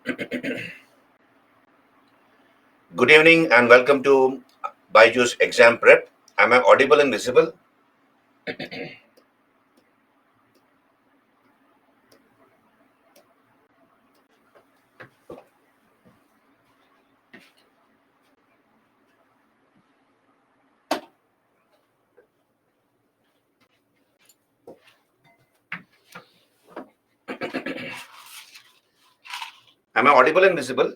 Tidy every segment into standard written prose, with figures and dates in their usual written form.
Good evening and welcome to Byju's exam prep. Am I audible and visible? Am I audible and visible?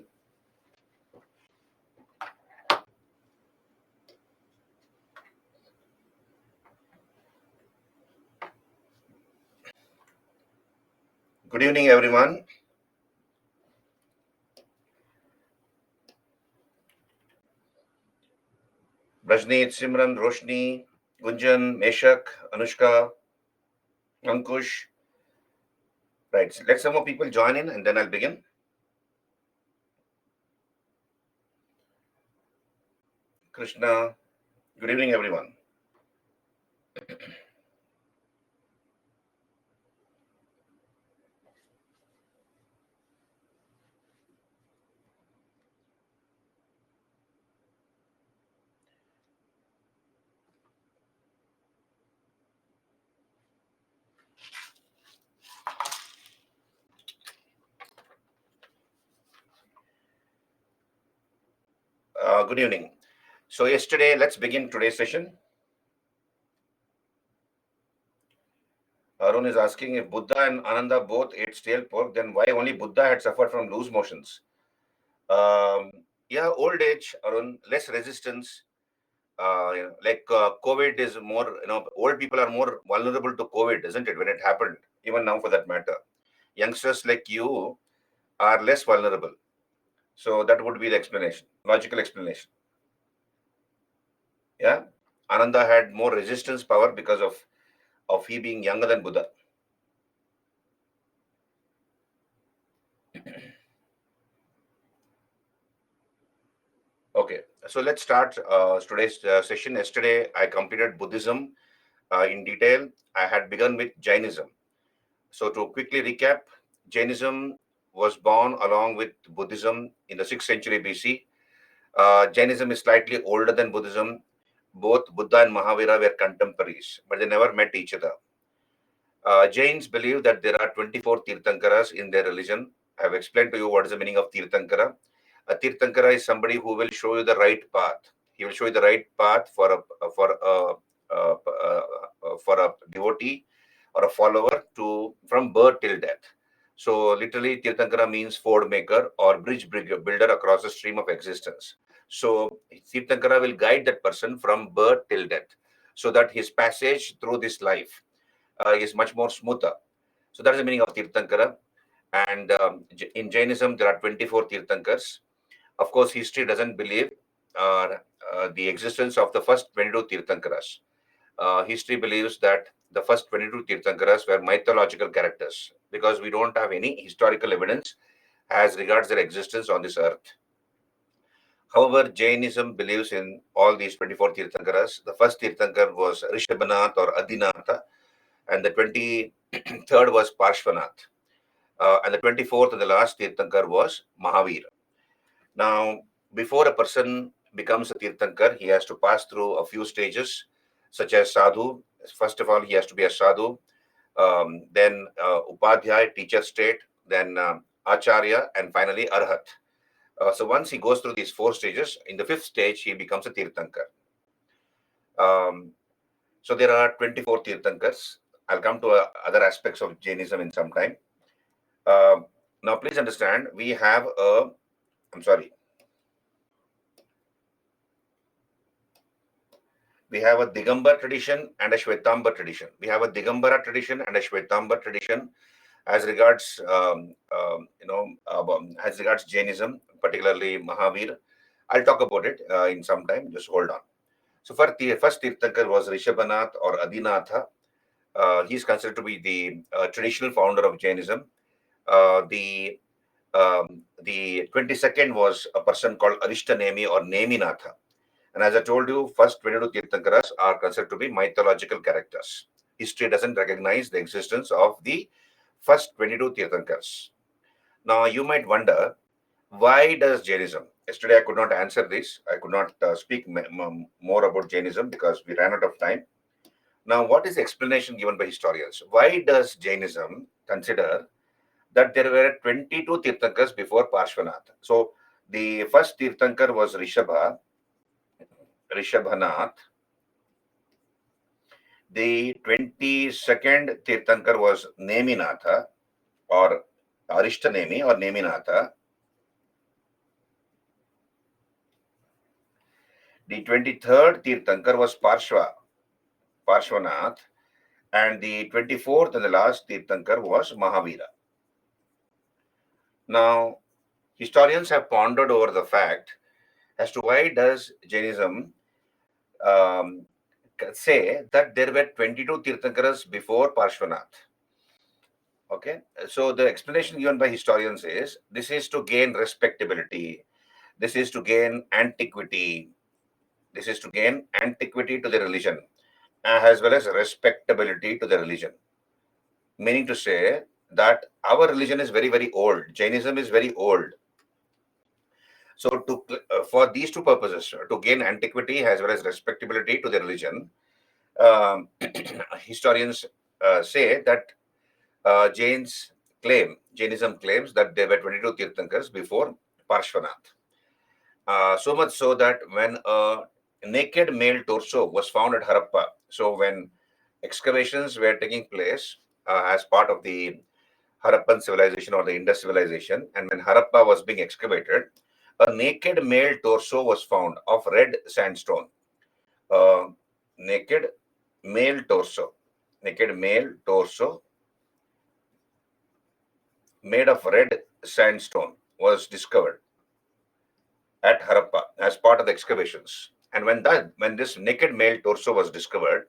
Good evening, everyone. Brajneet, Simran, Roshni, Gunjan, Meshak, Anushka, Ankush. Right, so let some more people join in and then I'll begin. Krishna, good evening, everyone. Good evening. So yesterday, let's begin today's session. Arun is asking if Buddha and Ananda both ate stale pork, then why only Buddha had suffered from loose motions? Yeah, old age, Arun, less resistance. COVID is more, old people are more vulnerable to COVID, isn't it? When it happened, even now for that matter, youngsters like you are less vulnerable. So that would be the explanation, logical explanation. Yeah, Ananda had more resistance power because of he being younger than Buddha. Okay, so let's start today's session. Yesterday, I completed Buddhism in detail. I had begun with Jainism. So to quickly recap, Jainism was born along with Buddhism in the 6th century BC. Jainism is slightly older than Buddhism. Both Buddha and Mahavira were contemporaries, but they never met each other. Jains believe that there are 24 Tirthankaras in their religion. I have explained to you what is the meaning of Tirthankara. A Tirthankara is somebody who will show you the right path. He will show you the right path for a devotee or a follower to from birth till death. So literally, Tirthankara means ford maker or bridge builder across the stream of existence. So Tirthankara will guide that person from birth till death, so that his passage through this life is much more smoother. So that is the meaning of Tirthankara. And in Jainism, there are 24 Tirthankars. Of course, history doesn't believe the existence of the first 22 Tirthankaras. History believes that the first 22 Tirthankaras were mythological characters because we don't have any historical evidence as regards their existence on this earth. However, Jainism believes in all these 24 Tirthankaras. The first Tirthankar was Rishabhanath or Adinatha, and the 23rd was Parshvanath, and the 24th and the last Tirthankar was Mahavir. Now, before a person becomes a Tirthankar, he has to pass through a few stages, such as Sadhu. First of all, he has to be a Sadhu, then Upadhyay, teacher state, then Acharya, and finally Arhat. So once he goes through these four stages, in the fifth stage, he becomes a Tirthankar. So there are 24 Tirthankars. I'll come to other aspects of Jainism in some time. Now, please understand, we have a, I'm sorry, we have a Digambar tradition and a Shwetambar tradition. We have a Digambara tradition and a Shwetambar tradition as regards, as regards Jainism, particularly Mahavir. I'll talk about it in some time. Just hold on. So, first Tirthankar was Rishabhanath or Adinatha. He's considered to be the traditional founder of Jainism. The 22nd was a person called Arishtanemi or Neminatha. And as I told you, first 22 Tirthankaras are considered to be mythological characters. History doesn't recognize the existence of the first 22 Tirthankars. Now, you might wonder, why does Jainism? Yesterday, I could not answer this. I could not speak more about Jainism because we ran out of time. Now, what is the explanation given by historians? Why does Jainism consider that there were 22 Tirthankars before Parshvanath? So, the first Tirthankar was Rishabhanath. The 22nd Tirthankar was Neminatha or Arishtanemi or Neminatha. The 23rd Tirthankar was Parshvanath, and the 24th and the last Tirthankar was Mahavira. Now, historians have pondered over the fact as to why does Jainism um, say that there were 22 Tirthankaras before Parshvanath. Okay, so the explanation given by historians is this is to gain respectability, this is to gain antiquity, this is to gain antiquity to the religion as well as respectability to the religion. Meaning to say that our religion is very, very old. Jainism is very old. So, for these two purposes, to gain antiquity as well as respectability to the religion, um, historians say that Jainism claims that there were 22 Tirthankars before Parshvanath. So much so that when a naked male torso was found at Harappa, so when excavations were taking place as part of the Harappan civilization or the Indus civilization, and when Harappa was being excavated, a naked male torso was found of red sandstone. Uh, naked male torso, naked male torso made of red sandstone was discovered at Harappa as part of the excavations. And when this naked male torso was discovered,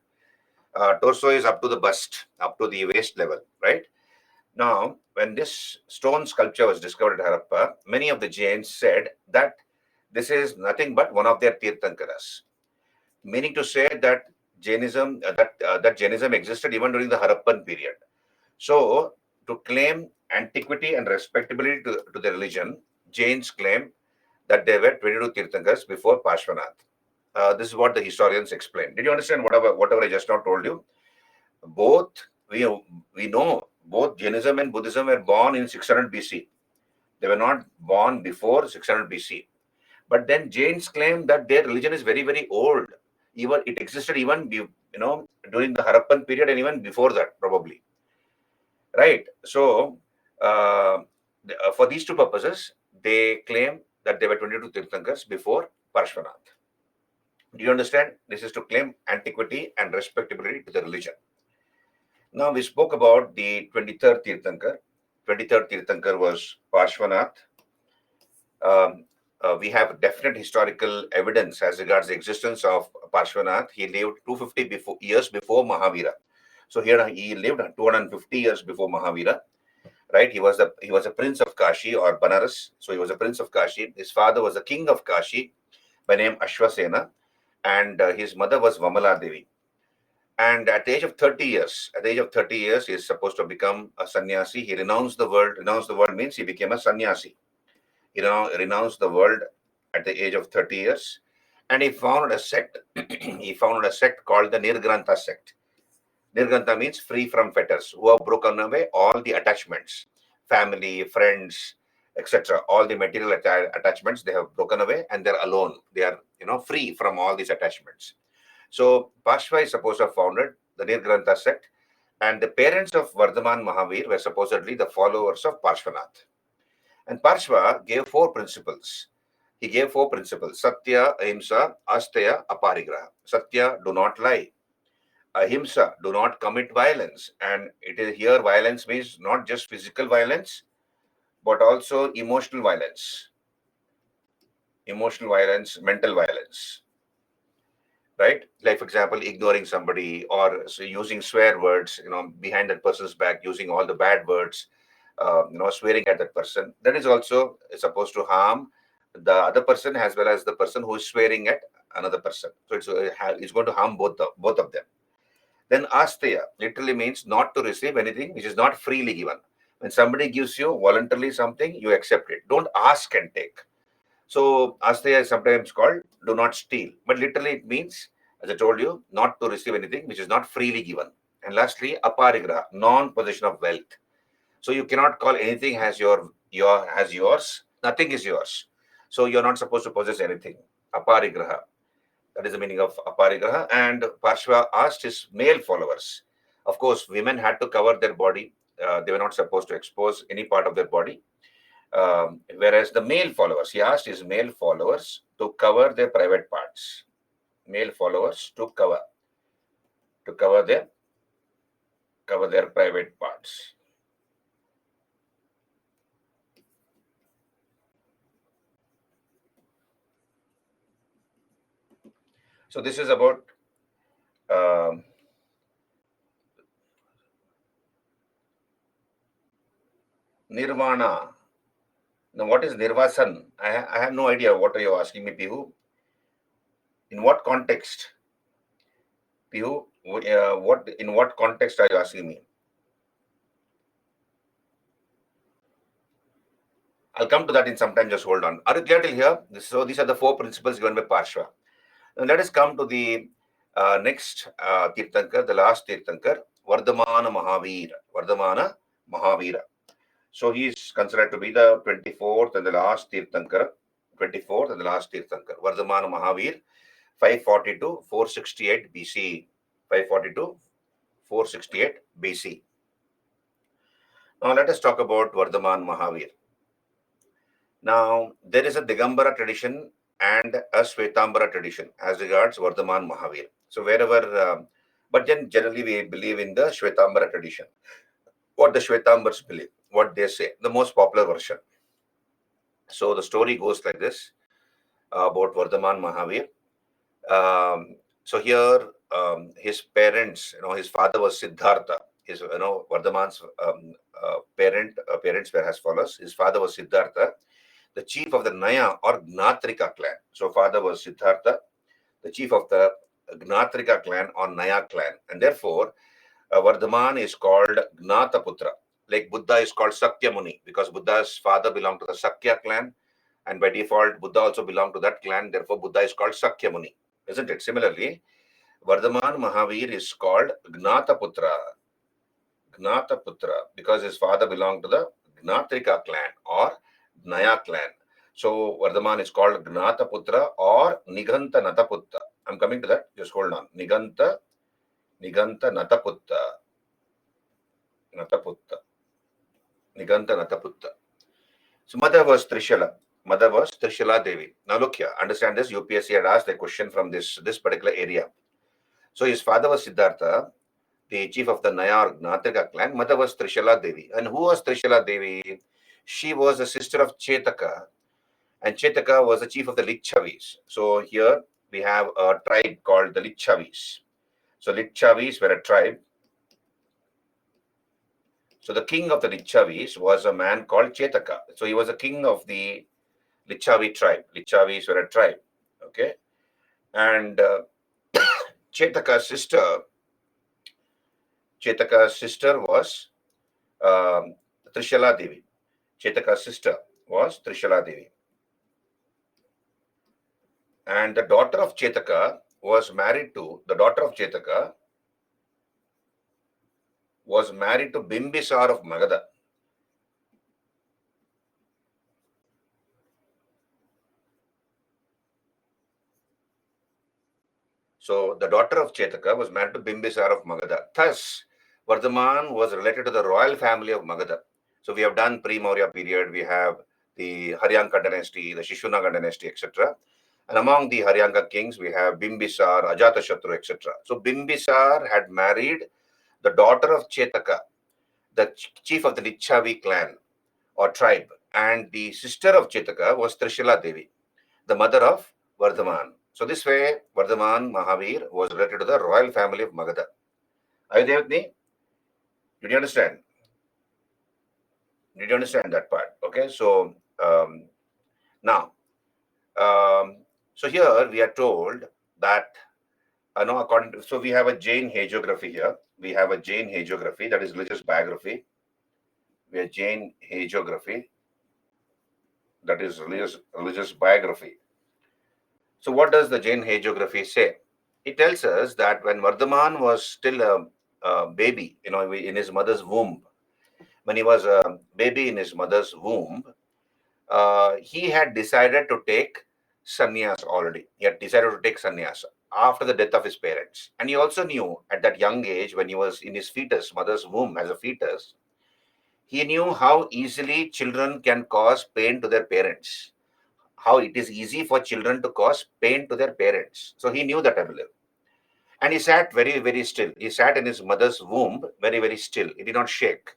torso is up to the bust, up to the waist level, right? Now, when this stone sculpture was discovered at Harappa, many of the Jains said that this is nothing but one of their Tirthankaras, meaning to say that that Jainism existed even during the Harappan period. So, to claim antiquity and respectability to the religion, Jains claim that there were 22 Tirthankars before Parshvanath. This is what the historians explain. Did you understand whatever I just now told you? Both we know both Jainism and Buddhism were born in 600 BC. They were not born before 600 BC. But then Jains claim that their religion is very, very old. Even it existed even during the Harappan period and even before that, probably. Right. So for these two purposes, they claim that there were 22 Tirthankars before Parshvanath. Do you understand? This is to claim antiquity and respectability to the religion. Now we spoke about the 23rd Tirthankar. 23rd Tirthankar was Parshvanath. We have definite historical evidence as regards the existence of Parshvanath. He lived 250 years before Mahavira. So here he lived 250 years before Mahavira, right? He was a prince of Kashi or Banaras. So he was a prince of Kashi. His father was a king of Kashi by name Ashwasena, and his mother was Vamala Devi. And at the age of 30 years, he is supposed to become a sannyasi. He renounced the world. Renounced the world means he became a sannyasi. He renounced the world at the age of 30 years, and he founded a sect. He founded a sect called the Nirgrantha sect. Nirgrantha means free from fetters, who have broken away all the attachments, family, friends, etc. All the material attachments they have broken away, and they're alone. They are free from all these attachments. So Parshva is supposed to have founded the Nirgrantha sect, and the parents of Vardhaman Mahavir were supposedly the followers of Parshvanath. And Parshva gave four principles. He gave four principles: Satya, Ahimsa, Asteya, Aparigraha. Satya, do not lie. Ahimsa, do not commit violence. And it is here violence means not just physical violence, but also emotional violence, mental violence, right? Like, for example, ignoring somebody or using swear words, behind that person's back, using all the bad words, swearing at that person. That is also supposed to harm the other person as well as the person who is swearing at another person. So it's going to harm both of them. Then asteya literally means not to receive anything which is not freely given. When somebody gives you voluntarily something, you accept it. Don't ask and take. So Asteya is sometimes called do not steal, but literally it means, as I told you, not to receive anything which is not freely given. And lastly, aparigraha, non-possession of wealth. So you cannot call anything as your as yours. Nothing is yours. So you're not supposed to possess anything. Aparigraha. That is the meaning of aparigraha. And Parshva asked his male followers. Of course, women had to cover their body. They were not supposed to expose any part of their body. Whereas the male followers, he asked his male followers to cover their private parts. Male followers to cover their private parts. So this is about um, nirvana. Now, what is nirvasan? I have no idea. What are you asking me, Pihu? In what context? Pihu, in what context are you asking me? I'll come to that in some time. Just hold on. Are you clear till here? So these are the four principles given by Parshva. Now let us come to the next Tirthankar, the last Tirthankar, Vardhamana Mahavira. Vardhamana Mahavira. So he is considered to be the 24th and the last Tirthankar. 24th and the last Tirthankar. Vardhamana Mahavir, 542 468 BC. 542 468 BC. Now let us talk about Vardhaman Mahavir. Now there is a Digambara tradition and a Svetambara tradition as regards Vardhaman Mahavir. So wherever, but then generally we believe in the Shvetambara tradition. What the Shvetambars believe, what they say, the most popular version. So the story goes like this about Vardhaman Mahavir. So here, his parents, his father was Siddhartha. His, Vardhaman's parents were as follows. His father was Siddhartha, the chief of the Naya or Gnatrika clan. So father was Siddhartha, the chief of the Gnatrika clan or Naya clan. And therefore, Vardhaman is called Gnataputra. Like Buddha is called Sakyamuni because Buddha's father belonged to the Sakya clan. And by default, Buddha also belonged to that clan. Therefore, Buddha is called Sakyamuni. Isn't it? Similarly, Vardhaman Mahavir is called Gnataputra. Gnataputra because his father belonged to the Gnatrika clan or Naya clan. So Vardhaman is called Gnataputra or Niganta Nataputta. I'm coming to that. Just hold on. Niganta Nataputta. Nataputta. Niganta Nataputta. So mother was Trishala. Mother was Trishala Devi. Now look here. Understand this. UPSC had asked a question from this particular area. So his father was Siddhartha, the chief of the Naya or Gnatrika clan. Mother was Trishala Devi. And who was Trishala Devi? She was a sister of Chetaka. And Chetaka was the chief of the Lichavis. So here we have a tribe called the Lichavis. So Lichavis were a tribe. So the king of the Lichavis was a man called Chetaka. So he was a king of the Lichavi tribe. Lichavis were a tribe. Okay. And Chetaka's sister was Trishala Devi. Chetaka's sister was Trishala Devi. And the daughter of Chetaka was married to Bimbisar of Magadha. So the daughter of Chetaka was married to Bimbisar of Magadha. Thus, Vardhaman was related to the royal family of Magadha. So we have done pre-Maurya period. We have the Haryanka dynasty, the Shishunaga dynasty, etc. And among the Haryanka kings, we have Bimbisar, Ajatashatru, etc. So Bimbisar had married the daughter of Chetaka, the chief of the Lichavi clan or tribe. And the sister of Chetaka was Trishala Devi, the mother of Vardhaman. So this way, Vardhaman Mahavir was related to the royal family of Magadha. Are you there with me? Did you understand? Did you understand that part? Okay, so now, so here we are told that, so we have a Jain hagiography here. We have a Jain hagiography, that is religious biography. where Jain hagiography, that is religious biography. So what does the Jain hagiography say? It tells us that when Vardhaman was still a baby, in his mother's womb, when he was a baby in his mother's womb, he had decided to take sannyas already. He had decided to take sannyas after the death of his parents. And he also knew at that young age, when he was in his fetus, mother's womb as a fetus, he knew how easily children can cause pain to their parents, how it is easy for children to cause pain to their parents. So he knew that, I believe. And he sat very, very still. He sat in his mother's womb very, very still. He did not shake.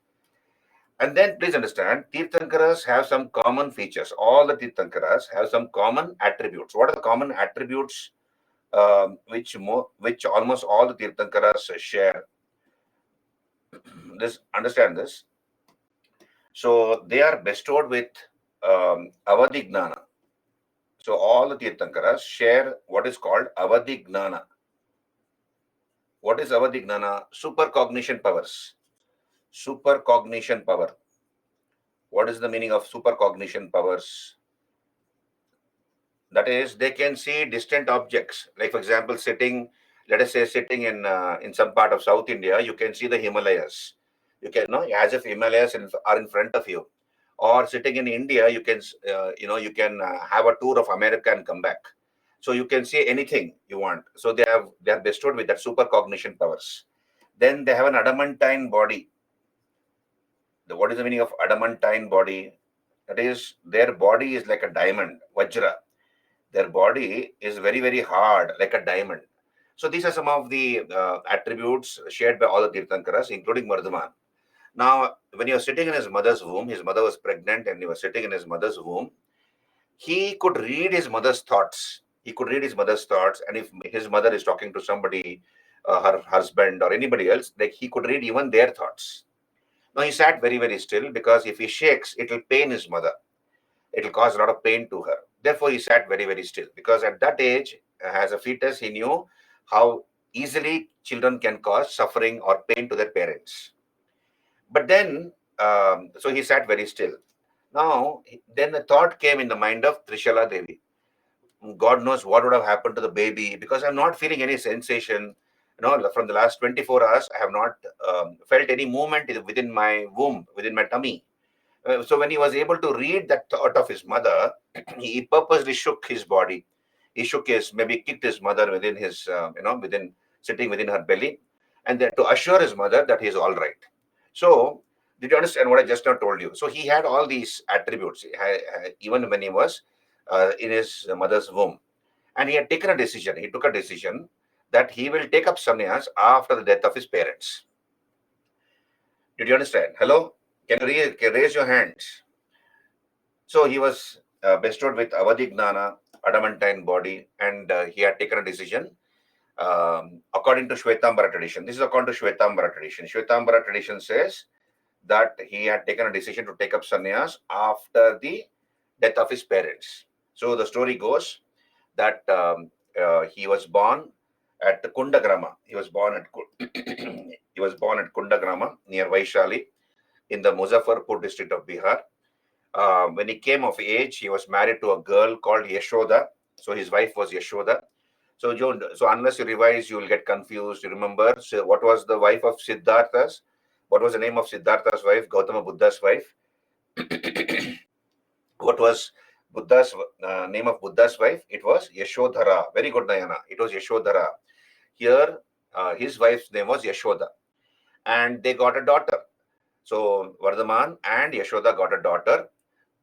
And then please understand, Tirthankaras have some common features. All the Tirthankaras have some common attributes. What are the common attributes which almost all the Tirthankaras share? This understand this. So they are bestowed with Avadignana. So all the Tirthankaras share what is called Avadignana. What is Avadignana? Supercognition powers. Supercognition power. What is the meaning of supercognition powers? That is, they can see distant objects. Like for example, let us say sitting in some part of South India, you can see the Himalayas. You can know as if Himalayas are in front of you. Or sitting in India, you can have a tour of America and come back. So you can see anything you want. So they are bestowed with that supercognition powers. Then they have an adamantine body. What is the meaning of adamantine body? That is, their body is like a diamond, Vajra. Their body is very, very hard, like a diamond. So these are some of the attributes shared by all the Tirthankaras, including Vardhaman. Now, when he was sitting in his mother's womb, his mother was pregnant and he was sitting in his mother's womb, he could read his mother's thoughts. He could read his mother's thoughts. And if his mother is talking to somebody, her husband or anybody else, like he could read even their thoughts. Now, he sat very, very still because if he shakes, it will pain his mother. It will cause a lot of pain to her. Therefore, he sat very, very still because at that age, as a fetus, he knew how easily children can cause suffering or pain to their parents. But then, so he sat very still. Now, then the thought came in the mind of Trishala Devi. God knows what would have happened to the baby because I'm not feeling any sensation. From the last 24 hours, I have not felt any movement within my womb, within my tummy. So when he was able to read that thought of his mother, he purposely shook his body. He maybe kicked his mother within his, sitting within her belly, and then to assure his mother that he is all right. So, did you understand what I just now told you? So he had all these attributes, even when he was in his mother's womb, and he had taken a decision. He took a decision that he will take up sannyas after the death of his parents. Did you understand? Hello? Can you raise your hands? So he was bestowed with Avadignana, adamantine body, and he had taken a decision according to Shvetambara tradition. This is according to Shvetambara tradition. Shvetambara tradition says that he had taken a decision to take up sannyas after the death of his parents. So the story goes that he was born at Kundagrama. He was born at he was born at Kundagrama near Vaishali in the Muzaffarpur district of Bihar. When he came of age, he was married to a girl called Yashoda. So his wife was Yashoda. So unless you revise, you will get confused. You remember, so what was the wife of Siddhartha's? What was the name of Siddhartha's wife? Gautama Buddha's wife. What was Buddha's name of Buddha's wife? It was Yashodhara. Very good, Nayana. It was Yashodhara. Here, his wife's name was Yashoda, and they got a daughter. So Vardhaman and Yashoda got a daughter.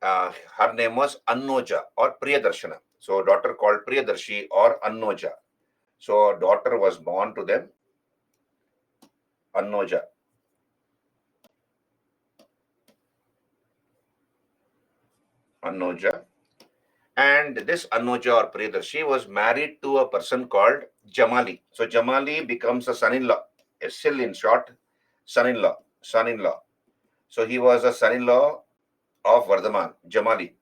Her name was Annoja or Priyadarshana. So daughter called Priyadarshi or Annoja. So a daughter was born to them, Annoja. Annoja. And this Annoja or Priyadarshi was married to a person called Jamali. So Jamali becomes a son-in-law. Still in short, son-in-law. Son-in-law. So he was a son-in-law of Vardhaman, Jamali,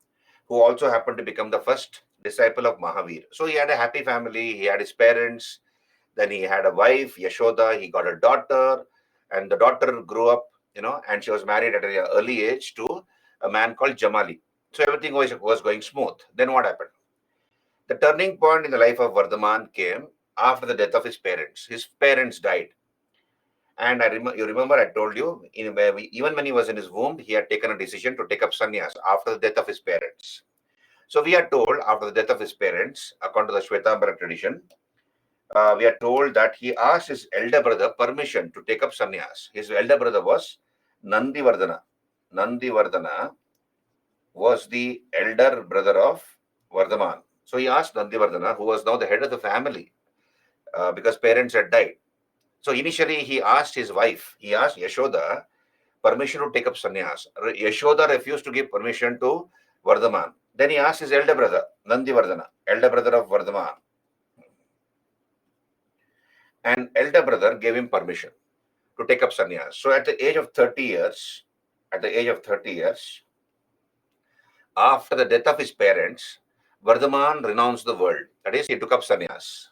who also happened to become the first disciple of Mahavir. So he had a happy family. He had his parents. Then he had a wife, Yashoda. He got a daughter, and the daughter grew up and she was married at an early age to a man called Jamali. So everything was going smooth. Then what happened? The turning point in the life of Vardhaman came after the death of his parents. His parents died. And you remember I told you, even when he was in his womb, he had taken a decision to take up sannyas after the death of his parents. So we are told after the death of his parents, according to the Shvetambara tradition, we are told that he asked his elder brother permission to take up sannyas. His elder brother was Nandivardhana. Nandivardhana was the elder brother of Vardhaman. So he asked Nandivardhana, who was now the head of the family, because parents had died. So initially he asked his wife, he asked Yashoda permission to take up sannyas. Yashoda refused to give permission to Vardhaman. Then he asked his elder brother, Nandivardhana, elder brother of Vardhaman. And elder brother gave him permission to take up sannyas. So at the age of 30 years, after the death of his parents, Vardhaman renounced the world. That is, he took up sannyas.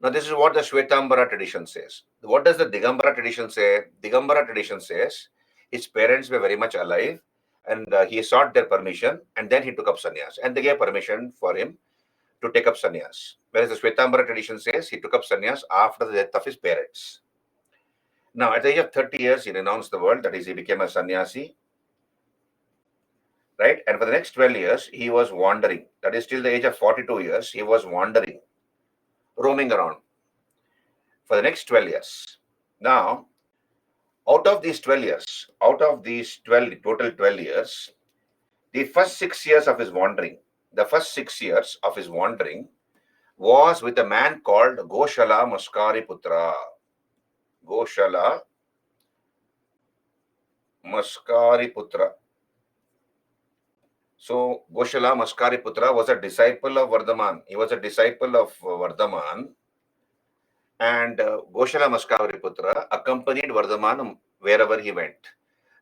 Now, this is what the Shvetambara tradition says. What does the Digambara tradition say? Digambara tradition says his parents were very much alive and he sought their permission and then he took up sannyas. And they gave permission for him to take up sannyas. Whereas the Shvetambara tradition says he took up sannyas after the death of his parents. Now, at the age of 30 years, he renounced the world. That is, he became a sannyasi. Right? And for the next 12 years, he was wandering. That is, till the age of 42 years, he was wandering, roaming around for the next 12 years. Now, out of these 12 total 12 years, the first 6 years of his wandering, was with a man called Goshala Maskari Putra. Goshala Maskari Putra. So, Goshala Maskari Putra was a disciple of Vardhaman. He was a disciple of Vardhaman. And Goshala Maskari Putra accompanied Vardhaman wherever he went.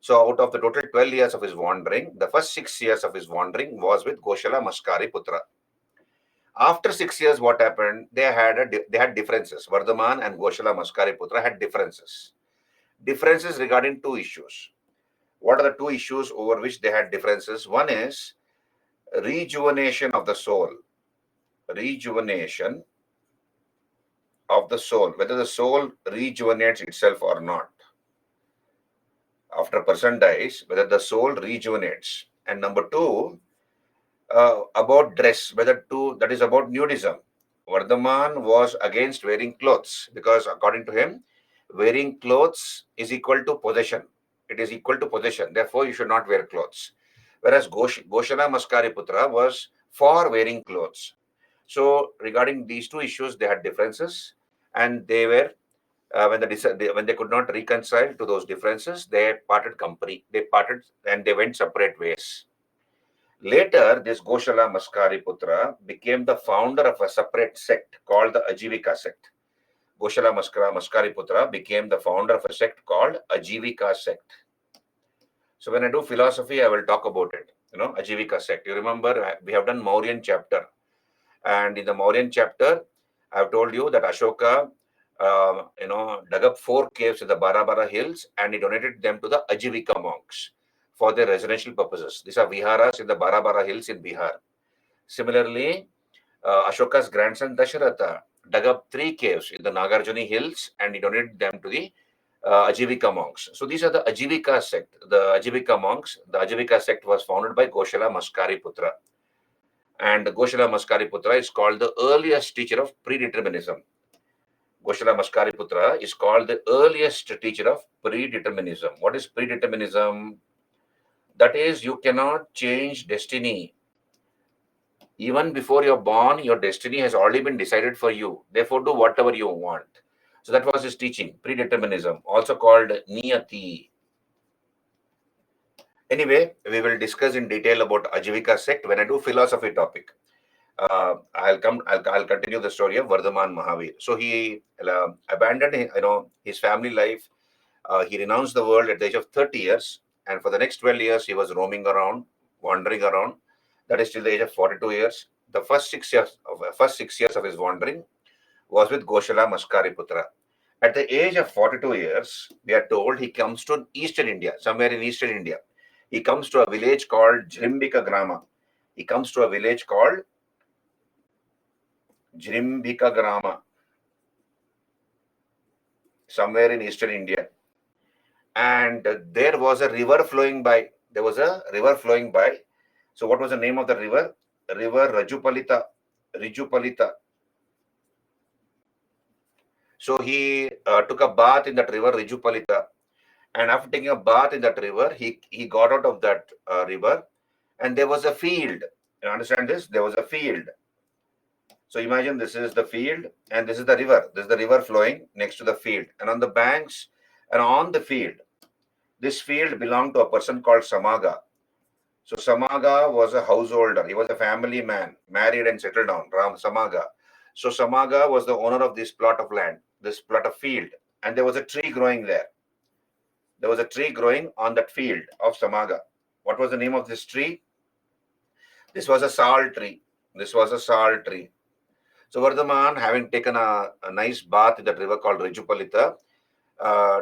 So, out of the total 12 years of his wandering, the first 6 years of his wandering was with Goshala Maskari Putra. After 6 years, what happened? They had differences. Vardhaman and Goshala Maskari Putra had differences. Differences regarding two issues. What are the two issues over which they had differences? One is rejuvenation of the soul. Rejuvenation of the soul, whether the soul rejuvenates itself or not. After a person dies, whether the soul rejuvenates. And number two, about dress, that is about nudism. Vardhaman was against wearing clothes because according to him, wearing clothes is equal to possession. It is equal to possession. Therefore, you should not wear clothes. Whereas Goshala Maskari Putra was for wearing clothes. So regarding these two issues, they had differences, and they were when they could not reconcile to those differences, they parted company. They parted and they went separate ways. Later, this Goshala Maskari Putra became the founder of a separate sect called the Ajivika sect. Goshala Maskari Putra became the founder of a sect called Ajivika sect. So when I do philosophy, I will talk about it. Ajivika sect. You remember we have done Mauryan chapter, and in the Mauryan chapter, I have told you that Ashoka, dug up 4 caves in the Barabara hills, and he donated them to the Ajivika monks for their residential purposes. These are viharas in the Barabara hills in Bihar. Similarly, Ashoka's grandson Dasharatha dug up 3 caves in the Nagarjuni hills, and he donated them to the Ajivika monks. So these are the Ajivika sect, the Ajivika monks. The Ajivika sect was founded by Goshala Maskari Putra. And Goshala Maskari Putra is called the earliest teacher of predeterminism. Goshala Maskari Putra is called the earliest teacher of predeterminism. What is predeterminism? That is, you cannot change destiny. Even before you're born, your destiny has already been decided for you. Therefore, do whatever you want. So that was his teaching, predeterminism, also called Niyati. Anyway, we will discuss in detail about Ajivika sect when I do philosophy topic. I'll continue the story of Vardhaman Mahavir. So he abandoned his family life. He renounced the world at the age of 30 years, and for the next 12 years he was roaming around, wandering around. That is till the age of 42 years. The first 6 years of his wandering was with Goshala Maskari Putra. At the age of 42 years, we are told he comes to Eastern India, somewhere in Eastern India. He comes to a village called Jrimbika Grama. He comes to a village called Jrimbika Grama, somewhere in Eastern India. And there was a river flowing by. There was a river flowing by. So what was the name of the river? River Rajupalita. Rijupalita. So he took a bath in that river Rijupalita. And after taking a bath in that river, he got out of that river, and there was a field. You understand this? There was a field. So imagine this is the field, and this is the river. This is the river flowing next to the field. And on the banks and on the field, this field belonged to a person called Samaga. So Samaga was a householder. He was a family man, married and settled down, Ram Samaga. So Samaga was the owner of this plot of land, this plot of field. And there was a tree growing there. There was a tree growing on that field of Samaga. What was the name of this tree? This was a sal tree. This was a sal tree. So Vardhaman, having taken a nice bath in that river called Rijupalita,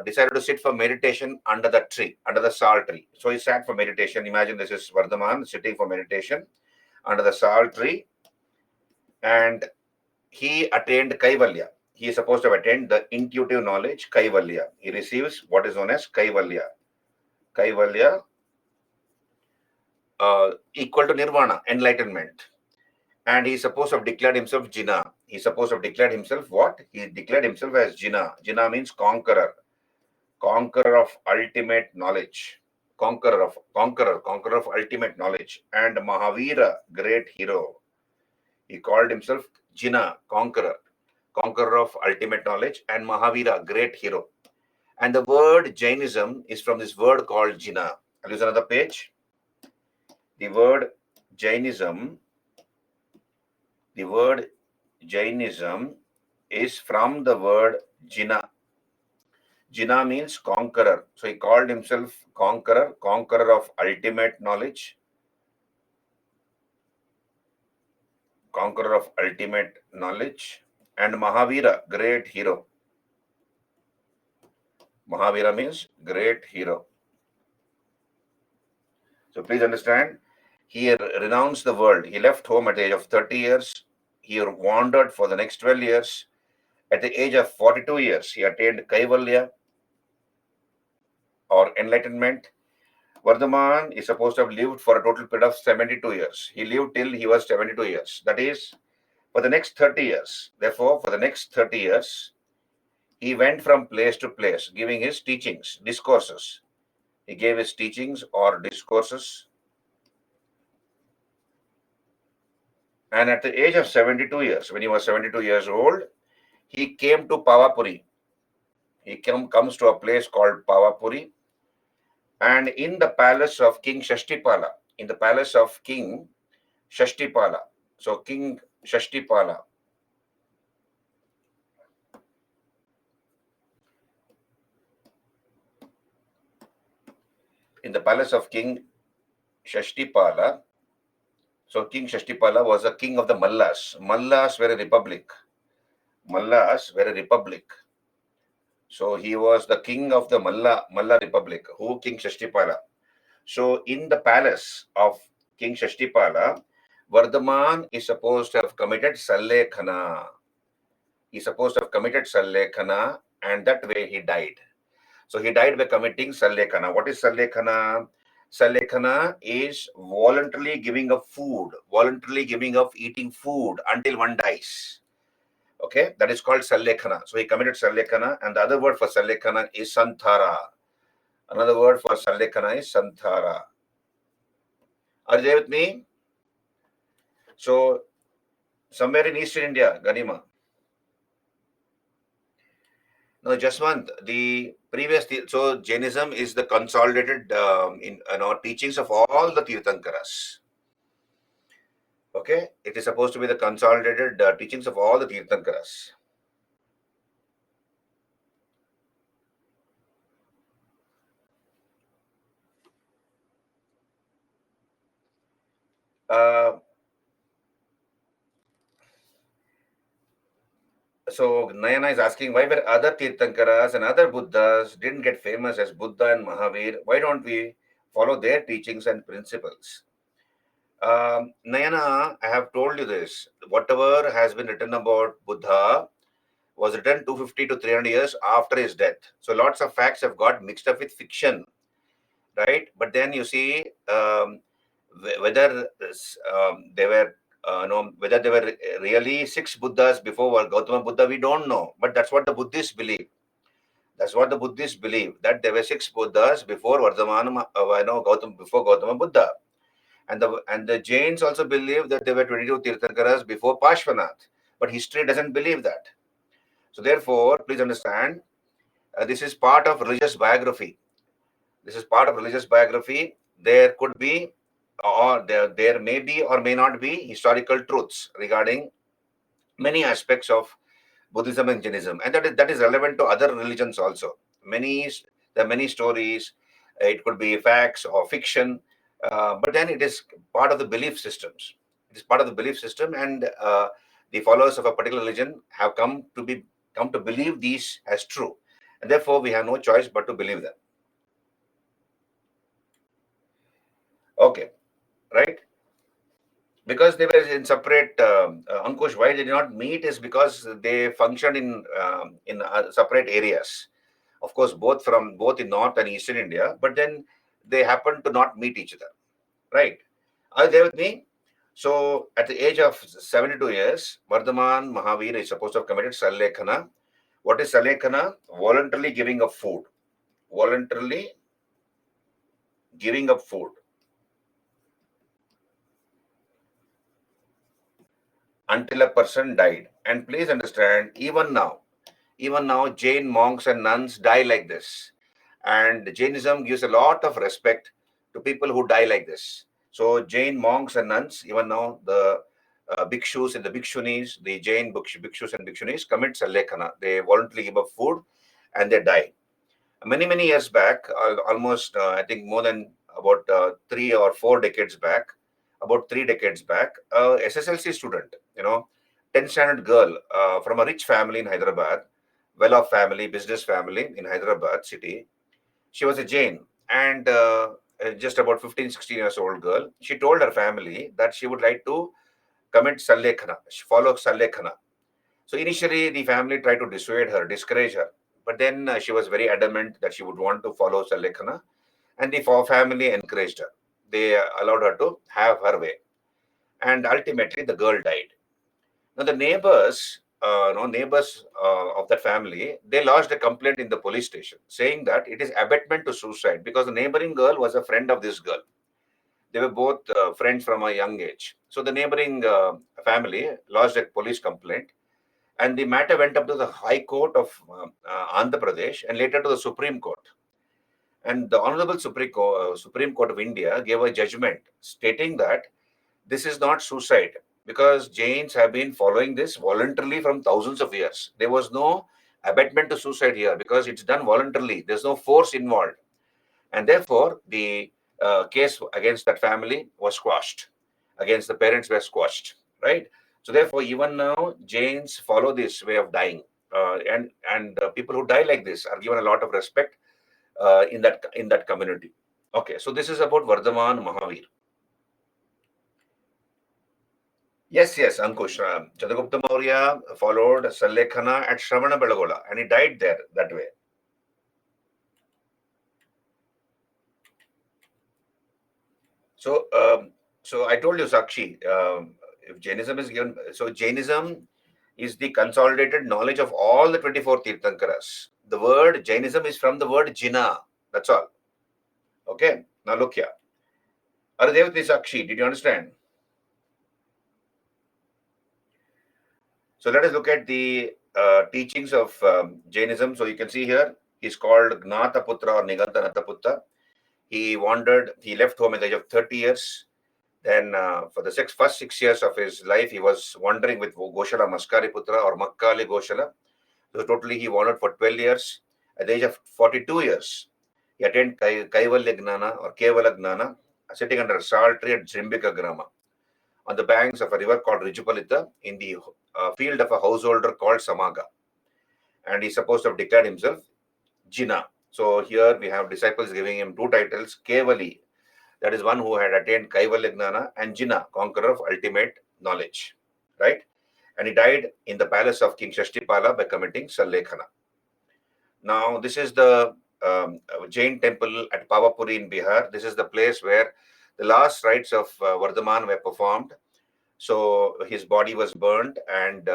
decided to sit for meditation under the tree, under the sal tree. So he sat for meditation. Imagine this is Vardhaman sitting for meditation under the sal tree, and he attained Kaivalya. He is supposed to attain the intuitive knowledge, Kaivalya. He receives what is known as Kaivalya. Kaivalya, equal to Nirvana, enlightenment. And he is supposed to have declared himself Jina. He is supposed to have declared himself what? He declared himself as Jina. Jina means conqueror. Conqueror of ultimate knowledge. Conqueror of ultimate knowledge. And Mahavira, great hero. He called himself Jina, conqueror. Conqueror of ultimate knowledge, and Mahavira, great hero. And the word Jainism is from this word called Jina. I'll use another page. The word Jainism is from the word Jina. Jina means conqueror. So he called himself conqueror, conqueror of ultimate knowledge, conqueror of ultimate knowledge, and Mahavira, great hero. Mahavira means great hero. So please understand, he renounced the world. He left home at the age of 30 years. He wandered for the next 12 years. At the age of 42 years, he attained Kaivalya or enlightenment. Vardhaman is supposed to have lived for a total period of 72 years. He lived till he was 72 years. That is, for the next 30 years. Therefore, for the next 30 years, he went from place to place, giving his teachings, discourses. He gave his teachings or discourses. And at the age of 72 years, when he was 72 years old, he came to Pavapuri. He comes to a place called Pavapuri. And in the palace of King Shashtipala, in the palace of King Shashtipala, so King Shashtipala, in the palace of King Shashtipala, so King Shashtipala was a king of the Mallas. Mallas were a republic. Mallas were a republic. So he was the king of the Malla Republic. Who? King Shashtipala. So in the palace of King Shashtipala, Vardhaman is supposed to have committed Sallekhana. He's supposed to have committed Sallekhana, and that way he died. So he died by committing Sallekhana. What is Sallekhana? Sallekhana is voluntarily giving up food, voluntarily giving up eating food until one dies. Okay, that is called Sallekhana. So he committed Sallekhana, and the other word for Sallekhana is Santhara. Another word for Sallekhana is Santhara. Are you there with me? So somewhere in Eastern India, Ganima. No, Jaswant, the previous, so Jainism is the consolidated teachings of all the Tirthankaras. Okay, it is supposed to be the consolidated teachings of all the Tirthankaras. So Nayana is asking, why were other Tirthankaras and other Buddhas didn't get famous as Buddha and Mahavir? Why don't we follow their teachings and principles? Nayana, I have told you this. Whatever has been written about Buddha was written 250 to 300 years after his death. So lots of facts have got mixed up with fiction, right? But then you see, whether they were no, whether there were really six Buddhas before Gautama Buddha, we don't know. But that's what the Buddhists believe. That's what the Buddhists believe, that there were six Buddhas before Vardhamana, before Gautama Buddha. And the Jains also believe that there were 22 Tirthankaras before Parshvanath. But history doesn't believe that. So therefore, please understand, this is part of religious biography. This is part of religious biography. There could be, or there may be or may not be historical truths regarding many aspects of Buddhism and Jainism, and that is relevant to other religions also. There are many stories. It could be facts or fiction, but then it is part of the belief systems. It is part of the belief system, and the followers of a particular religion have come to believe these as true, and therefore we have no choice but to believe them. Okay, right? Because they were in separate, Ankush, why they did not meet is because they functioned in separate areas. Of course, both in North and Eastern India, but then they happened to not meet each other, right? Are you there with me? So at the age of 72 years, Vardhaman Mahavir is supposed to have committed Sallekhana. What is Sallekhana? Voluntarily giving up food. Voluntarily giving up food until a person died. And please understand, even now, Jain monks and nuns die like this. And Jainism gives a lot of respect to people who die like this. So Jain monks and nuns, even now, the bhikshus and the bhikshunis, the Jain bhikshus and bhikshunis commit Sallekhana. They voluntarily give up food and they die. Many years back, almost I think more than about 3 or 4 decades back, about 3 decades back, SSLC student, 10th standard girl from a rich family in Hyderabad, well-off family, business family in Hyderabad city. She was a Jain, and just about 15, 16 years old girl. She told her family that she would like to commit Sallekhana, follow Sallekhana. So initially, the family tried to dissuade her, discourage her. But then she was very adamant that she would want to follow Sallekhana, and the family encouraged her. They allowed her to have her way. And ultimately, the girl died. Now, the neighbors, of that family, they lodged a complaint in the police station saying that it is abetment to suicide because the neighboring girl was a friend of this girl. They were both friends from a young age. So the neighboring family lodged a police complaint, and the matter went up to the High Court of Andhra Pradesh and later to the Supreme Court. And the Honorable Supreme Court of India gave a judgment stating that this is not suicide because Jains have been following this voluntarily from thousands of years. There was no abetment to suicide here because it's done voluntarily. There's no force involved. And therefore, the case against that family was squashed, against the parents were squashed, right? So therefore, even now, Jains follow this way of dying, and people who die like this are given a lot of respect in that community. Okay, so this is about Vardhaman Mahavir. Yes, Ankush. Chandragupta Maurya followed Sallekhana at Shravana Belagola, and he died there that way. So, so I told you, Sakshi, if Jainism is given, so Jainism is the consolidated knowledge of all the 24 Tirthankaras. The word Jainism is from the word Jina. That's all. Okay. Now look here. Aradevati Sakshi, did you understand? So let us look at the teachings of Jainism. So you can see here, he's called Gnataputra or Nigantanataputta. He left home at the age of 30 years. Then for the first 6 years of his life, he was wandering with Goshala Maskari Putra or Makkali Goshala. So totally he wandered for 12 years. At the age of 42 years, he attained Kaivalya Gnana or Kevala Gnana, sitting under a sal tree at Jimbika Grama. on the banks of a river called Rijupalita in the field of a householder called Samaga. And he's supposed to have declared himself Jina. So here we have disciples giving him two titles, Kevali, that is one who had attained Kaivalya Gnana, and Jina, conqueror of ultimate knowledge, right? And he died in the palace of King Shashtipala by committing Sallekhana. Now, this is the Jain temple at Pavapuri in Bihar. This is the place where the last rites of Vardhaman were performed. So his body was burned, and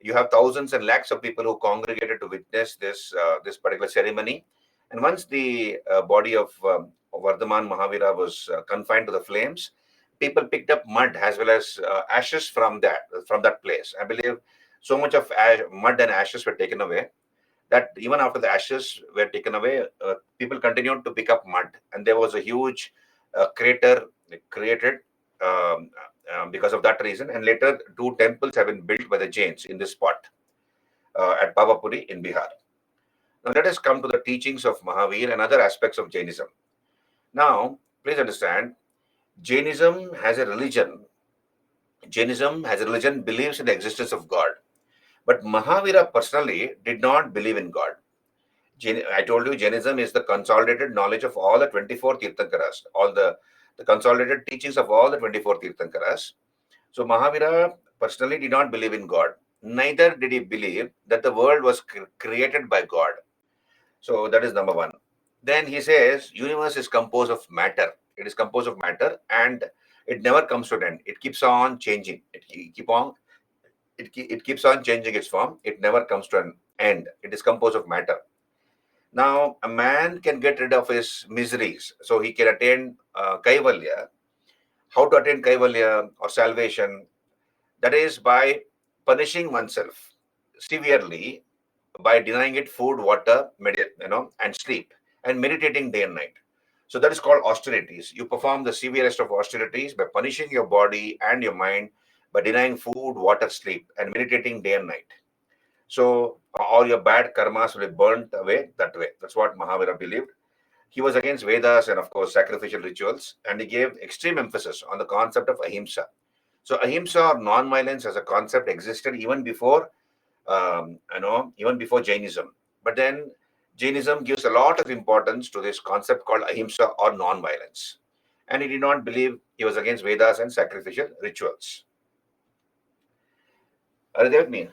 you have thousands and lakhs of people who congregated to witness this particular ceremony. And once the body of Vardhaman Mahavira was confined to the flames, people picked up mud as well as ashes from that place. I believe so much of mud and ashes were taken away that even after the ashes were taken away, people continued to pick up mud, and there was a huge crater created because of that reason. And later, two temples have been built by the Jains in this spot at Pavapuri in Bihar. Now, let us come to the teachings of Mahavir and other aspects of Jainism. Now, please understand, Jainism has a religion. Jainism has a religion, believes in the existence of God. But Mahavira personally did not believe in God. I told you Jainism is the consolidated knowledge of all the 24 Tirthankaras, all the consolidated teachings of all the 24 Tirthankaras. So Mahavira personally did not believe in God. Neither did he believe that the world was created by God. So that is number one. Then he says universe is composed of matter. It is composed of matter, and it never comes to an end. It keeps on changing. It keeps on changing its form. It never comes to an end. It is composed of matter. Now, a man can get rid of his miseries, so he can attain Kaivalya. How to attain Kaivalya or salvation? That is by punishing oneself severely, by denying it food, water, and sleep, and meditating day and night. So that is called austerities. You perform the severest of austerities by punishing your body and your mind by denying food, water, sleep, and meditating day and night. So all your bad karmas will be burnt away that way. That's what Mahavira believed. He was against Vedas and, of course, sacrificial rituals, and he gave extreme emphasis on the concept of ahimsa. So ahimsa or non-violence as a concept existed even before, even before Jainism. But then Jainism gives a lot of importance to this concept called ahimsa or non-violence. And he did not believe, he was against Vedas and sacrificial rituals. Are you there with me?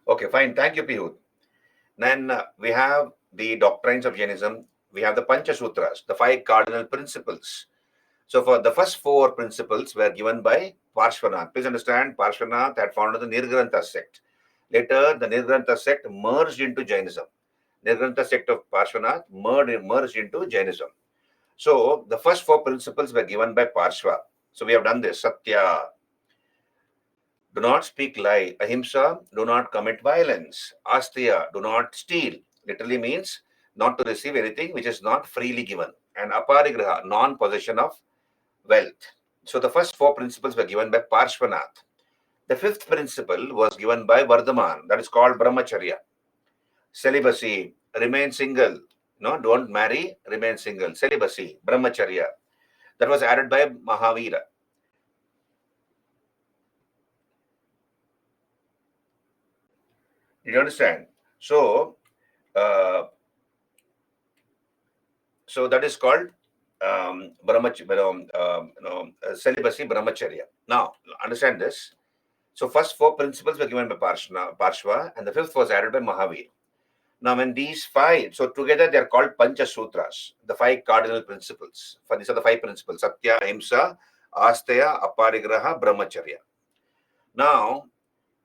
Okay, fine. Thank you, Pihut. Then we have the doctrines of Jainism. We have the Pancha Sutras, the 5 cardinal principles. So for the first 4 principles were given by Parshvanath. Please understand, Parshvanath had founded the Nirgrantha sect. Later, the Nirgrantha sect merged into Jainism. Nirgrantha sect of Parshvanath merged into Jainism. So the first 4 principles were given by Parshva. So we have done this. Satya, do not speak lie. Ahimsa, do not commit violence. Asteya, do not steal. Literally means not to receive anything which is not freely given. And aparigraha, non-possession of wealth. So the first 4 principles were given by Parshvanath. The 5th principle was given by Vardhaman. That is called Brahmacharya. Celibacy, remain single. No, don't marry, remain single. Celibacy, Brahmacharya. That was added by Mahavira. You understand? So that is called celibacy, Brahmacharya. Now, understand this. So first 4 principles were given by Parshva, and the 5th was added by Mahavir. Now, when these 5, so together they are called Pancha Sutras, the 5 cardinal principles. For these are the 5 principles: Satya, Ahimsa, Asteya, Aparigraha, Brahmacharya. Now,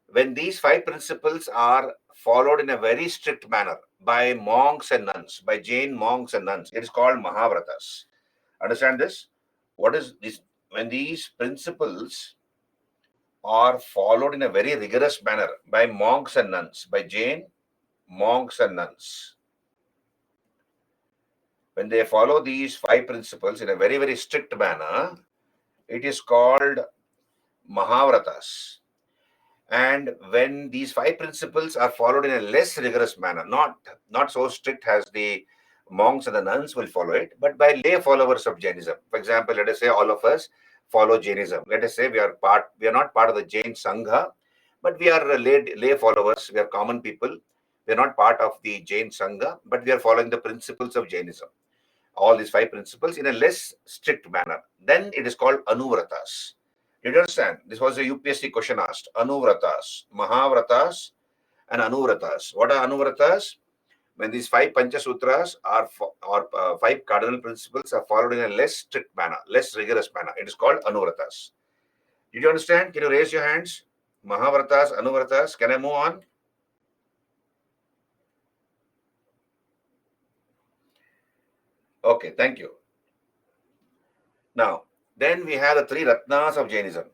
when these 5 principles are followed in a very strict manner by monks and nuns, by Jain monks and nuns, it is called Mahavratas. Understand this? What is this? When these principles are followed in a very rigorous manner by monks and nuns, by Jain monks and nuns, when they follow these 5 principles in a very, very strict manner, it is called Mahavratas. And when these 5 principles are followed in a less rigorous manner, not so strict as the monks and the nuns will follow it, but by lay followers of Jainism. For example, let us say all of us follow Jainism. Let us say we are not part of the Jain Sangha, but we are lay followers. We are common people. We are not part of the Jain Sangha, but we are following the principles of Jainism. All these 5 principles in a less strict manner. Then it is called Anuvratas. Did you understand? This was a UPSC question asked. Anuvratas, Mahavratas, and Anuvratas. What are Anuvratas? When these 5 Panchasutras or 5 cardinal principles are followed in a less strict manner, less rigorous manner, it is called Anuvratas. Did you understand? Can you raise your hands? Mahavratas, Anuvratas. Can I move on? Okay, thank you. Now, then we have the 3 Ratnas of Jainism.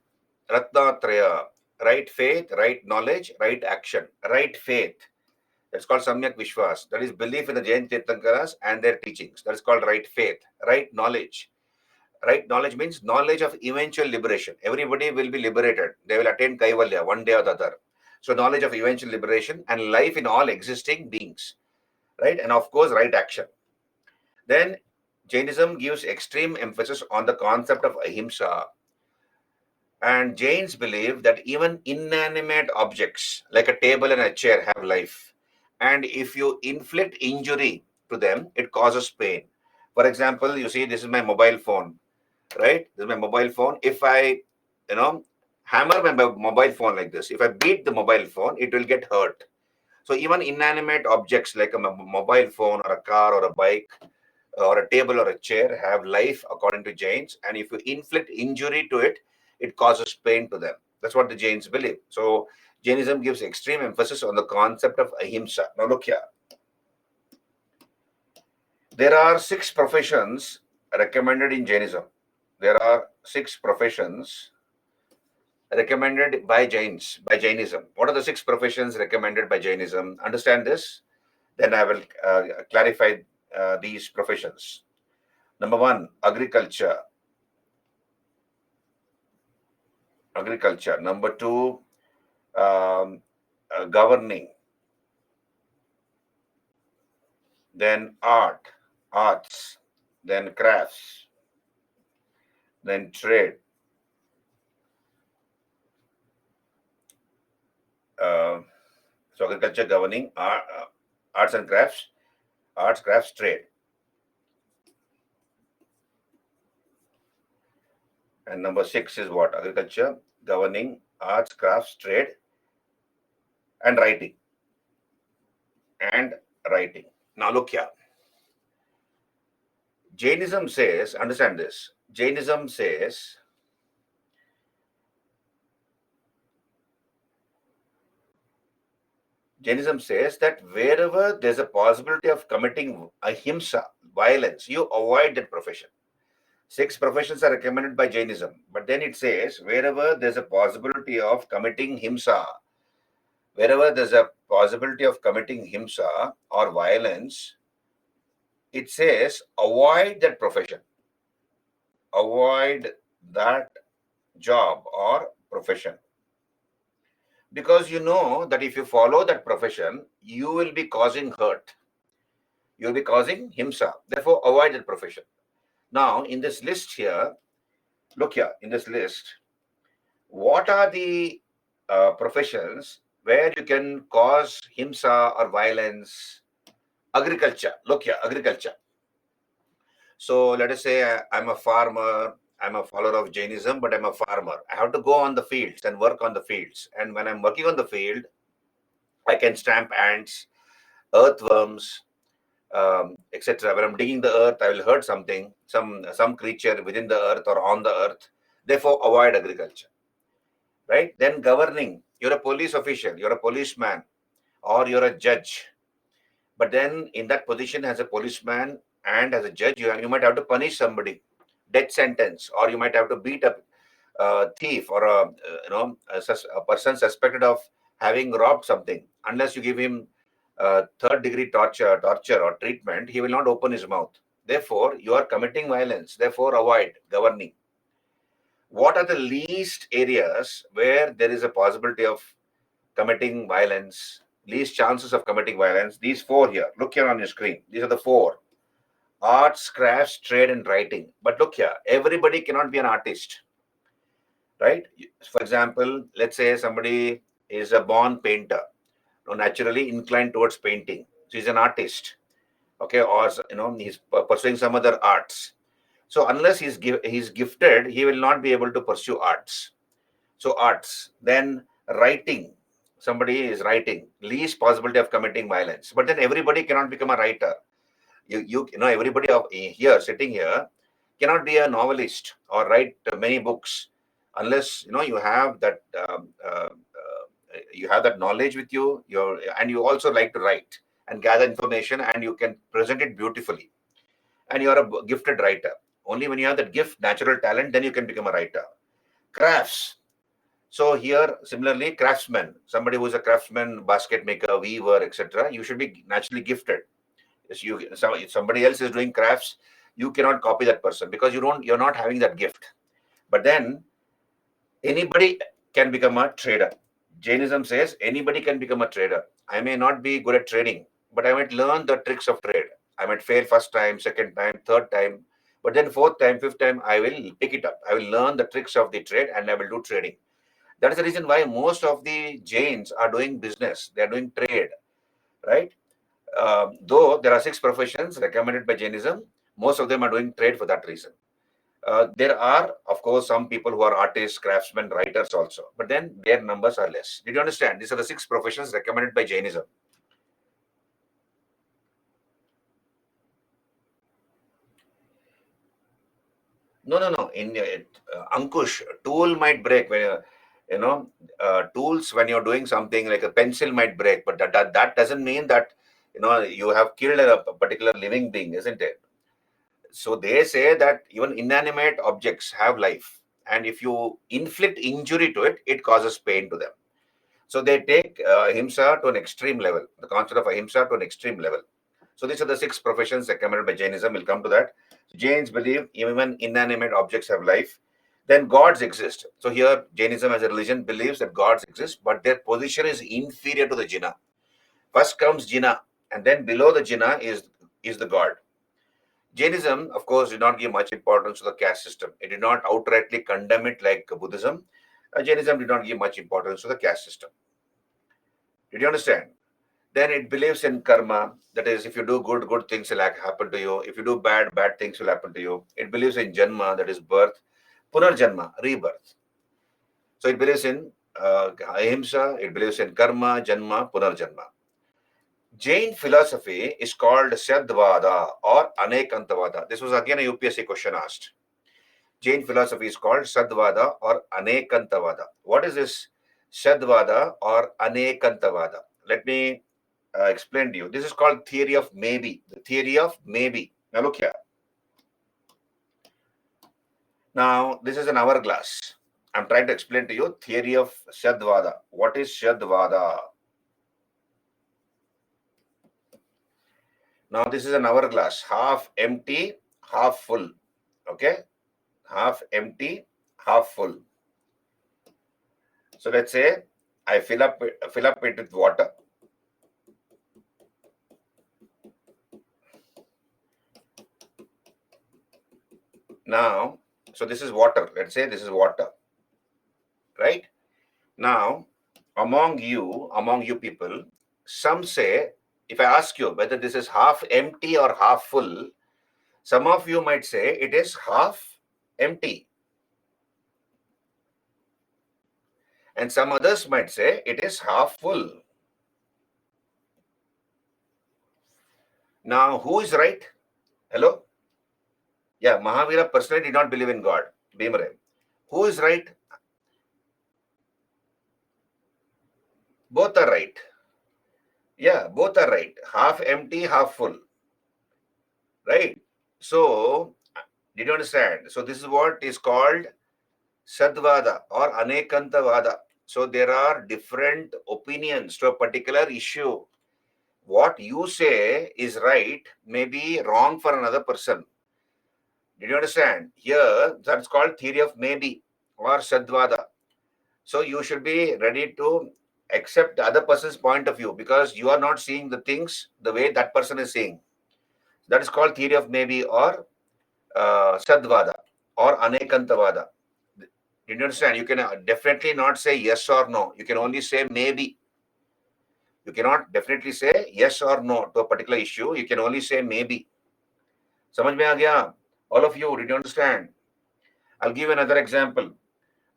Ratnatraya, right faith, right knowledge, right action. Right faith. That's called Samyak Vishwas. That is belief in the Jain Tirthankaras and their teachings. That is called right faith. Right knowledge. Right knowledge means knowledge of eventual liberation. Everybody will be liberated. They will attain Kaivalya one day or the other. So knowledge of eventual liberation and life in all existing beings. Right? And of course, right action. Then Jainism gives extreme emphasis on the concept of ahimsa. And Jains believe that even inanimate objects like a table and a chair have life. And if you inflict injury to them, it causes pain. For example, you see, this is my mobile phone, right? This is my mobile phone. If I, hammer my mobile phone like this, if I beat the mobile phone, it will get hurt. So even inanimate objects like a mobile phone or a car or a bike or a table or a chair have life according to Jains. And if you inflict injury to it, it causes pain to them. That's what the Jains believe. So Jainism gives extreme emphasis on the concept of ahimsa. Now look here. There are 6 professions recommended in Jainism. There are 6 professions recommended by Jainism. What are the 6 professions recommended by Jainism? Understand this, then I will clarify these professions. Number 1, agriculture. Number 2, governing. Then arts. Then crafts. Then trade. So agriculture, governing, arts and crafts, trade. And number 6 is what? Agriculture, governing, arts, crafts, trade, and writing. Now look here. Jainism says, understand this, Jainism says that wherever there's a possibility of committing ahimsa, violence, you avoid that profession. 6 professions are recommended by Jainism, but then it says wherever there's a possibility of committing himsa, or violence, it says avoid that profession, avoid that job or profession. Because you know that if you follow that profession, you will be causing hurt. You will be causing himsa. Therefore, avoid that profession. Now, in this list here, look here, in this list, what are the professions where you can cause himsa or violence? Agriculture. Look here, agriculture. So let us say I'm a farmer, I'm a follower of Jainism, but I'm a farmer. I have to go on the fields and work on the fields. And when I'm working on the field, I can stamp ants, earthworms, etc. When I'm digging the earth, I will hurt something, some creature within the earth or on the earth. Therefore, avoid agriculture. Right? Then governing. You're a police official, you're a policeman, or you're a judge. But then in that position as a policeman and as a judge, you might have to punish somebody, death sentence, or you might have to beat up a thief or a person suspected of having robbed something. Unless you give him third-degree torture or treatment, he will not open his mouth. Therefore, you are committing violence. Therefore, avoid governing. What are the least areas where there is a possibility of committing violence, least chances of committing violence? These 4 here. Look here on your screen. These are the 4. arts, crafts, trade, and writing. But look here, everybody cannot be an artist, right? For example, let's say somebody is a born painter, naturally inclined towards painting. So he's an artist, okay, or he's pursuing some other arts. So unless he's gifted, he will not be able to pursue arts. So arts, then writing. Somebody is writing, least possibility of committing violence. But then everybody cannot become a writer. Everybody here sitting here cannot be a novelist or write many books unless you have that knowledge with you. And you also like to write and gather information, and you can present it beautifully. And you are a gifted writer. Only when you have that gift, natural talent, then you can become a writer. Crafts. So here, similarly, craftsman, somebody who is a craftsman, basket maker, weaver, etc., you should be naturally gifted. If somebody else is doing crafts, you cannot copy that person because you're not having that gift. But then anybody can become a trader. Jainism says anybody can become a trader. I may not be good at trading, but I might learn the tricks of trade. I might fail first time, second time, third time, but then fourth time, fifth time, I will pick it up. I will learn the tricks of the trade and I will do trading. That is the reason why most of the Jains are doing business. They are doing trade, right? Though there are 6 professions recommended by Jainism, most of them are doing trade for that reason. There are, of course, some people who are artists, craftsmen, writers also, but then their numbers are less. Did you understand? These are the 6 professions recommended by Jainism. No. In Ankush, tool might break when tools when you're doing something like a pencil might break, but that doesn't mean that you have killed a particular living being, isn't it? So they say that even inanimate objects have life, and if you inflict injury to it, it causes pain to them. So they take ahimsa to an extreme level, the concept of ahimsa to an extreme level. So these are the 6 professions recommended by Jainism. We'll come to that. Jains believe even inanimate objects have life. Then gods exist. So here Jainism as a religion believes that gods exist, but their position is inferior to the Jina. First comes Jina, and then below the Jina is the god. Jainism, of course, did not give much importance to the caste system. It did not outrightly condemn it like Buddhism. Jainism did not give much importance to the caste system. Did you understand? Then it believes in karma. That is, if you do good, good things will happen to you. If you do bad, bad things will happen to you. It believes in janma, that is birth, punarjanma, rebirth. So it believes in ahimsa, it believes in karma, janma, punarjanma. Jain philosophy is called Sadvada or Anekantavada. This was again a UPSC question asked. Jain philosophy is called Sadvada or Anekantavada. What is this Sadvada or Anekantavada? Let me explain to you. This is called theory of maybe. The theory of maybe. Now look here. Now this is an hourglass. I'm trying to explain to you theory of Sadvada. What is Sadvada? Now this is an hourglass, half empty, half full. Okay, half empty, half full. So let's say I fill up it with water. Now, so this is water. Let's say this is water, right? Now, among you people, some say, if I ask you whether this is half empty or half full, some of you might say it is half empty. And some others might say it is half full. Now, who is right? Hello? Yeah, Mahavira personally did not believe in God. Bhimare. Who is right? Both are right. Yeah, both are right. Half empty, half full. Right? So, did you understand? So, this is what is called Sadvada or Anekantavada. So, there are different opinions to a particular issue. What you say is right may be wrong for another person. Did you understand? Here, that's called theory of maybe or Sadvada. So you should be ready to accept the other person's point of view because you are not seeing the things the way that person is seeing. That is called theory of maybe or Sadvada or Anekantavada. Did you understand? You can definitely not say yes or no. You can only say maybe. You cannot definitely say yes or no to a particular issue. You can only say maybe. समझ में आ गया? All of you, did you understand? I'll give another example,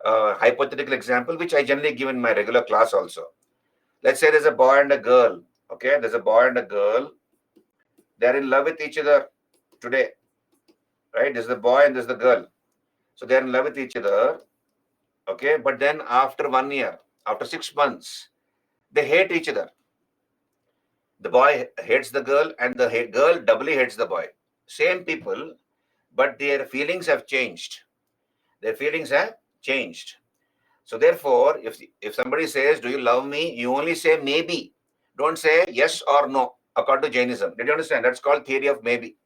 hypothetical example, which I generally give in my regular class also. Let's say there's a boy and a girl. Okay, there's a boy and a girl. They're in love with each other today, right? There's the boy and there's the girl. So they're in love with each other. Okay, but then after 1 year, after 6 months, they hate each other. The boy hates the girl and the girl doubly hates the boy. Same people, but their feelings have changed. Their feelings have changed. So therefore, if somebody says, do you love me? You only say maybe. Don't say yes or no, according to Jainism. Did you understand? That's called theory of maybe.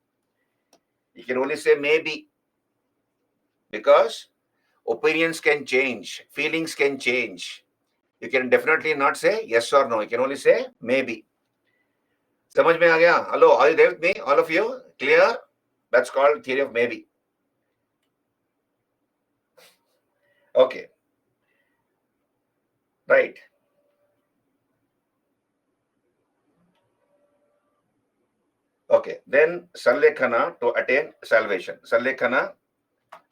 You can only say maybe because opinions can change, feelings can change. You can definitely not say yes or no. You can only say maybe. समझ में आ गया? Hello, are you there with me? All of you? Clear? That's called theory of maybe. Okay. Right. Okay. Then Sanlekhana to attain salvation. Sanlekhana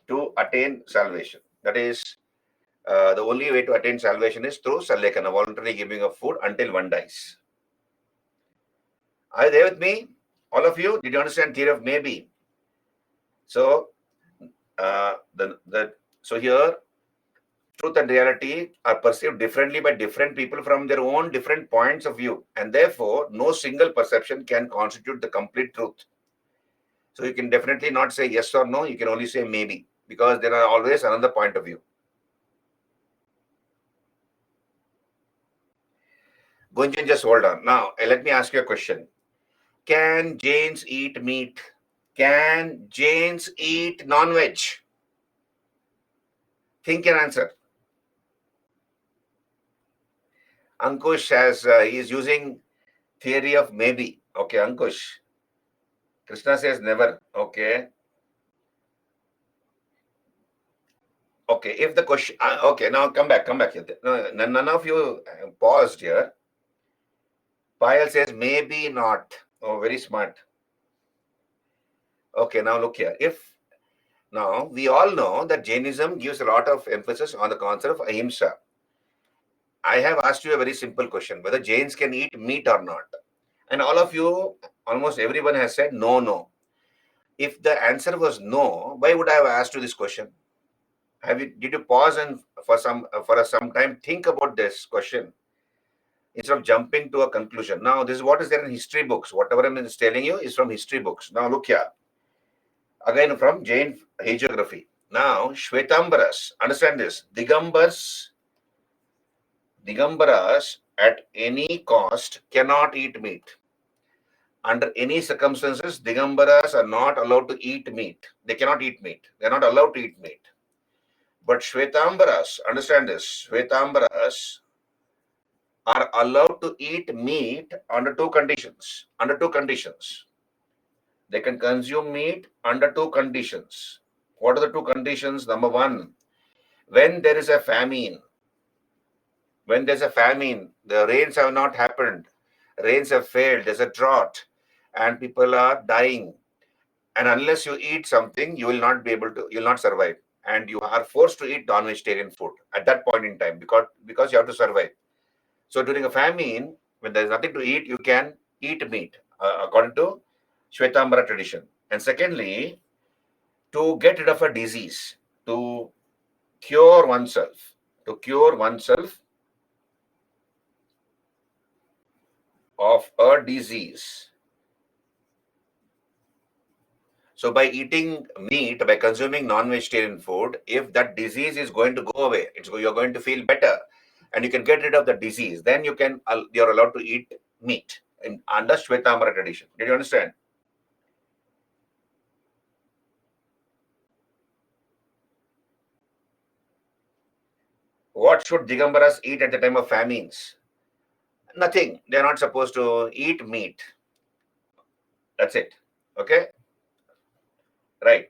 to attain salvation. That is the only way to attain salvation is through Sanlekhana, voluntarily giving of food until one dies. Are you there with me? All of you? Did you understand theory of maybe? So so here truth and reality are perceived differently by different people from their own different points of view, and therefore no single perception can constitute the complete truth. So you can definitely not say yes or no, you can only say maybe, because there are always another point of view. Gunjan, just hold on. Now, let me ask you a question. Can Jains eat meat? Can Jains eat non-veg? Think and answer. Ankush he is using theory of maybe. Okay, Ankush. Krishna says never. Okay. Okay, if the question, okay, now come back here. No, none of you paused here. Payal says maybe not. Oh, very smart. Okay, now look here. Now we all know that Jainism gives a lot of emphasis on the concept of ahimsa. I have asked you a very simple question, whether Jains can eat meat or not. And all of you, almost everyone has said no, no. If the answer was no, why would I have asked you this question? Did you pause and for some time think about this question instead of jumping to a conclusion? Now, this is what is there in history books. Whatever I'm telling you is from history books. Now, look here. Again, from Jain hagiography. Now, Shvetambaras, understand this. Digambaras at any cost cannot eat meat. Under any circumstances, Digambaras are not allowed to eat meat. They cannot eat meat. They're not allowed to eat meat. But Shvetambaras, understand this, Shvetambaras are allowed to eat meat under two conditions. Under two conditions. They can consume meat under two conditions. What are the two conditions? Number one, when there is a famine. When there's a famine, the rains have not happened. Rains have failed. There's a drought and people are dying. And unless you eat something, you will not survive. And you are forced to eat non-vegetarian food at that point in time because you have to survive. So during a famine, when there's nothing to eat, you can eat meat, according to Shvetambara tradition. And secondly, to get rid of a disease, to cure oneself, of a disease. So by eating meat, by consuming non-vegetarian food, if that disease is going to go away, you're going to feel better, and you can get rid of the disease, then you're allowed to eat meat under Shvetambara tradition. Did you understand? What should Digambaras eat at the time of famines? Nothing. They're not supposed to eat meat. That's it. Okay, right.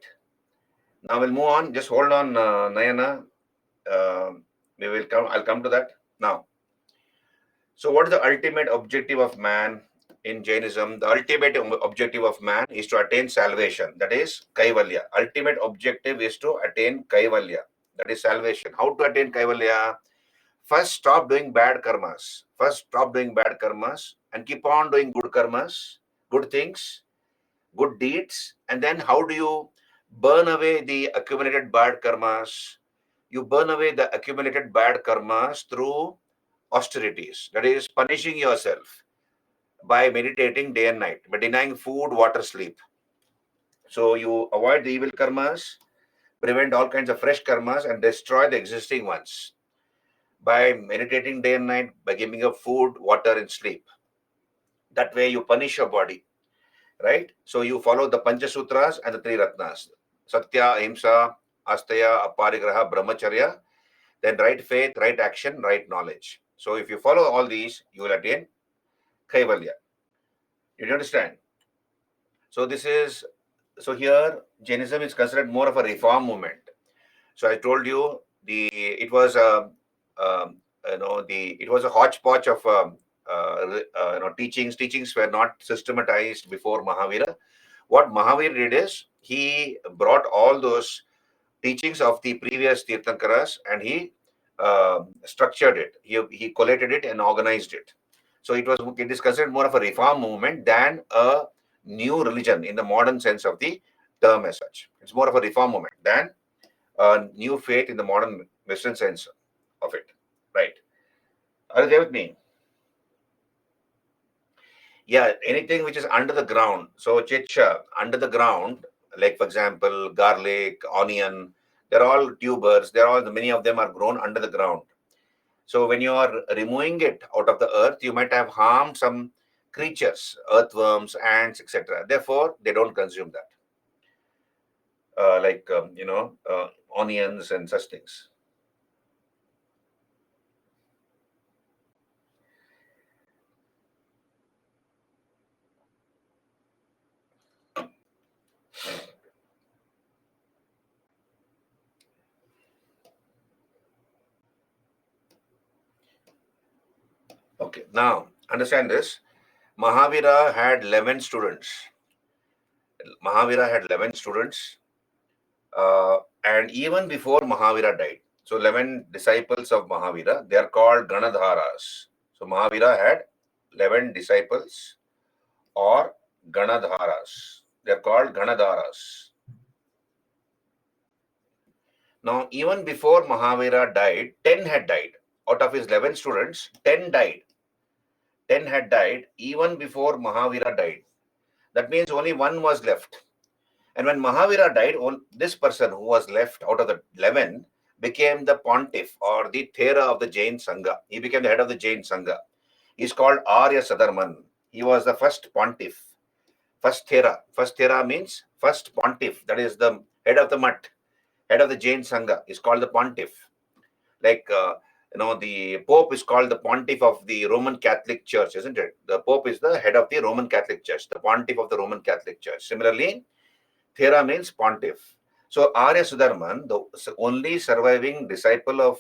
Now we'll move on. Just hold on, Nayana. We will come. I'll come to that now. So, what is the ultimate objective of man in Jainism? The ultimate objective of man is to attain salvation. That is kaivalya. Ultimate objective is to attain kaivalya. That is salvation. How to attain kaivalya? First, stop doing bad karmas. First, stop doing bad karmas and keep on doing good karmas, good things, good deeds. And then, how do you burn away the accumulated bad karmas? You burn away the accumulated bad karmas through austerities. That is, punishing yourself by meditating day and night, by denying food, water, sleep. So, you avoid the evil karmas, prevent all kinds of fresh karmas, and destroy the existing ones by meditating day and night, by giving up food, water, and sleep. That way, you punish your body, right? So, you follow the Pancha Sutras and the Three Ratnas: Satya, Ahimsa, Asteya, Aparigraha, Brahmacharya, then right faith, right action, right knowledge. So, if you follow all these, you will attain Kaivalya. You understand? So, here Jainism is considered more of a reform movement. So, I told you it was um, it was a hodgepodge of teachings. Teachings were not systematized before Mahavira. What Mahavira did is he brought all those teachings of the previous Tirthankaras and he structured it. He collated it and organized it. So it is considered more of a reform movement than a new religion in the modern sense of the term as such. It's more of a reform movement than a new faith in the modern Western sense of it. Right. Are you there with me? Yeah, anything which is under the ground. So chicha, under the ground, like for example, garlic, onion, they're all tubers. They're all many of them are grown under the ground. So when you are removing it out of the earth, you might have harmed some creatures, earthworms, ants, etc. Therefore, they don't consume that, onions and such things. Okay, now understand this. Mahavira had 11 students. Mahavira had 11 students, and even before Mahavira died. So 11 disciples of Mahavira, they are called Ganadharas. So Mahavira had 11 disciples or Ganadharas. They are called Ganadharas. Now, even before Mahavira died, 10 had died. Out of his 11 students, 10 died. 10 had died even before Mahavira died. That means only one was left. And when Mahavira died, this person who was left out of the 11 became the pontiff or the Thera of the Jain Sangha. He became the head of the Jain Sangha. He's called Arya Sadarman. He was the first pontiff, first Thera. First Thera means first pontiff. That is the head of the Mutt, head of the Jain Sangha is called the pontiff. Like, the Pope is called the pontiff of the Roman Catholic Church, isn't it? The Pope is the head of the Roman Catholic Church, the pontiff of the Roman Catholic Church. Similarly, Thera means pontiff. So Arya Sudarman, the only surviving disciple of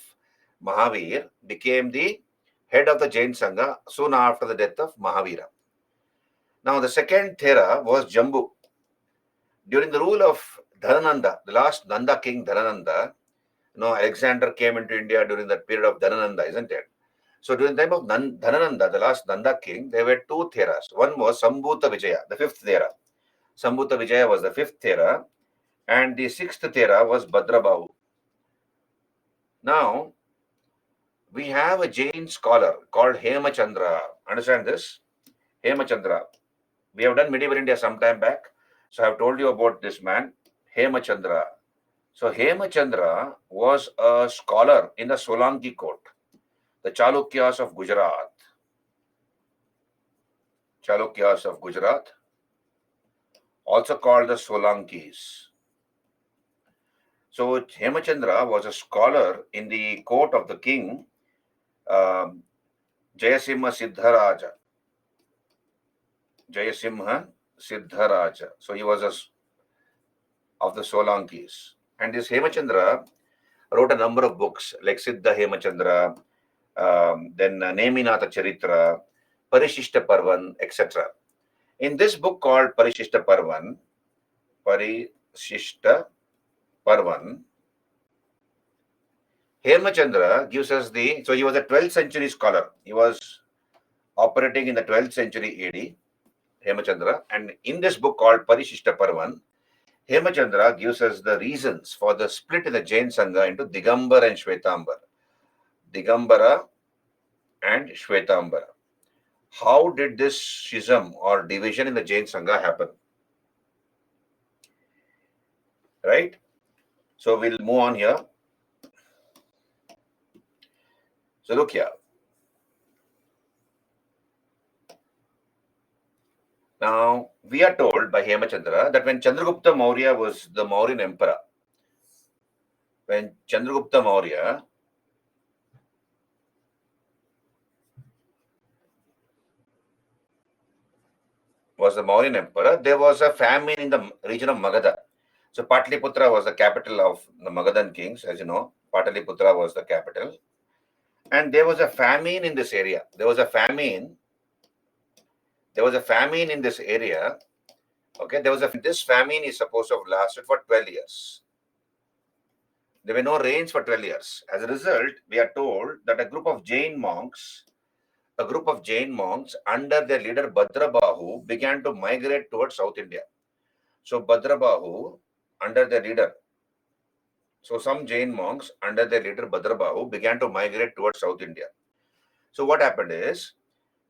Mahavir, became the head of the Jain Sangha soon after the death of Mahavira. Now the second Thera was Jambu. During the rule of Dhanananda, the last Nanda king Dhanananda, Alexander came into India during that period of Dhanananda, isn't it? So during the time of Dhanananda, the last Nanda king, there were two Theras. One was Sambhuta Vijaya, the fifth Thera. Sambhuta Vijaya was the fifth Thera, and the sixth Thera was Bhadrabahu. Now, we have a Jain scholar called Hemachandra. Understand this? Hemachandra. We have done medieval India some time back. So I have told you about this man, Hemachandra. So Hemachandra was a scholar in the Solanki court, the Chalukyas of Gujarat. Chalukyas of Gujarat, also called the Solankis. So Hemachandra was a scholar in the court of the king Jayasimha Siddharaja. Jayasimha Siddharaja. So he was of the Solankis. And this Hemachandra wrote a number of books like Siddha Hemachandra, then Neminatha Charitra, Parishishta Parvan, etc. In this book called Parishishta Parvan, Hemachandra gives us so he was a 12th century scholar. He was operating in the 12th century AD, Hemachandra. And in this book called Parishishta Parvan, Hemachandra gives us the reasons for the split in the Jain Sangha into Digambara and Shvetambara. Digambara and Shvetambara. How did this schism or division in the Jain Sangha happen? Right? So we'll move on here. So look here. Now, we are told by Hemachandra that when Chandragupta Maurya was the Mauryan emperor, when Chandragupta Maurya was the Mauryan emperor, there was a famine in the region of Magadha. So Pataliputra was the capital of the Magadhan kings, as you know. Pataliputra was the capital. And there was a famine in this area. There was a famine in this area. Okay, this famine is supposed to have lasted for 12 years. There were no rains for 12 years. As a result, we are told that a group of Jain monks under their leader Bhadrabahu began to migrate towards South India. So Bhadrabahu, under their leader, so some Jain monks under their leader Bhadrabahu began to migrate towards South India. So what happened is,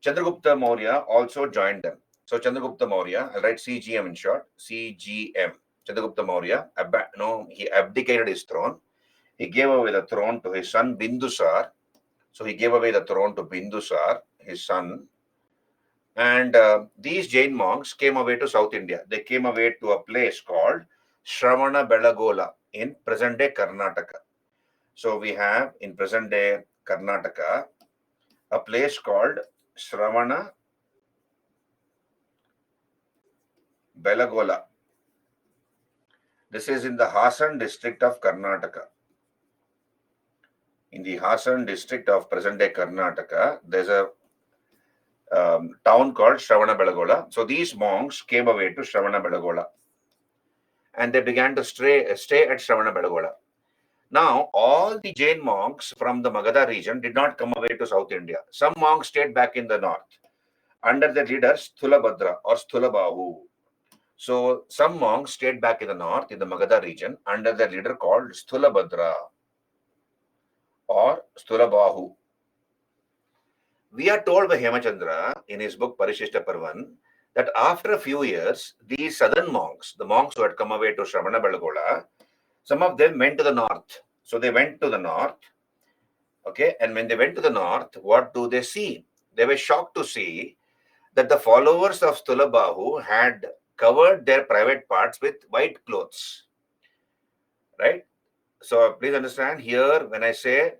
Chandragupta Maurya also joined them. So Chandragupta Maurya, I'll write CGM in short, CGM. Chandragupta Maurya, he abdicated his throne. He gave away the throne to his son Bindusar. So he gave away the throne to Bindusar, his son. And these Jain monks came away to South India. They came away to a place called Shravana Belagola in present-day Karnataka. So we have in present-day Karnataka a place called Shravana Belagola. This is in the Hassan district of Karnataka. In the Hassan district of present-day Karnataka, there's a town called Shravana Belagola. So these monks came away to Shravana Belagola and they began to stay at Shravana Belagola. Now, all the Jain monks from the Magadha region did not come away to South India. Some monks stayed back in the north under the leader Sthulabhadra or Sthulabahu. So some monks stayed back in the north in the Magadha region under the leader called Sthulabhadra or Sthulabahu. We are told by Hemachandra in his book Parishishta Parvan that after a few years, these southern monks, the monks who had come away to Shravana Belagola, some of them went to the north. So they went to the north. Okay, and when they went to the north, what do they see? They were shocked to see that the followers of Sthulabahu had covered their private parts with white clothes. Right? So please understand here when I say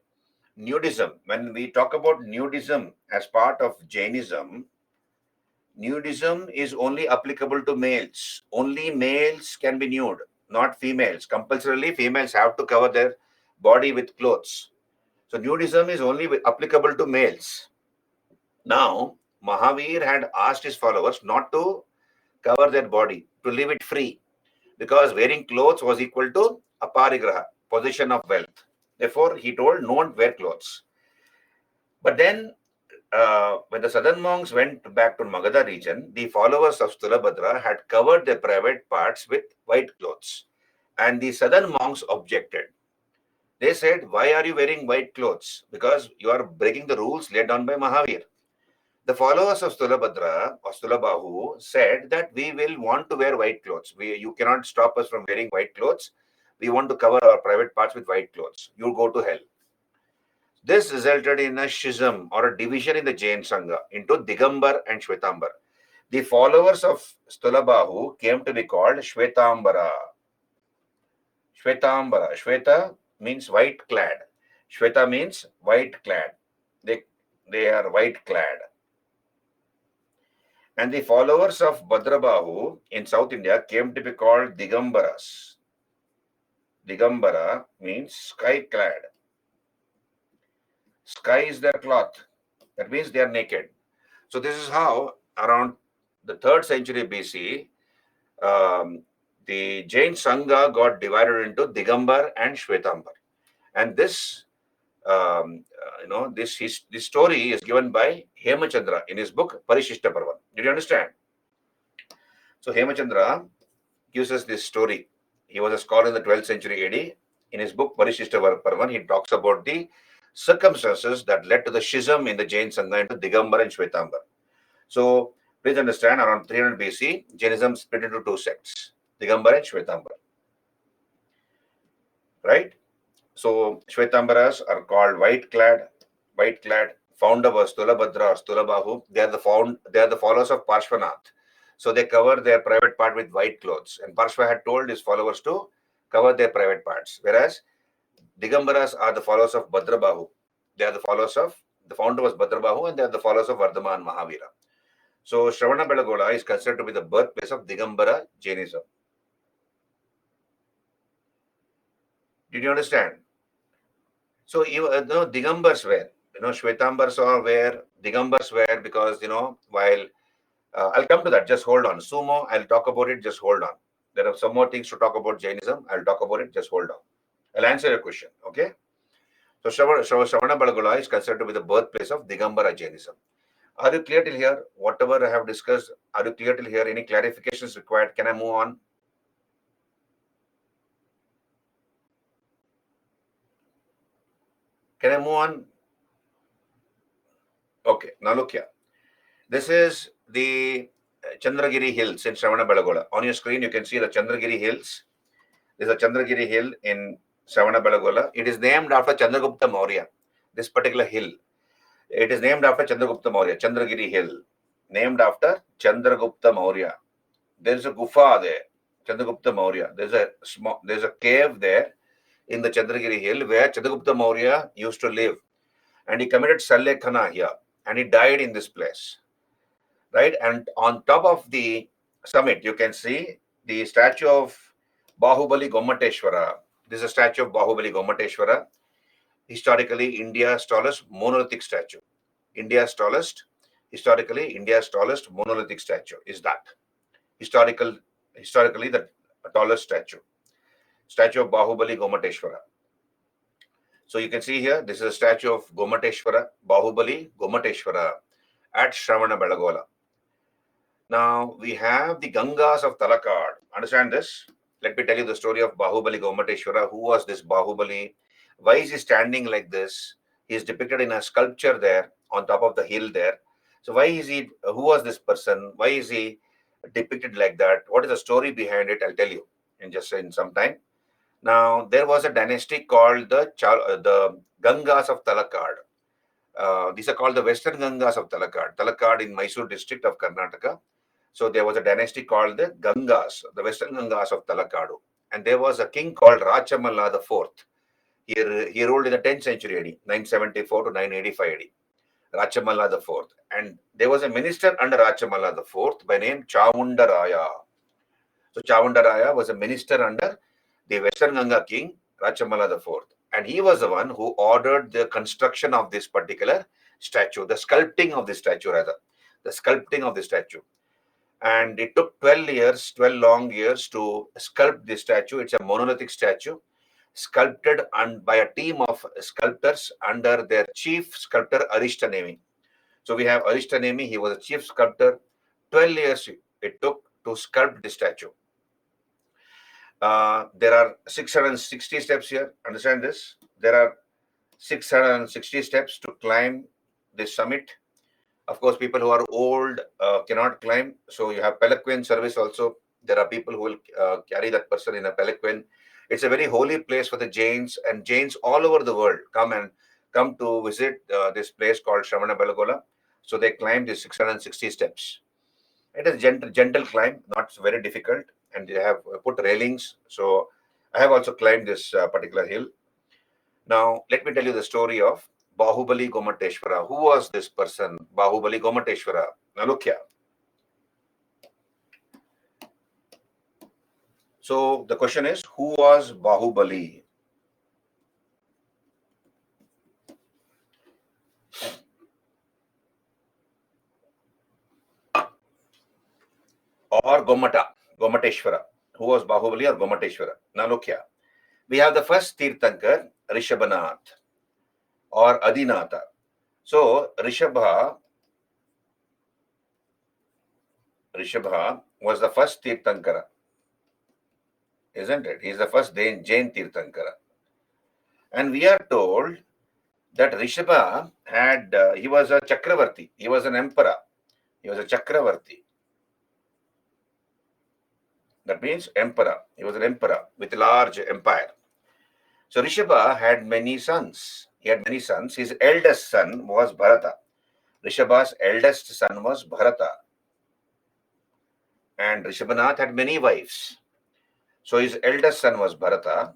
nudism, when we talk about nudism as part of Jainism, nudism is only applicable to males. Only males can be nude, not females. Compulsorily, females have to cover their body with clothes. So nudism is only applicable to males. Now, Mahavir had asked his followers not to cover their body, to leave it free, because wearing clothes was equal to aparigraha, possession of wealth. Therefore, he told, no one wear clothes. But then, when the southern monks went back to Magadha region, the followers of Sthulabhadra had covered their private parts with white clothes. And the southern monks objected. They said, why are you wearing white clothes? Because you are breaking the rules laid down by Mahavir. The followers of Sthulabhadra or Sthulabahu said that we will want to wear white clothes. You cannot stop us from wearing white clothes. We want to cover our private parts with white clothes. You go to hell. This resulted in a schism or a division in the Jain Sangha into Digambar and Shvetambar. The followers of Sthulabahu came to be called Shvetambara. Shvetambara. Shweta means white clad. Shweta means white clad. They are white clad. And the followers of Bhadrabahu in South India came to be called Digambaras. Digambara means sky clad. Sky is their cloth. That means they are naked. So this is how around the 3rd century BC, the Jain Sangha got divided into Digambar and Shwetambar. And this, this story is given by Hemachandra in his book Parishishta Parvan. Did you understand? So Hemachandra gives us this story. He was a scholar in the 12th century AD. In his book Parishishta Parvan, he talks about the circumstances that led to the schism in the Jain Sangha into Digambar and Shwetambar. So please understand, around 300 BC, Jainism split into 2 sects, Digambar and Shwetambar. Right? So Shwetambaras are called white-clad, founder was Tulabhadra or Stulabahu. They are the followers of Parshvanath. So they cover their private part with white clothes. And Parshva had told his followers to cover their private parts. Whereas Digambaras are the followers of Bhadrabahu. They are the founder was Bhadrabahu, and they are the followers of Vardhaman Mahavira. So Shravana Belagola is considered to be the birthplace of Digambara Jainism. Did you understand? So Digambars were, Shwetambars are where, Digambars were, because, while I'll come to that, just hold on. Sumo, I'll talk about it, just hold on. There are some more things to talk about Jainism. I'll talk about it, just hold on. I'll answer your question, okay? So Shravana Belagola is considered to be the birthplace of Digambara Jainism. Are you clear till here? Whatever I have discussed, are you clear till here? Any clarifications required? Can I move on? Can I move on? Okay, now look here. This is the Chandragiri Hills in Shravana Belagola. On your screen, you can see the Chandragiri Hills. This is a Chandragiri Hill in Shravana Belagola. It is named after Chandragupta Maurya. This particular hill. It is named after Chandragupta Maurya. Chandragiri Hill. Named after Chandragupta Maurya. There is a gufa there. Chandragupta Maurya. There's a cave there in the Chandragiri Hill where Chandragupta Maurya used to live. And he committed Sallekhana here. And he died in this place. Right? And on top of the summit, you can see the statue of Bahubali Gomateshwara. This is a statue of Bahubali Gomateshwara. Historically, India's tallest monolithic statue. Historically, India's tallest monolithic statue is that. Historically, the tallest statue. Statue of Bahubali Gomateshwara. So you can see here, this is a statue of Gomateshwara, Bahubali Gomateshwara at Shravana Belagola. Now we have the Gangas of Talakad. Understand this? Let me tell you the story of Bahubali Gomateshwara. Who was this Bahubali? Why is he standing like this? He is depicted in a sculpture there on top of the hill there. So why is he? Who was this person? Why is he depicted like that? What is the story behind it? I'll tell you in some time. Now there was a dynasty called the Gangas of Talakad. These are called the Western Gangas of Talakad. Talakad in Mysore district of Karnataka. So there was a dynasty called the Gangas, the Western Gangas of Talakadu. And there was a king called Rachamalla IV. He ruled in the 10th century AD, 974 to 985 AD. Rachamalla IV. And there was a minister under Rachamalla IV by name Chamundaraya. So Chamundaraya was a minister under the Western Ganga king, Rachamalla IV. And he was the one who ordered the construction of this particular statue, the sculpting of the statue rather. The sculpting of the statue. And it took 12 long years to sculpt this statue. It's a monolithic statue sculpted by a team of sculptors under their chief sculptor Arishtanemi. So we have Arishtanemi, he was a chief sculptor. 12 years it took to sculpt the statue. There are 660 steps here. Understand this? There are 660 steps to climb this summit. Of course, people who are old cannot climb. So you have palanquin service also. There are people who will carry that person in a palanquin. It's a very holy place for the Jains, and Jains all over the world come to visit this place called Shravana Belagola. So they climb these 660 steps. It is gentle climb, not very difficult, and they have put railings. So I have also climbed this particular hill. Now let me tell you the story of Bahubali Gomateshwara. Who was this person? Bahubali Gomateshwara. Now look here. So the question is, who was Bahubali? Or Gomateshwara. Who was Bahubali or Gomateshwara? Now look here. We have the first Tirthankar, Rishabhanath or Adinatha. So Rishabha was the first Tirthankara, isn't it? He is the first Jain Tirthankara. And we are told that Rishabha he was a Chakravarti. He was an emperor. He was a Chakravarti. That means emperor. He was an emperor with a large empire. So Rishabha had many sons. He had many sons. His eldest son was Bharata. Rishabha's eldest son was Bharata. And Rishabhanath had many wives. So his eldest son was Bharata.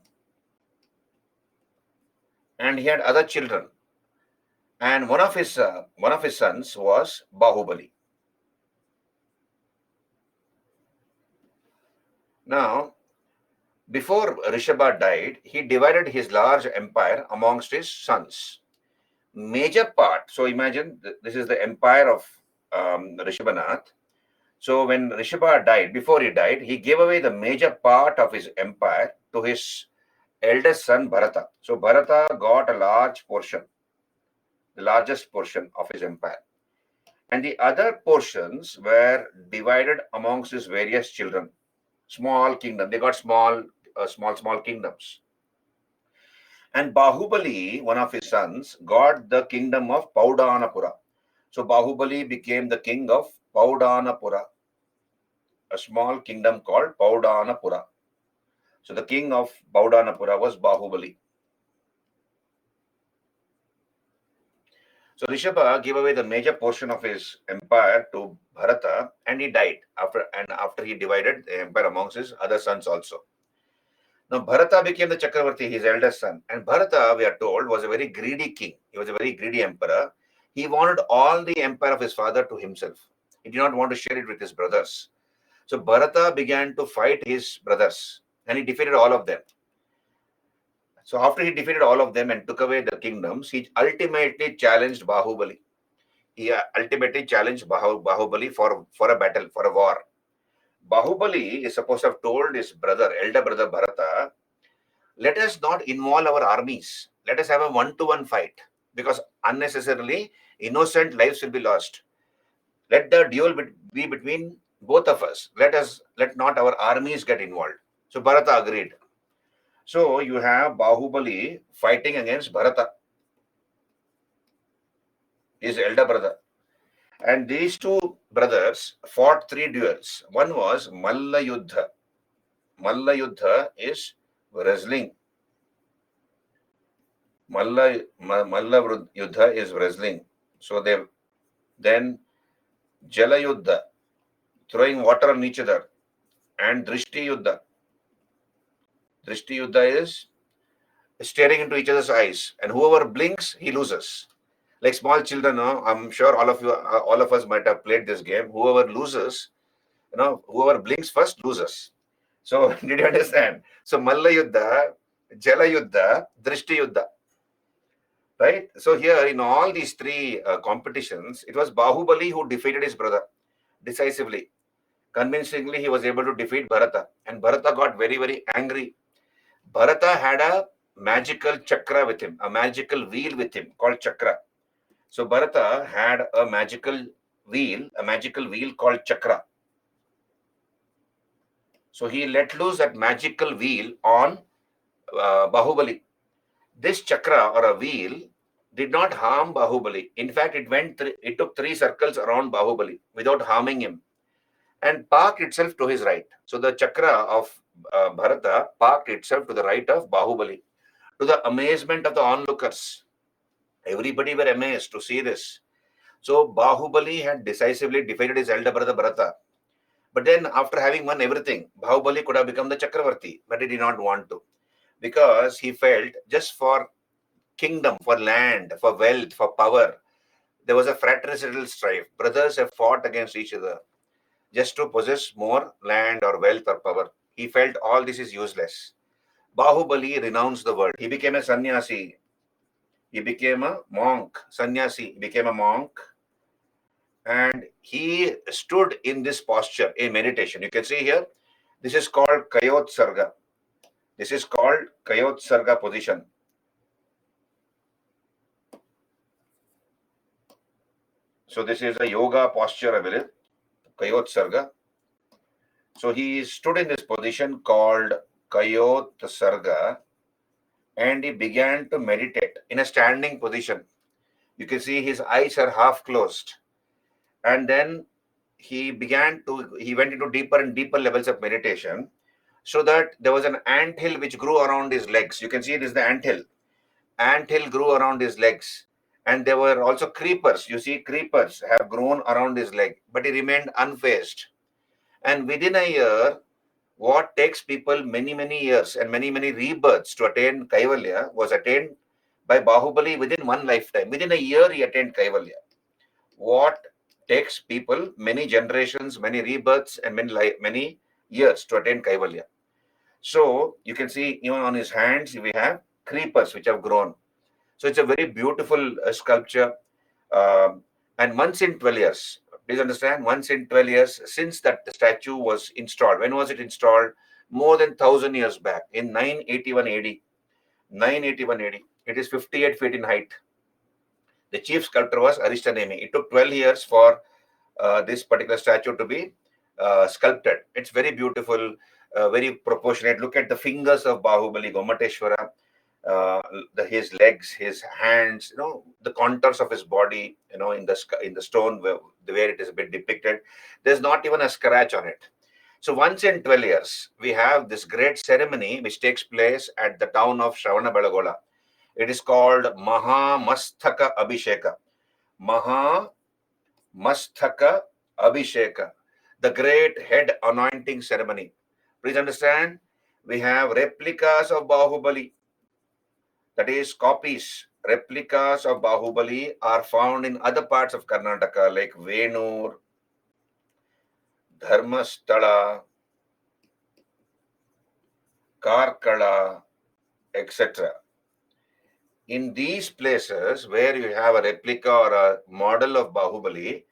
And he had other children. And one of his sons was Bahubali. Now, before Rishabha died, he divided his large empire amongst his sons. Major part, so imagine this is the empire of Rishabhanath. So when Rishabha died, before he died, he gave away the major part of his empire to his eldest son Bharata. So Bharata got a large portion, the largest portion of his empire. And the other portions were divided amongst his various children. Small kingdom. They got small kingdoms. And Bahubali, one of his sons, got the kingdom of Paudanapura. So Bahubali became the king of Paudanapura, a small kingdom called Paudanapura. So the king of Paudanapura was Bahubali. So Rishabha gave away the major portion of his empire to Bharata, and he died after he divided the empire amongst his other sons also. Now Bharata became the Chakravarti, his eldest son. And Bharata, we are told, was a very greedy king. He was a very greedy emperor. He wanted all the empire of his father to himself. He did not want to share it with his brothers. So Bharata began to fight his brothers, and he defeated all of them. So after he defeated all of them and took away the kingdoms, he ultimately challenged Bahubali. He ultimately challenged Bahubali for a battle, for a war. Bahubali is supposed to have told his elder brother Bharata, let us not involve our armies. Let us have a one-to-one fight, because unnecessarily innocent lives will be lost. Let the duel be between both of us. Let not our armies get involved. So Bharata agreed. So you have Bahubali fighting against Bharata, his elder brother. And these two brothers fought 3 duels. One was Malla Yuddha. Malla Yuddha is wrestling. Malla Yuddha is wrestling. So then Jala Yuddha, throwing water on each other, and Drishti Yuddha. Drishti Yuddha is staring into each other's eyes, and whoever blinks, he loses. Like small children, I'm sure all of us might have played this game. Whoever loses, whoever blinks first loses. So did you understand? So Malla Yuddha, Jala Yuddha, Drishti Yuddha. Right? So here in all these 3 competitions, it was Bahubali who defeated his brother decisively. Convincingly, he was able to defeat Bharata. And Bharata got very, very angry. Bharata had a magical chakra with him, a magical wheel with him called chakra. So Bharata had a magical wheel called chakra. So he let loose that magical wheel on Bahubali. This chakra or a wheel did not harm Bahubali. In fact, it took 3 circles around Bahubali without harming him and parked itself to his right. So the chakra of Bharata parked itself to the right of Bahubali, to the amazement of the onlookers. Everybody were amazed to see this. So Bahubali had decisively defeated his elder brother Bharata. But then after having won everything, Bahubali could have become the Chakravarti, but he did not want to, because he felt just for kingdom, for land, for wealth, for power, there was a fratricidal strife. Brothers have fought against each other just to possess more land or wealth or power. He felt all this is useless. Bahubali renounced the world. He became a sannyasi. He became a monk. Sannyasi. He became a monk. And he stood in this posture, a meditation. You can see here, this is called Kayot Sarga. This is called Kayot Sarga position. So this is a yoga posture, I believe, Kayot Sarga. So he stood in this position called Kayot Sarga, and he began to meditate in a standing position. You can see his eyes are half closed. And then he went into deeper and deeper levels of meditation, so that there was an anthill which grew around his legs. You can see this is the anthill. Anthill grew around his legs. And there were also creepers. You see, creepers have grown around his leg, but he remained unfazed. And within a year, what takes people many, many years and many, many rebirths to attain Kaivalya was attained by Bahubali within one lifetime. Within a year, he attained Kaivalya. What takes people many generations, many rebirths, and many years to attain Kaivalya. So you can see even on his hands, we have creepers which have grown. So it's a very beautiful sculpture. And once in 12 years, please understand, once in 12 years since that statue was installed. When was it installed? More than 1,000 years back in 981 AD. 981 AD. It is 58 feet in height. The chief sculptor was Aristonemi. It took 12 years for this particular statue to be sculpted. It's very beautiful, very proportionate. Look at the fingers of Bahubali Gomateshwara, his legs, his hands, the contours of his body, in the stone where it is a bit depicted. There's not even a scratch on it. So once in 12 years, we have this great ceremony which takes place at the town of Shravanabelagola. It is called Mahamastaka Abhisheka. Mastaka Abhisheka, the great head anointing ceremony. Please understand, we have replicas of Bahubali, that is copies. Replicas of Bahubali are found in other parts of Karnataka like Venur, Dharmasthala, Karkala, etc. In these places where you have a replica or a model of Bahubali,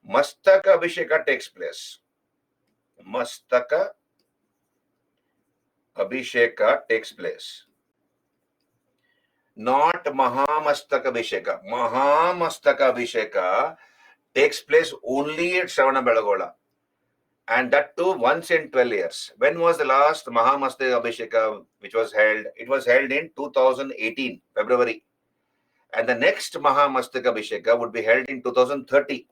Mastaka Abhisheka takes place. Mastaka Abhisheka takes place. Not Mahamastaka Abhisheka. Mahamastaka Abhisheka takes place only at Shravanabelagola. And that too once in 12 years. When was the last Mahamastaka Abhisheka which was held? It was held in 2018, February. And the next Mahamastaka Abhisheka would be held in 2030.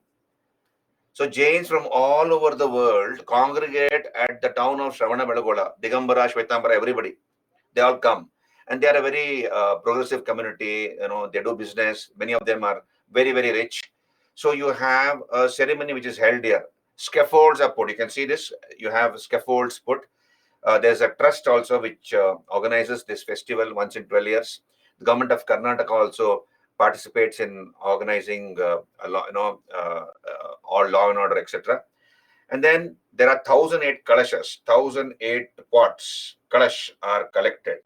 So Jains from all over the world congregate at the town of Shravanabelagola. Digambara, Shvetambara, everybody. They all come. And they are a very progressive community. They do business. Many of them are very, very rich. So you have a ceremony which is held here. Scaffolds are put. You can see this. You have scaffolds put. There's a trust also which organizes this festival once in 12 years. The government of Karnataka also participates in organizing all law and order, etc. And then there are 1,008 kalashas, 1,008 pots. Kalash are collected.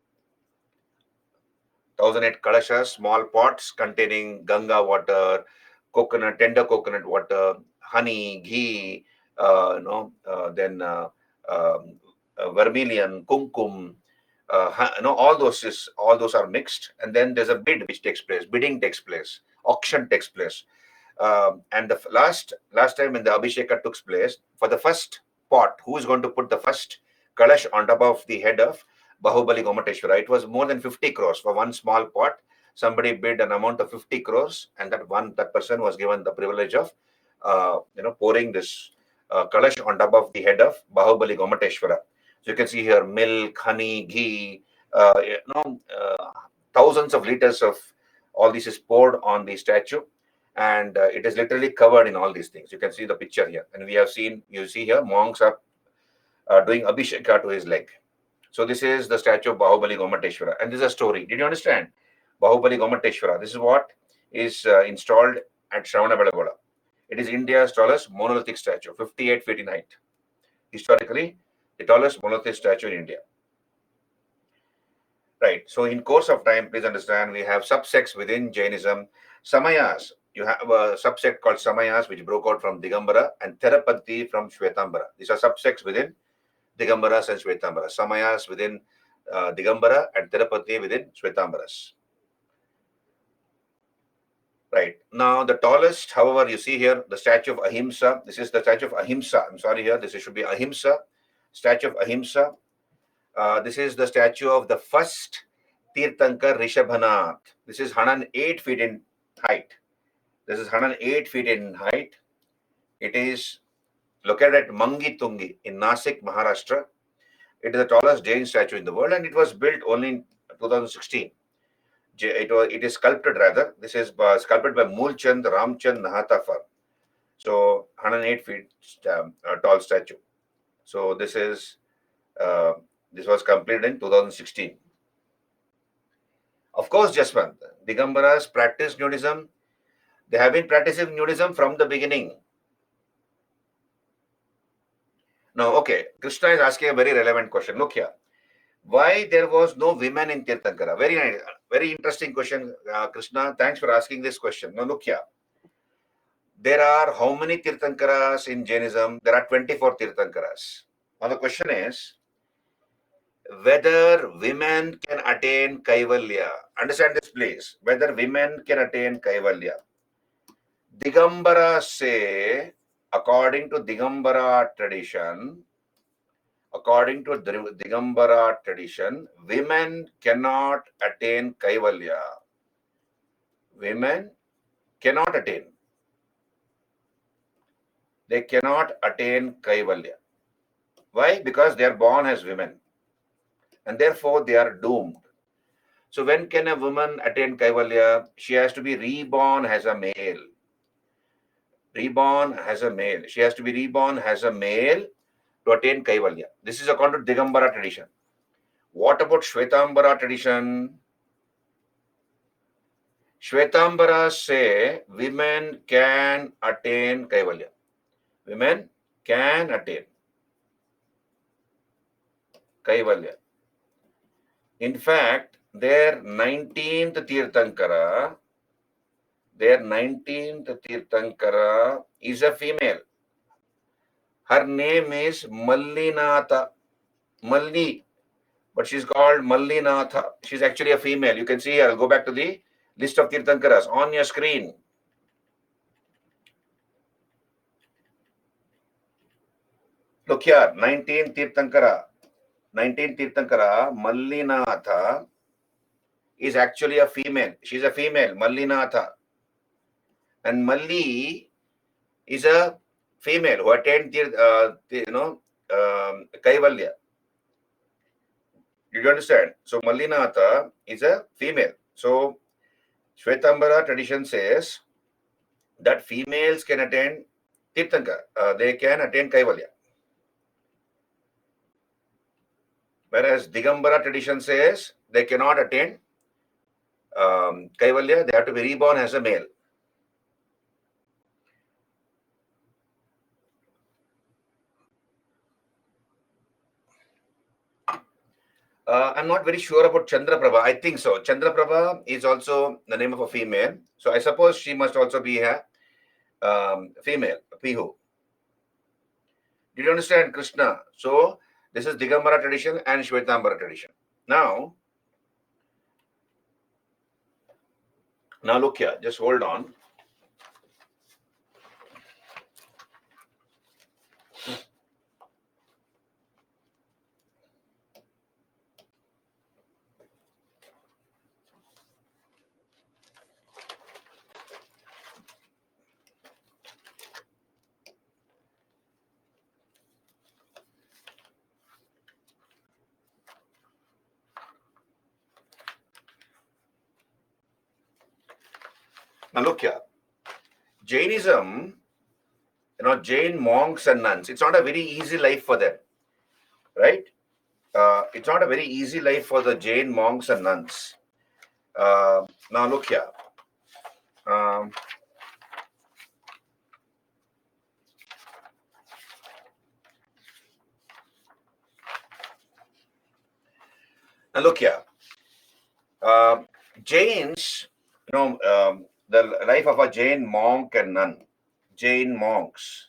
1,008 kalashas, small pots containing Ganga water, coconut, tender coconut water, honey, ghee, then vermilion, kumkum, all those are mixed, and then there's a bidding takes place, auction takes place, and the last time when the Abhisheka took place, for the first pot, who is going to put the first kalash on top of the head of Bahubali Gomateshwara? It was more than 50 crores for one small pot. Somebody bid an amount of 50 crores, and that person was given the privilege of pouring this kalash on top of the head of Bahubali Gomateshwara. So you can see here milk, honey, ghee, thousands of liters of all this is poured on the statue, and it is literally covered in all these things. You can see the picture here, and you see here monks are doing Abhisheka to his leg. So this is the statue of Bahubali Gomateshwara, and this is a story. Did you understand? Bahubali Gomateshwara. This is what is installed at Shravanabelagola. It is India's tallest monolithic statue, 58 feet in height. Historically, the tallest monolithic statue in India. Right. So in course of time, please understand, we have subsects within Jainism. Samayas, you have a subsect called Samayas, which broke out from Digambara, and Therapati from Shvetambara. These are subsects within Digambaras and Shvetambaras. Samayas within Digambara and Therapati within Shvetambaras. Right. Now, the tallest, however, you see here, the statue of Ahimsa. This is the statue of Ahimsa. I'm sorry here. This should be Ahimsa. Statue of Ahimsa. This is the statue of the first Tirthankar Rishabhanath. This is 108 feet in height. This is 108 feet in height. It is located at Mangi Tungi in Nasik, Maharashtra. It is the tallest Jain statue in the world, and it was built only in 2016. It is sculpted rather. This is sculpted by Mulchand Ramchand Nahatafar. So 108 feet tall statue. So this was completed in 2016. Of course, Jaswant, Digambaras practiced nudism. They have been practicing nudism from the beginning. Now, okay, Krishna is asking a very relevant question. Look here. Why there was no women in Tirthankara? Very nice, very interesting question, Krishna. Thanks for asking this question. Now, look here. There are how many Tirthankaras in Jainism? There are 24 Tirthankaras. Now, the question is whether women can attain Kaivalya. Understand this, please. Whether women can attain Kaivalya. Digambara say, according to Digambara tradition, women cannot attain Kaivalya. Women cannot attain. They cannot attain Kaivalya. Why? Because they are born as women. And therefore, they are doomed. So when can a woman attain Kaivalya? She has to be reborn as a male. Reborn as a male. She has to be reborn as a male to attain Kaivalya. This is according to Digambara tradition. What about Shvetambara tradition? Shvetambara say women can attain Kaivalya. Women can attain Kaivalya. In fact, their 19th Tirthankara is a female. Her name is Mallinatha. Malli. But she's called Mallinatha. She's actually a female. You can see here. I'll go back to the list of Tirthankaras on your screen. Look here. 19th Tirthankara. Mallinatha is actually a female. She's a female, Mallinatha. And Malli is a female who attained Kaivalya. Did you understand? So Mallinatha is a female. So Shvetambara tradition says that females can attain Tirthankara. They can attain Kaivalya. Whereas Digambara tradition says they cannot attain Kaivalya. They have to be reborn as a male. I'm not very sure about Chandraprabha. I think so. Chandraprabha is also the name of a female. So I suppose she must also be a female, Pihu. Did you understand, Krishna? So this is Digambara tradition and Shvetambara tradition. Now look here. Just hold on. Now look here. Jainism, Jain monks and nuns, it's not a very easy life for them, right? It's not a very easy life for the Jain monks and nuns. Now look here. Now look here, uh, Jains, the life of a Jain monk and nun, Jain monks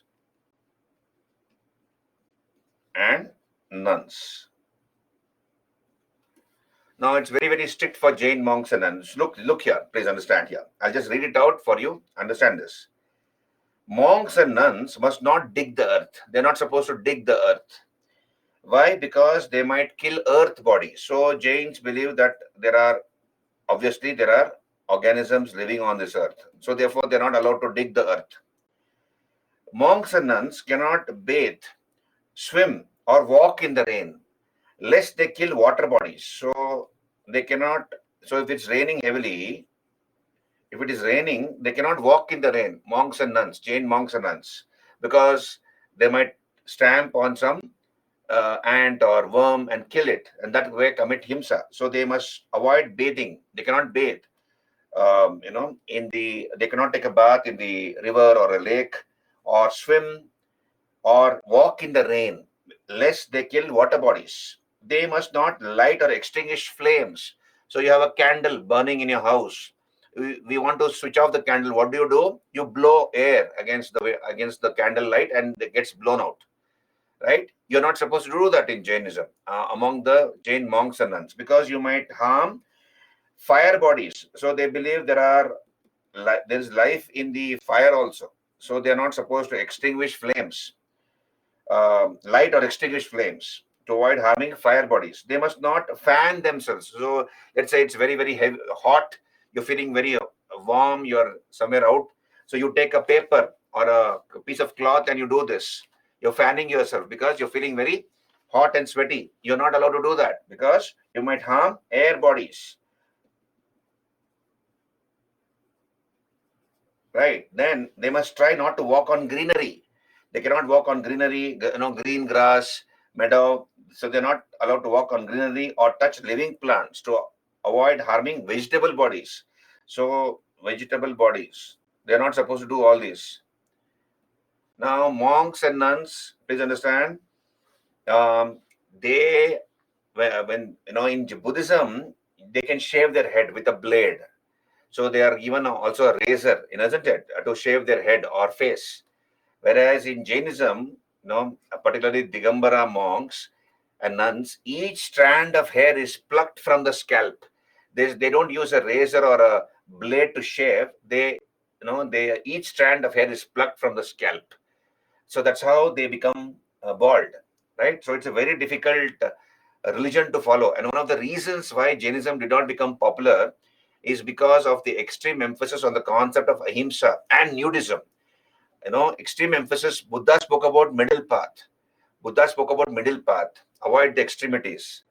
and nuns. Now it's very, very strict for Jain monks and nuns. Look here, please understand here. I'll just read it out for you. Understand this. Monks and nuns must not dig the earth. They're not supposed to dig the earth. Why? Because they might kill earth bodies. So Jains believe that obviously there are organisms living on this earth. So therefore they're not allowed to dig the earth. Monks and nuns cannot bathe, swim, or walk in the rain, lest they kill water bodies. So they cannot. So if it's raining heavily, if it is raining, they cannot walk in the rain. Monks and nuns, Jain monks and nuns, because they might stamp on some ant or worm and kill it, and that way commit himsa. So they must avoid bathing. They cannot bathe. They cannot take a bath in the river or a lake, or swim or walk in the rain, lest they kill water bodies. They must not light or extinguish flames. So you have a candle burning in your house. We want to switch off the candle. What do? You blow air against the candle light, and it gets blown out. Right? You're not supposed to do that in Jainism among the Jain monks and nuns, because you might harm fire bodies. So they believe there is life in the fire also. So they are not supposed to extinguish flames, light or extinguish flames, to avoid harming fire bodies. They must not fan themselves. So let's say it's very, very heavy, hot. You're feeling very warm. You're somewhere out. So you take a paper or a piece of cloth and you do this. You're fanning yourself because you're feeling very hot and sweaty. You're not allowed to do that because you might harm air bodies. Right? Then they must try not to walk on greenery. They cannot walk on greenery, green grass, meadow. So they're not allowed to walk on greenery or touch living plants to avoid harming vegetable bodies. So vegetable bodies, they're not supposed to do all this. Now monks and nuns, please understand, they when in Buddhism, they can shave their head with a blade. So they are given also a razor, isn't it, to shave their head or face. Whereas in Jainism, particularly Digambara monks and nuns, each strand of hair is plucked from the scalp. They don't use a razor or a blade to shave. Each strand of hair is plucked from the scalp. So that's how they become bald, right? So it's a very difficult religion to follow. And one of the reasons why Jainism did not become popular is because of the extreme emphasis on the concept of ahimsa and nudism. Extreme emphasis. Buddha spoke about middle path. Avoid the extremities.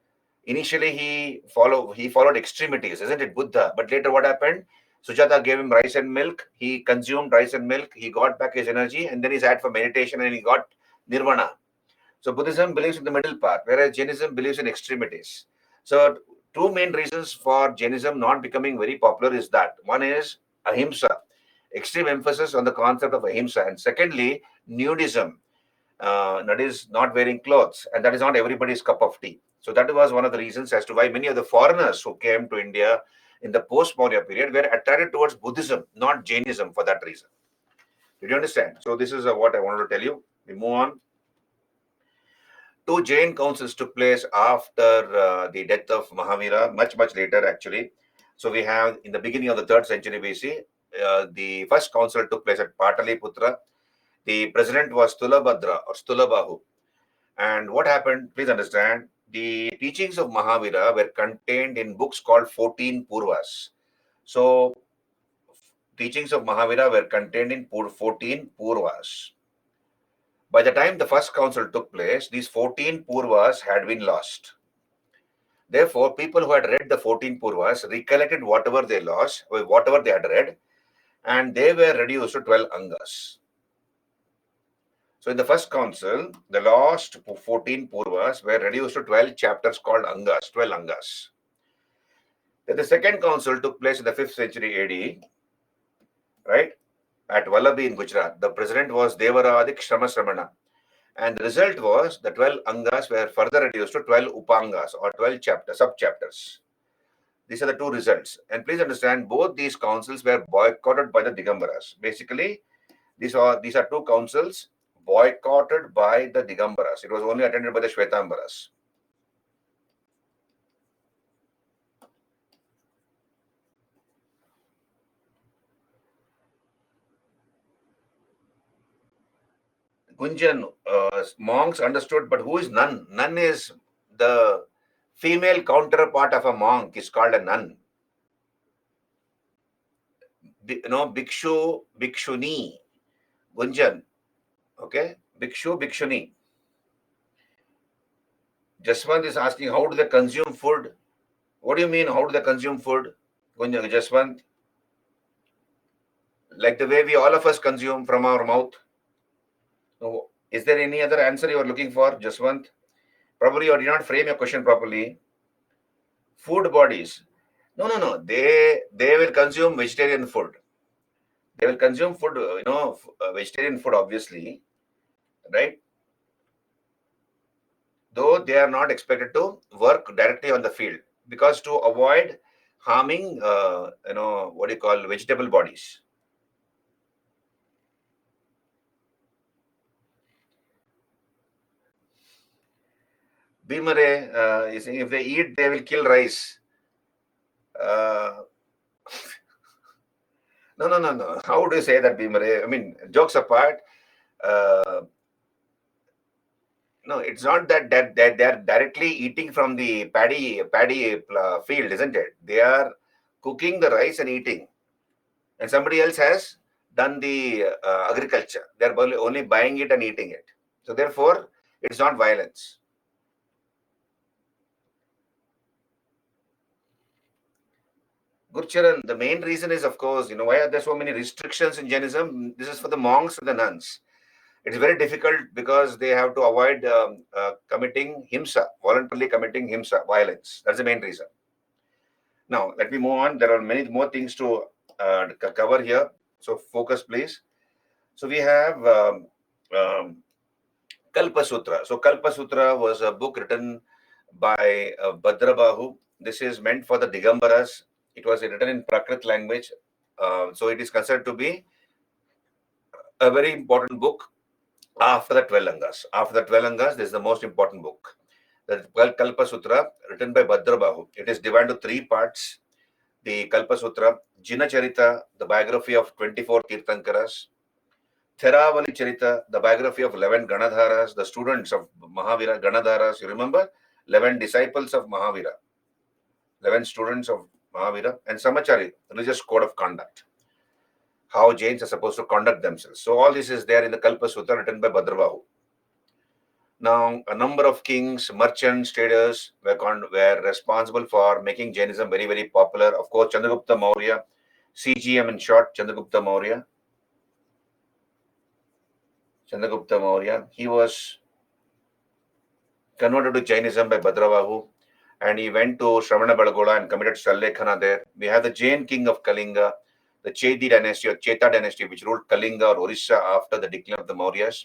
Initially, he followed extremities, isn't it, Buddha? But later, what happened? Sujata gave him rice and milk. He consumed rice and milk. He got back his energy, and then he sat for meditation, and he got nirvana. So Buddhism believes in the middle path, whereas Jainism believes in extremities. So two main reasons for Jainism not becoming very popular is that one is ahimsa, extreme emphasis on the concept of ahimsa, and secondly, nudism. That is not wearing clothes, and that is not everybody's cup of tea. So that was one of the reasons as to why many of the foreigners who came to India in the post-Maurya period were attracted towards Buddhism, not Jainism, for that reason. Did you understand? So this is what I wanted to tell you. We move on. Two Jain councils took place after the death of Mahavira, much, much later actually. So we have in the beginning of the 3rd century BC, the first council took place at Pataliputra. The president was Stulabhadra or Stulabahu. And what happened, please understand, the teachings of Mahavira were contained in books called 14 Purvas. So teachings of Mahavira were contained in 14 Purvas. By the time the first council took place, these 14 Purvas had been lost. Therefore, people who had read the 14 Purvas recollected whatever they lost, whatever they had read, and they were reduced to 12 Angas. So in the first council, the lost 14 Purvas were reduced to 12 chapters called Angas, 12 Angas. Then the second council took place in the 5th century AD, right, at Vallabhi in Gujarat. The president was Devaradik Shramasramana. And the result was the 12 Angas were further reduced to 12 Upangas or 12 sub-chapters. These are the two results. And please understand, both these councils were boycotted by the Digambaras. Basically, these are two councils boycotted by the Digambaras. It was only attended by the Shwetambaras. Gunjan, monks understood, but who is nun? Nun is the female counterpart of a monk, is called a nun. Bhikshu, Bhikshuni, Gunjan, okay? Bhikshu, Bhikshuni. Jaswant is asking, how do they consume food? What do you mean, how do they consume food? Gunjan, Jaswant, like the way we all of us consume from our mouth. So, is there any other answer you are looking for, Jaswant? Probably you did not frame your question properly. Food bodies. No. They will consume vegetarian food. They will consume food, vegetarian food, obviously, right? Though they are not expected to work directly on the field, because to avoid harming, what do you call, vegetable bodies. Bimare is saying if they eat, they will kill rice. No. How do you say that, Bimare? I mean, jokes apart, no, it's not that they're directly eating from the paddy field, isn't it? They are cooking the rice and eating, and somebody else has done the agriculture. They're only buying it and eating it. So therefore, it's not violence. Gurcharan, the main reason is, of course, why are there so many restrictions in Jainism? This is for the monks and the nuns. It's very difficult because they have to avoid committing himsa, voluntarily committing himsa, violence. That's the main reason. Now, let me move on. There are many more things to cover here. So focus, please. So we have Kalpa Sutra. So Kalpa Sutra was a book written by Bhadrabahu. This is meant for the Digambaras. It was written in Prakrit language. So it is considered to be a very important book after the 12 Angas. After the 12 Angas, this is the most important book. The Kalpa Sutra, written by Bhadrabahu. It is divided into 3 parts. The Kalpa Sutra, Jina Charita, the biography of 24 Tirthankaras, Theravali Charita, the biography of 11 Ganadharas, the students of Mahavira, Ganadharas, you remember? 11 disciples of Mahavira, 11 students of Mahavira, and Samachari, religious code of conduct, how Jains are supposed to conduct themselves. So all this is there in the Kalpa Sutra written by Bhadrabahu. Now, a number of kings, merchants, traders were responsible for making Jainism very, very popular. Of course, Chandragupta Maurya, CGM in short, Chandragupta Maurya. Chandragupta Maurya, he was converted to Jainism by Bhadrabahu, and he went to Shravana Belagola and committed Sallekhana there. We have the Jain king of Kalinga, the Chedi dynasty or Cheta dynasty, which ruled Kalinga or Orissa after the decline of the Mauryas.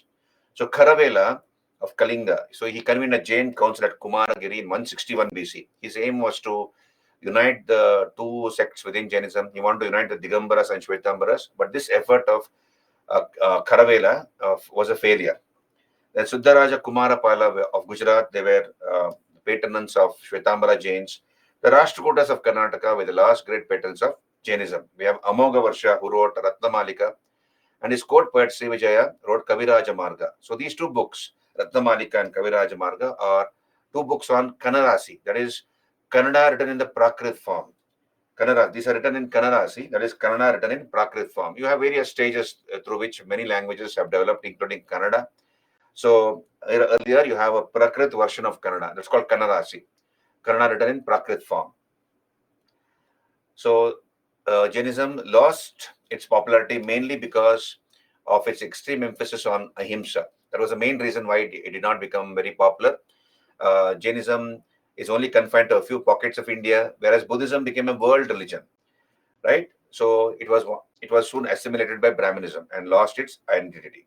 So Kharavela of Kalinga, so he convened a Jain council at Kumaragiri in 161 BC. His aim was to unite the two sects within Jainism. He wanted to unite the Digambaras and Shwetambaras, but this effort of Kharavela was a failure. Then Suddharaja Kumarapala of Gujarat, they were patroness of Shwetambara Jains. The Rashtrakutas of Karnataka were the last great patrons of Jainism. We have Amogha Varsha, who wrote Ratnamalika, and his court poet Sri Vijaya wrote Kaviraja Marga. So these two books, Ratnamalika and Kaviraja Marga, are two books on Kannarasi, that is Kannada written in the Prakrit form. Kannada, these are written in Kannarasi, that is Kannada written in Prakrit form. You have various stages through which many languages have developed, including Kannada. So earlier you have a Prakrit version of Kannada, that's called Kannarasi, Kannada written in Prakrit form. So Jainism lost its popularity mainly because of its extreme emphasis on ahimsa. That was the main reason why it did not become very popular. Jainism is only confined to a few pockets of India, whereas Buddhism became a world religion, right? So it was soon assimilated by Brahmanism and lost its identity.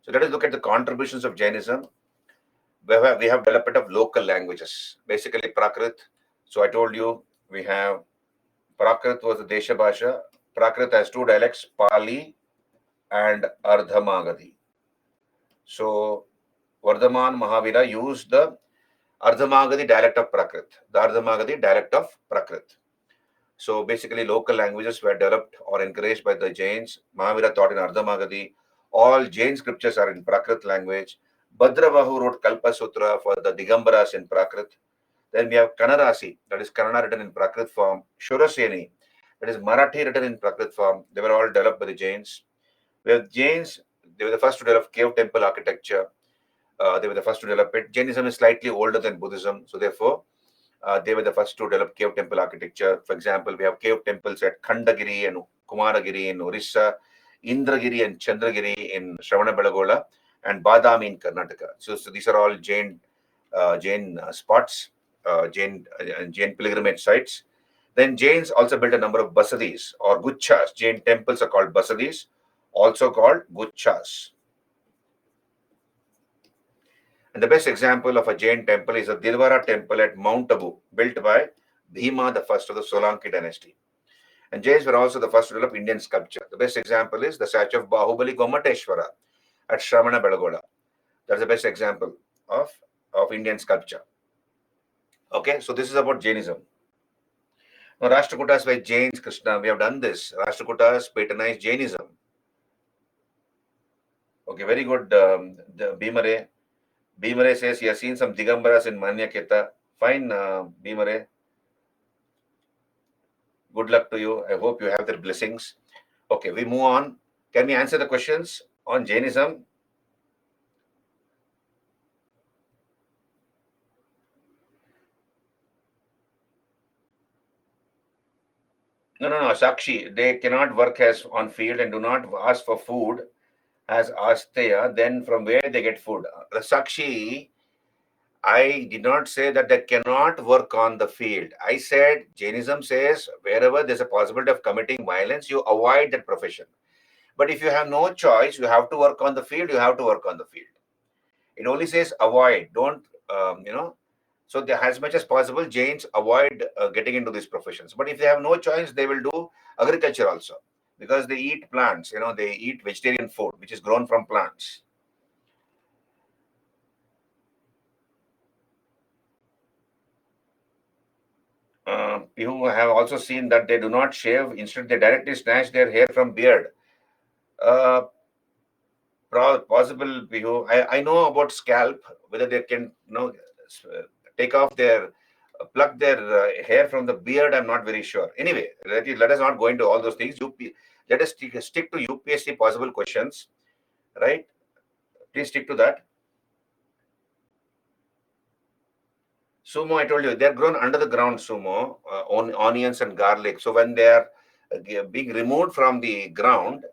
So let us look at the contributions of Jainism. We have development of local languages, basically Prakrit. So I told you we have Prakrit was the Desha Bhasha. Prakrit has two dialects, Pali and Ardhamagadi. So Vardhaman Mahavira used the Ardhamagadi dialect of Prakrit, the Ardhamagadi dialect of Prakrit. So basically, local languages were developed or encouraged by the Jains. Mahavira taught in Ardhamagadi. All Jain scriptures are in Prakrit language. Bhadrabahu wrote Kalpa Sutra for the Digambaras in Prakrit. Then we have Kannarasi, that is Kannada written in Prakrit form. Shuraseni, that is Marathi written in Prakrit form. They were all developed by the Jains. We have Jains, they were the first to develop cave temple architecture. They were the first to develop it. Jainism is slightly older than Buddhism, so therefore, they were the first to develop cave temple architecture. For example, we have cave temples at Khandagiri and Kumaragiri in Orissa, Indragiri and Chandragiri in Shravanabelagola, and Badami in Karnataka. So these are all Jain spots, Jain pilgrimage sites. Then Jains also built a number of basadis or guchas. Jain temples are called basadis, also called guchas. And the best example of a Jain temple is the Dilwara temple at Mount Abu, built by Bhima the first of the Solanki dynasty. And Jains were also the first to develop Indian sculpture. The best example is the statue of Bahubali Gomateshwara at Shravana Belagola. That's the best example of Indian sculpture. Okay, so this is about Jainism. Now, Rashtrakutas were Jains, Krishna. We have done this. Rashtrakutas patronized Jainism. Okay, very good, Bhimare. Bhimare says he has seen some Digambaras in Manyaketa. Fine, Bhimare. Good luck to you. I hope you have their blessings. Okay, we move on. Can we answer the questions on Jainism? No, Sakshi. They cannot work as on field and do not ask for food as Asteya. Then from where they get food? Sakshi, I did not say that they cannot work on the field. I said Jainism says wherever there's a possibility of committing violence, you avoid that profession. But if you have no choice, you have to work on the field, you have to work on the field. It only says avoid, don't, So as much as possible, Jains avoid getting into these professions. But if they have no choice, they will do agriculture also. Because they eat plants, they eat vegetarian food, which is grown from plants. You have also seen that they do not shave. Instead, they directly snatch their hair from beard. Uh, Possible, Bihu. I know about scalp, whether they can, take off their, pluck their hair from the beard. I'm not very sure. Anyway, let us not go into all those things. Let us stick to UPSC possible questions, right? Please stick to that. Sumo, I told you, they're grown under the ground, sumo, onions and garlic. So when they are being removed from the ground,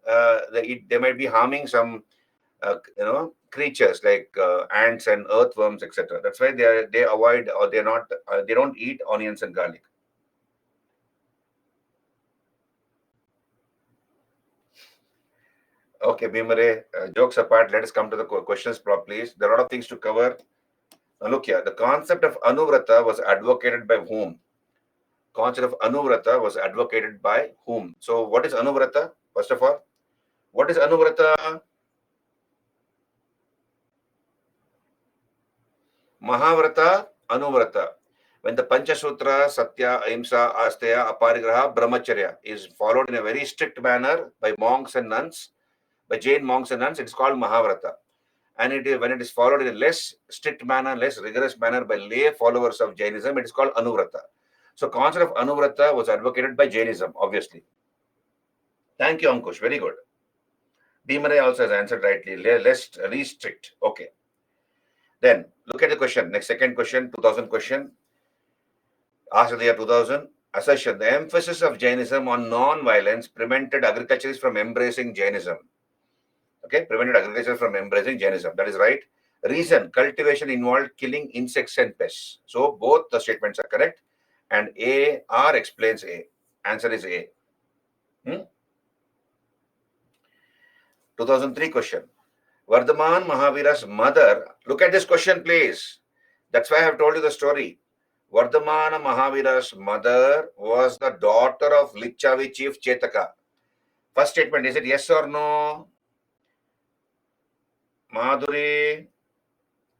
they might be harming some, creatures like ants and earthworms, etc. That's why they avoid, or they're not, they don't eat onions and garlic. Okay, Bhimare, jokes apart, let us come to the questions, please. There are a lot of things to cover. Now look here, the concept of Anuvrata was advocated by whom? Concept of Anuvrata was advocated by whom? So what is Anuvrata? First of all, what is Anuvrata? Mahavrata, Anuvrata. When the Panchasutra, Satya, Ahimsa, Asteya, Aparigraha, Brahmacharya is followed in a very strict manner by monks and nuns, by Jain monks and nuns, it's called Mahavrata. And when it is followed in a less strict manner, less rigorous manner by lay followers of Jainism, it is called Anuvrata. So concept of Anuvrata was advocated by Jainism, obviously. Thank you, Ankush. Very good. Bhimare also has answered rightly. Less strict. Okay. Then look at the question. Next, second question, 2000 question. Asked in the year 2000. Assertion. The emphasis of Jainism on non-violence prevented agriculturists from embracing Jainism. Okay, prevented agriculture from embracing Jainism. That is right. Reason, cultivation involved killing insects and pests. So both the statements are correct. And R explains A. Answer is A. 2003 question. Vardhaman Mahavira's mother, look at this question, please. That's why I have told you the story. Vardhamana Mahavira's mother was the daughter of Lichavi chief Chetaka. First statement, is it yes or no? Madhuri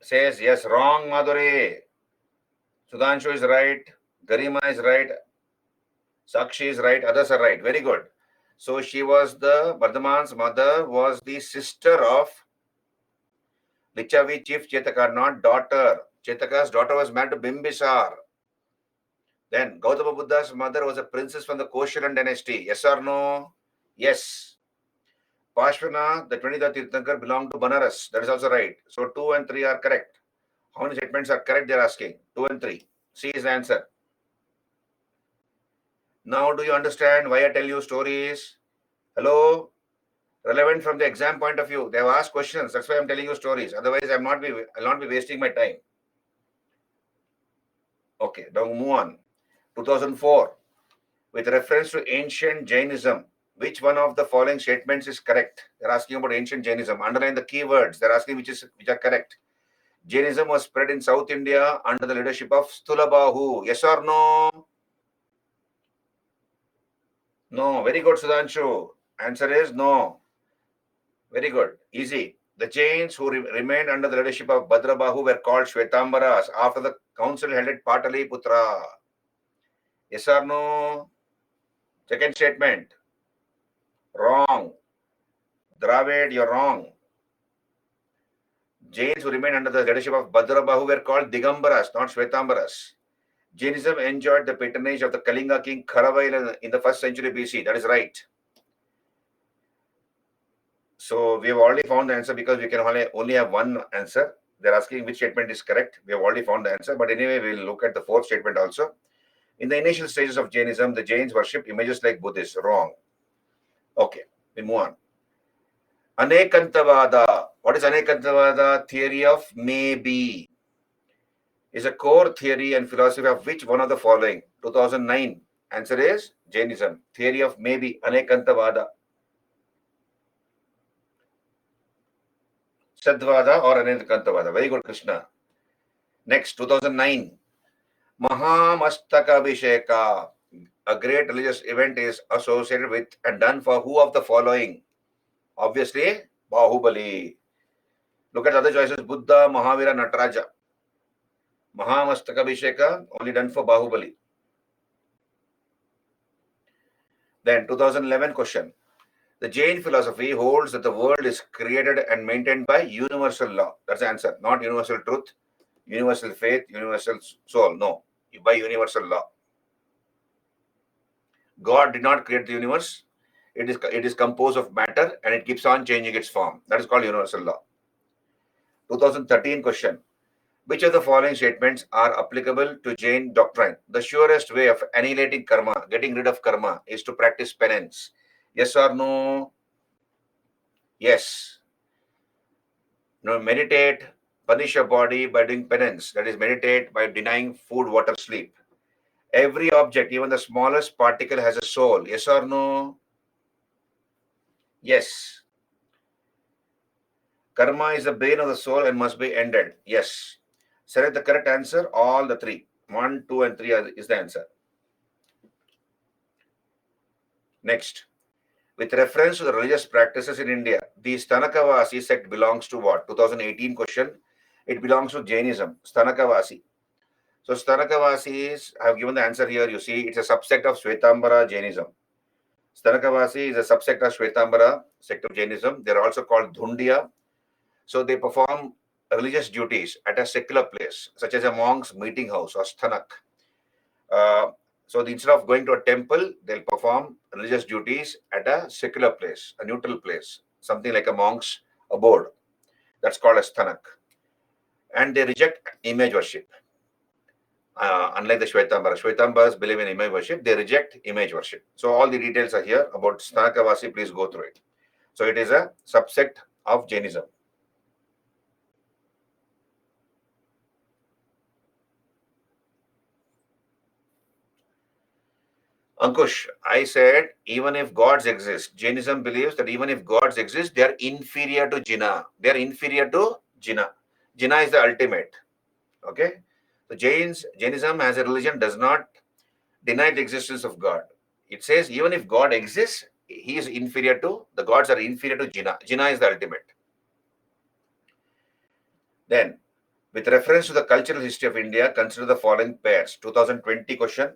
says yes. Wrong, Madhuri. Sudhanshu is right. Garima is right. Sakshi is right. Others are right. Very good. So she was Vardhaman's mother was the sister of Lichavi chief Chetaka, not daughter. Chetaka's daughter was married to Bimbisar. Then Gautama Buddha's mother was a princess from the Kosharan dynasty. Yes or no? Yes. Pashvana, the 20th Tirthankar, belonged to Banaras. That is also right. So 2 and 3 are correct. How many statements are correct? They are asking. 2 and 3. C is the answer. Now, do you understand why I tell you stories? Hello? Relevant from the exam point of view. They have asked questions. That's why I'm telling you stories. Otherwise, I'll not be wasting my time. Okay, now move on. 2004. With reference to ancient Jainism, which one of the following statements is correct? They're asking about ancient Jainism. Underline the keywords. They're asking which are correct. Jainism was spread in South India under the leadership of Stulabahu. Yes or no? No. Very good, Sudhanshu. Answer is no. Very good. Easy. The Jains who remained under the leadership of Bhadrabahu were called Shvetambaras after the council held at Pataliputra. Yes or no? Second statement. Wrong. Dravid, you're wrong. Jains who remained under the leadership of Bhadrabahu were called Digambaras, not Shvetambaras. Jainism enjoyed the patronage of the Kalinga king Kharavail in the 1st century BC. That is right. So we have already found the answer because we can only have one answer. They're asking which statement is correct. We have already found the answer. But anyway, we'll look at the 4th statement also. In the initial stages of Jainism, the Jains worshipped images like Buddhists. Wrong. Okay, we move on. Anekantavada. What is Anekantavada? Theory of maybe. Is a core theory and philosophy of which one of the following? 2009. Answer is Jainism. Theory of maybe. Anekantavada. Sadvada or Anekantavada. Very good, Krishna. Next, 2009. Mahamastakabhisheka. A great religious event is associated with and done for who of the following? Obviously, Bahubali. Look at other choices. Buddha, Mahavira, Nataraja. Mahamastakabhisheka only done for Bahubali. Then 2011 question. The Jain philosophy holds that the world is created and maintained by universal law. That's the answer. Not universal truth, universal faith, universal soul. No, by universal law. God did not create the universe. It is composed of matter and it keeps on changing its form. That is called universal law. 2013 question. Which of the following statements are applicable to Jain doctrine? The surest way of annihilating karma, getting rid of karma, is to practice penance. Yes or no? Yes. No, meditate, punish your body by doing penance. That is, meditate by denying food, water, sleep. Every object, even the smallest particle, has a soul. Yes or no? Yes. Karma is the bane of the soul and must be ended. Yes. Select the correct answer, all the 3. 1, 2, and 3 is the answer. Next. With reference to the religious practices in India, the Stanakavasi sect belongs to what? 2018 question. It belongs to Jainism. Stanakavasi. So Stanakavasis, I have given the answer here. You see, it's a subsect of Shvetambara Jainism. Stanakavasi is a subsect of Shvetambara sect of Jainism. They're also called Dhundiya. So they perform religious duties at a secular place, such as a monk's meeting house or Stanak. So instead of going to a temple, they'll perform religious duties at a secular place, a neutral place, something like a monk's abode. That's called a Stanak. And they reject image worship. Unlike the Shvetambaras believe in image worship, they reject image worship. So all the details are here about Stanakavasi. Please go through it. So it is a subsect of Jainism. Ankush, I said even if gods exist, Jainism believes that even if gods exist, they are inferior to Jina. They are inferior to Jina. Jina is the ultimate. Okay? So Jainism as a religion does not deny the existence of God. It says even if God exists, he is inferior to, the gods are inferior to Jina. Jina is the ultimate. Then, with reference to the cultural history of India, consider the following pairs. 2020 question.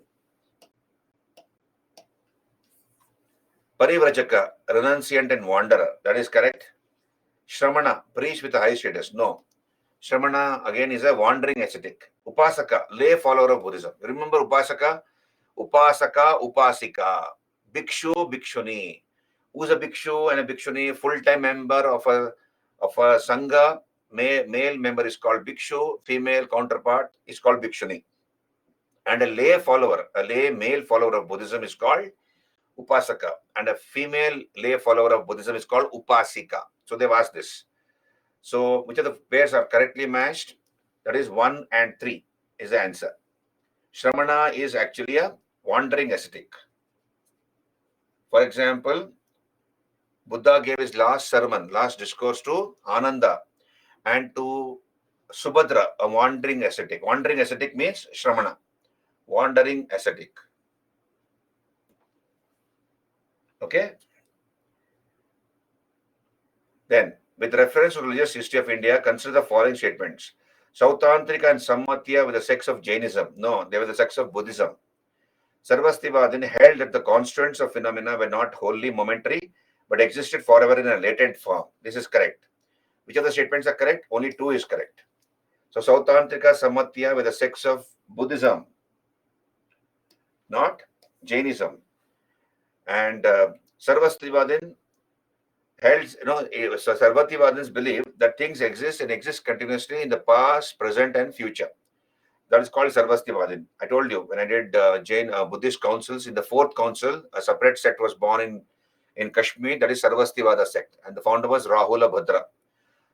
Parivrajaka, renunciant and wanderer. That is correct. Shramana, priest with a high status. No. Shramana again is a wandering ascetic. Upasaka, lay follower of Buddhism. Remember Upasaka? Upasaka, Upasika. Bhikshu, Bhikshuni. Who's a Bhikshu and a Bhikshuni? Full-time member of a Sangha. Male member is called Bhikshu. Female counterpart is called Bhikshuni. And a lay follower, a lay male follower of Buddhism is called Upasaka. And a female lay follower of Buddhism is called Upasika. So they've asked this. So which of the pairs are correctly matched? That is 1 and 3 is the answer. Shramana is actually a wandering ascetic. For example, Buddha gave his last sermon, last discourse to Ananda and to Subhadra, a wandering ascetic. Wandering ascetic means Shramana. Wandering ascetic. Okay? Then, with reference to religious history of India, consider the following statements. Sautantrika and Sammatya were the sects of Jainism. No, they were the sects of Buddhism. Sarvastivadin held that the constituents of phenomena were not wholly momentary, but existed forever in a latent form. This is correct. Which of the statements are correct? Only 2 is correct. So, Sautantrika, Sammatya were the sects of Buddhism, not Jainism. And Sarvastivadin held, so Sarvastivadins believe that things exist and exist continuously in the past, present, and future. That is called Sarvastivadin. I told you when I did Jain Buddhist councils, in the 4th council, a separate sect was born in Kashmir, that is Sarvastivada sect, and the founder was Rahula Bhadra.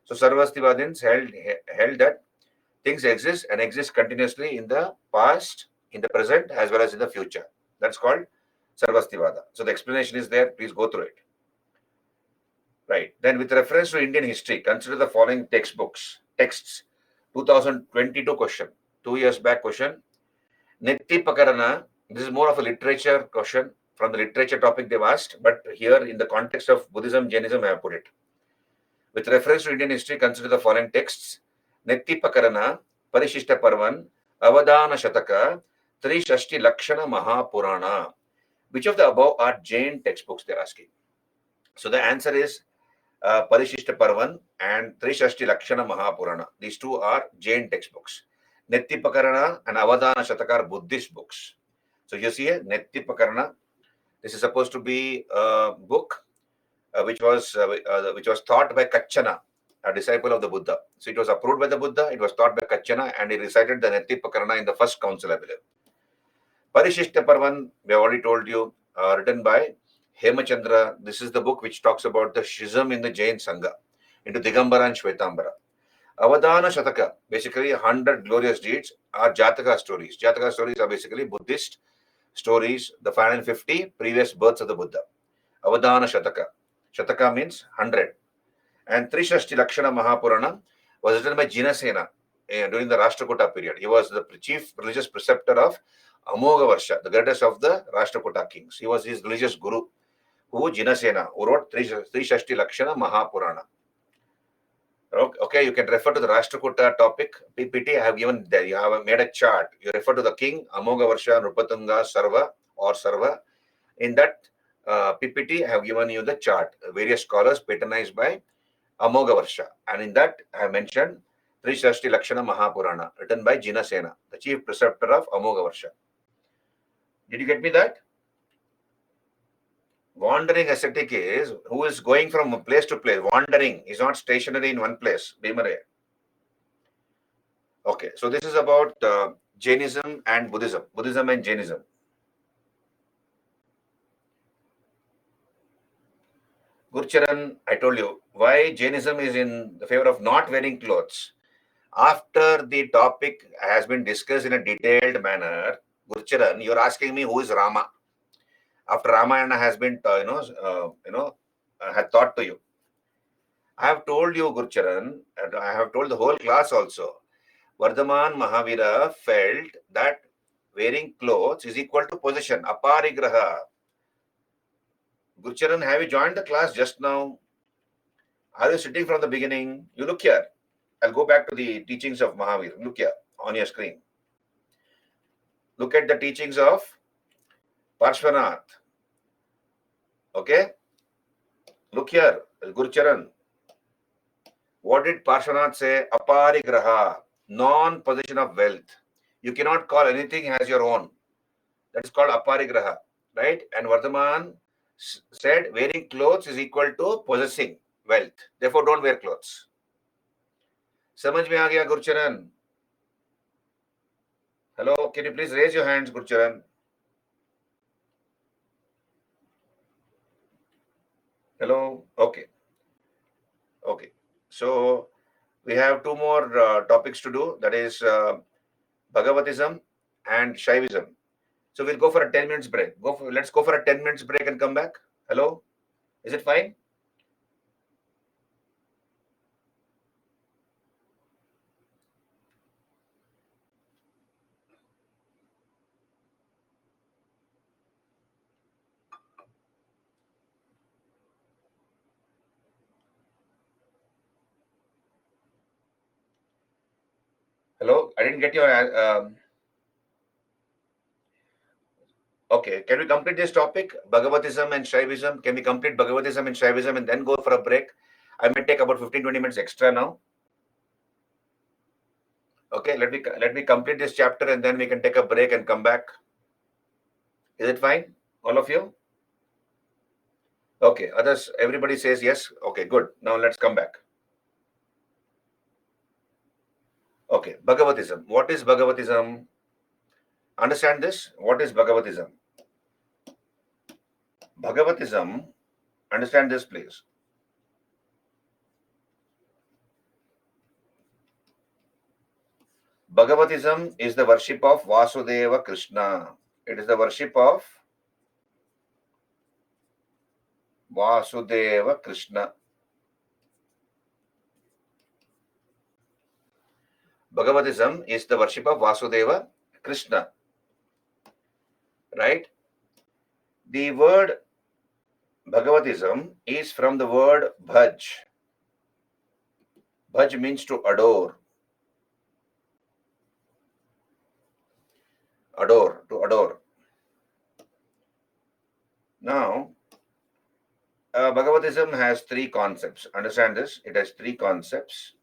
So Sarvastivadins held that things exist and exist continuously in the past, in the present, as well as in the future. That's called Sarvastivada. So the explanation is there. Please go through it. Right. Then with reference to Indian history, consider the following texts. 2022 question, 2 years back question. Netti Pakarana, this is more of a literature question from the literature topic they've asked, but here in the context of Buddhism, Jainism, I have put it. With reference to Indian history, consider the following texts. Netti Pakarana, Parishishta Parvan, Avadana Shataka, Trishashti Lakshana Mahapurana. Which of the above are Jain textbooks, they're asking. So the answer is Parishishta Parvan and Trishashti Lakshana Mahapurana. These 2 are Jain textbooks. Netti Pakarana and Avadana Shataka are Buddhist books. So you see a Netti Pakarana. This is supposed to be a book which was taught by Kachana, a disciple of the Buddha. So it was approved by the Buddha, it was taught by Kachana, and he recited the Netti Pakarana in the first council, I believe. Parishishta Parvan, we have already told you, written by Hemachandra. This is the book which talks about the schism in the Jain Sangha into Digambara and Shvetambara. Avadana Shataka, basically 100 glorious deeds, are Jataka stories. Jataka stories are basically Buddhist stories, the 550 previous births of the Buddha. Avadana Shataka. Shataka means 100. And Trishashti Lakshana Mahapurana was written by Jinasena during the Rashtrakuta period. He was the chief religious preceptor of Amogha Varsha, the greatest of the Rashtrakuta kings. He was his religious guru, who Jinasena, who wrote Trishashti Lakshana Mahapurana. Okay, you can refer to the Rashtrakuta topic, PPT. I have given there. You have made a chart. You refer to the king, Amogha Varsha, Nrupatunga, Sarva or Sarva. In that PPT, I have given you the chart. Various scholars patronized by Amogha Varsha. And in that, I have mentioned Trishashti Lakshana Mahapurana, written by Jinasena, the chief preceptor of Amogha Varsha. Did you get me that? Wandering ascetic is who is going from place to place. Wandering is not stationary in one place. Bhimare. Okay, so this is about Jainism and Buddhism. Buddhism and Jainism. Gurcharan, I told you why Jainism is in the favor of not wearing clothes. After the topic has been discussed in a detailed manner, Gurcharan, you're asking me who is Rama. after Ramayana has been, had taught to you. I have told you, Gurcharan, and I have told the whole class also. Vardhaman Mahavira felt that wearing clothes is equal to possession, aparigraha. Gurcharan, have you joined the class just now? Are you sitting from the beginning? You look here. I'll go back to the teachings of Mahavir. Look here on your screen. Look at the teachings of Parshvanath. Okay? Look here, Gurcharan. What did Parshvanath say? Aparigraha, non-possession of wealth. You cannot call anything as your own. That is called aparigraha, right? And Vardhaman said wearing clothes is equal to possessing wealth. Therefore, don't wear clothes. समझ में आ गया Gurcharan? Hello, can you please raise your hands, Gurcharan? Hello? Okay. Okay. So, we have two more topics to do. That is Bhagavatism and Shaivism. So, we'll go for a 10 minutes break. Let's go for a 10 minutes break and come back. Hello? Is it fine? Hello? I didn't get your... Okay, can we complete this topic, Bhagavatism and Shaivism? Can we complete Bhagavatism and Shaivism and then go for a break? I may take about 15-20 minutes extra now. Okay, let me complete this chapter and then we can take a break and come back. Is it fine, all of you? Okay, others, everybody says yes. Okay, good. Now let's come back. Okay, Bhagavatism. What is Bhagavatism? Understand this? What is Bhagavatism? Bhagavatism, understand this, please. Bhagavatism is the worship of Vasudeva Krishna. It is the worship of Vasudeva Krishna. Bhagavatism is the worship of Vasudeva Krishna. Right? The word Bhagavatism is from the word bhaj. Bhaj means to adore. Adore, to adore. Now, Bhagavatism has three concepts. Understand this? It has three concepts.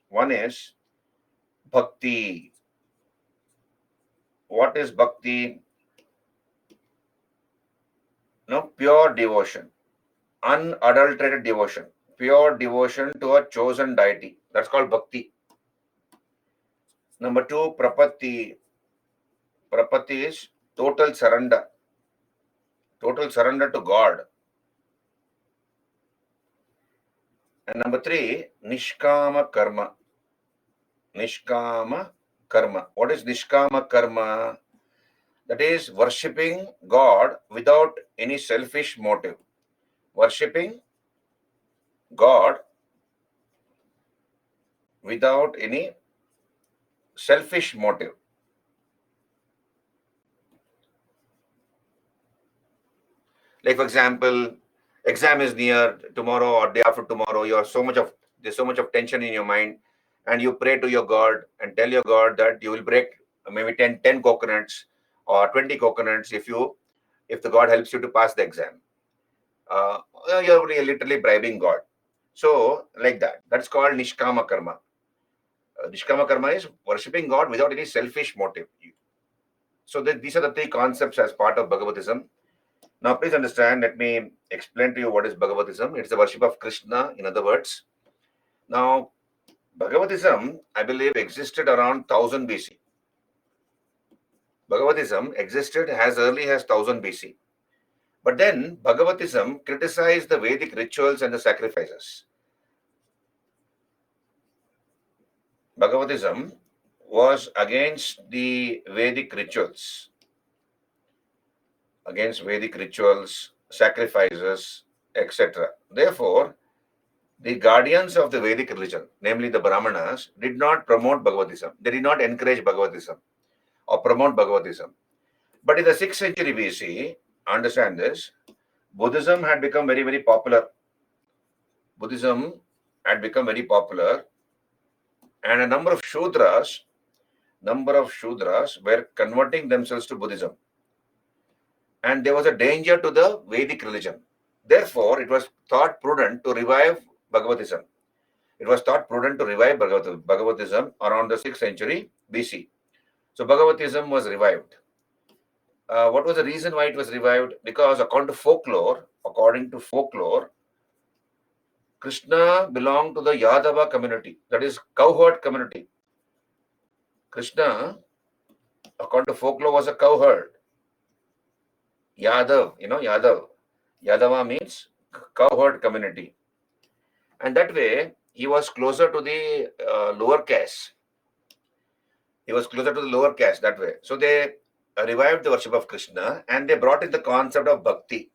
One is bhakti. What is bhakti? No, pure devotion, unadulterated devotion, pure devotion to a chosen deity. That's called bhakti. Number two, prapatti. Prapatti is total surrender to God. And number three, nishkama karma. Nishkama karma. What is nishkama karma? That is worshipping God without any selfish motive. Worshipping God without any selfish motive. Like, for example, exam is near tomorrow or day after tomorrow. There's so much of tension in your mind, and you pray to your God and tell your God that you will break maybe 10 coconuts or 20 coconuts if the God helps you to pass the exam. You're literally bribing God. So, like that. That's called nishkama karma. Nishkama karma is worshipping God without any selfish motive. So these are the three concepts as part of Bhagavatism. Now, please understand, let me explain to you what is Bhagavatism. It's the worship of Krishna, in other words. Now, Bhagavatism, I believe, existed around 1000 BC. Bhagavatism existed as early as 1000 BC. But then, Bhagavatism criticized the Vedic rituals and the sacrifices. Bhagavatism was against the Vedic rituals. against Vedic rituals, sacrifices, etc. Therefore, the guardians of the Vedic religion, namely the Brahmanas, did not promote Bhagavatism. They did not encourage Bhagavatism or promote Bhagavatism. But in the 6th century BC, understand this, Buddhism had become very, very popular. Buddhism had become very popular, and a number of Shudras were converting themselves to Buddhism. And there was a danger to the Vedic religion. Therefore, it was thought prudent to revive Bhagavatism. It was thought prudent to revive Bhagavatism around the 6th century BC. So Bhagavatism was revived. What was the reason why it was revived? Because according to folklore, Krishna belonged to the Yadava community, that is cowherd community. Krishna, according to folklore, was a cowherd. Yadav, Yadav. Yadava means cowherd community. And that way, he was closer to the lower caste. He was closer to the lower caste that way. So they revived the worship of Krishna and they brought in the concept of bhakti.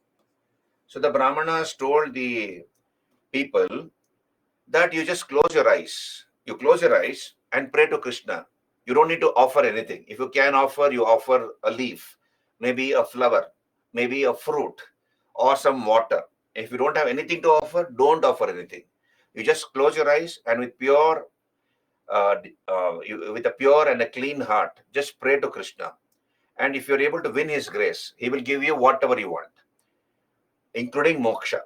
So the Brahmanas told the people that you just close your eyes. You close your eyes and pray to Krishna. You don't need to offer anything. If you can offer, you offer a leaf, maybe a flower, maybe a fruit, or some water. If you don't have anything to offer, don't offer anything. You just close your eyes and with with a pure and a clean heart, just pray to Krishna. And if you're able to win his grace, he will give you whatever you want, including moksha.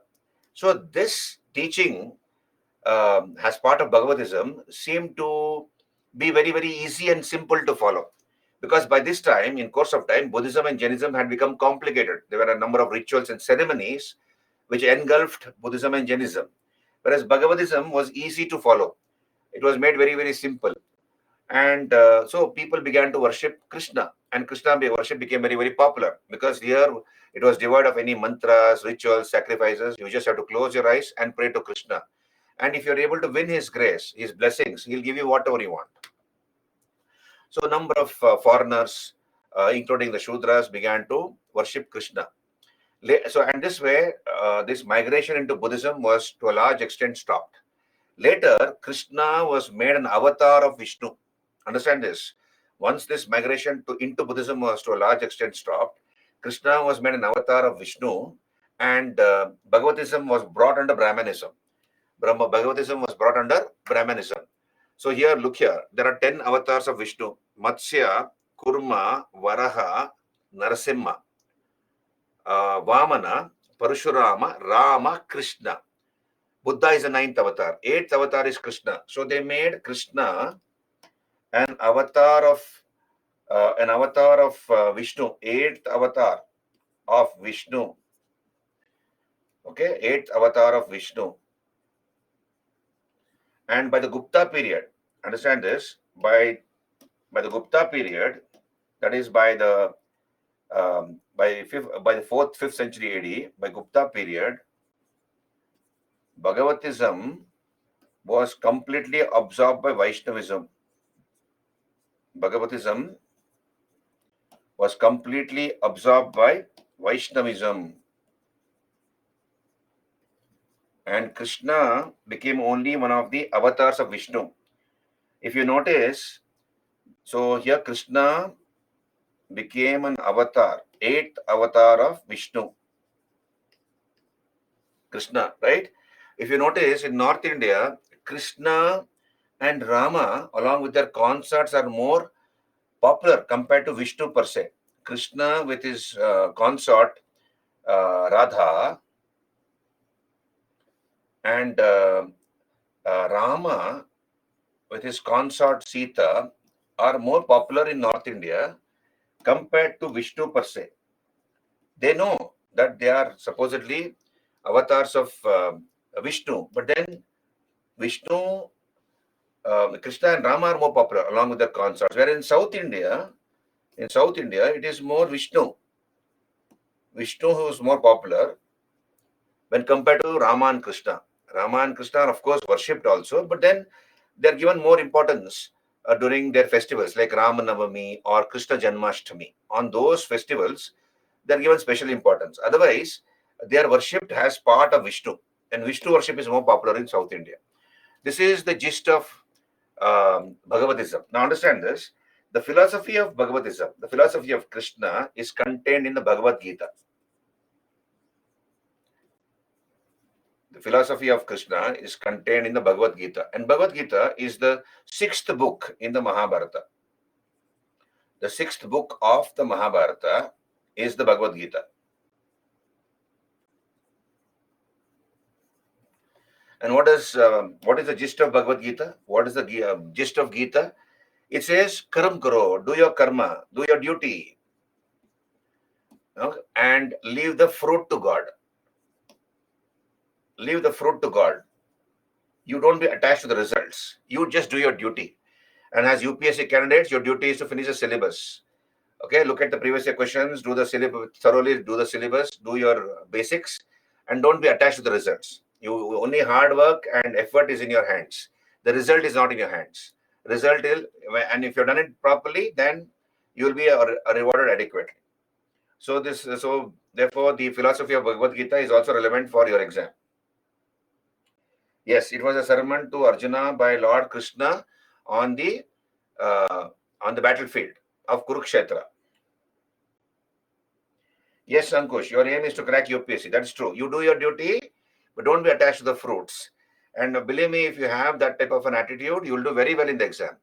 So this teaching as part of Bhagavatism seemed to be very, very easy and simple to follow. Because by this time, in course of time, Buddhism and Jainism had become complicated. There were a number of rituals and ceremonies which engulfed Buddhism and Jainism. Whereas Bhagavatism was easy to follow. It was made very, very simple. And so people began to worship Krishna. And Krishna worship became very, very popular. Because here it was devoid of any mantras, rituals, sacrifices. You just have to close your eyes and pray to Krishna. And if you're able to win his grace, his blessings, he'll give you whatever you want. So a number of foreigners, including the Shudras, began to worship Krishna. So, and this way, this migration into Buddhism was to a large extent stopped. Later, Krishna was made an avatar of Vishnu. Understand this. Once this migration into Buddhism was to a large extent stopped, Krishna was made an avatar of Vishnu, and Bhagavatism was brought under Brahmanism. Bhagavatism was brought under Brahmanism. So here, look here, there are 10 avatars of Vishnu: Matsya, Kurma, Varaha, Narasimha, Vamana, Parashurama, Rama, Krishna. Buddha is the 9th avatar. 8th avatar is Krishna. So they made Krishna an avatar of Vishnu. 8th avatar of Vishnu. Okay, 8th avatar of Vishnu. And by the Gupta period, understand this, by the Gupta period, that is by the 4th, 5th century AD, by Gupta period, Bhagavatism was completely absorbed by Vaishnavism. Bhagavatism was completely absorbed by Vaishnavism. And Krishna became only one of the avatars of Vishnu. If you notice, so here Krishna became an avatar, 8th avatar of Vishnu. Krishna, right? If you notice, in North India, Krishna and Rama, along with their consorts, are more popular compared to Vishnu per se. Krishna with his consort Radha, and Rama with his consort Sita are more popular in North India compared to Vishnu per se. They know that they are supposedly avatars of Vishnu, but then Vishnu, Krishna and Rama are more popular along with their consorts. Whereas in South India, it is more Vishnu. Vishnu who is more popular when compared to Rama and Krishna. Rama and Krishna are of course worshipped also, but then they are given more importance during their festivals like Ramanavami or Krishna Janmashtami. On those festivals, They're given special importance. Otherwise, they are worshipped as part of Vishnu, and Vishnu worship is more popular in South India. This is the gist of Bhagavatism. Now understand this. The philosophy of Bhagavatism, the philosophy of Krishna, is contained in the Bhagavad Gita. The philosophy of Krishna is contained in the Bhagavad Gita. And Bhagavad Gita is the sixth book in the Mahabharata. The sixth book of the Mahabharata is the Bhagavad Gita. And what is the gist of Bhagavad Gita? What is the gist of Gita? It says, Karam karo, do your karma, do your duty, and leave the fruit to God. Leave the fruit to God. You don't be attached to the results. You just do your duty. And as UPSC candidates, your duty is to finish the syllabus. Okay, look at the previous year questions, do the syllabus thoroughly, do the syllabus, do your basics, and don't be attached to the results. You only hard work and effort is in your hands. The result is not in your hands. Result is, and if you've done it properly, then you will be rewarded adequately. So therefore, the philosophy of Bhagavad Gita is also relevant for your exam. Yes, it was a sermon to Arjuna by Lord Krishna on the battlefield of Kurukshetra. Yes, Ankush, your aim is to crack UPSC. That's true. You do your duty, but don't be attached to the fruits. And believe me, if you have that type of an attitude, you will do very well in the exam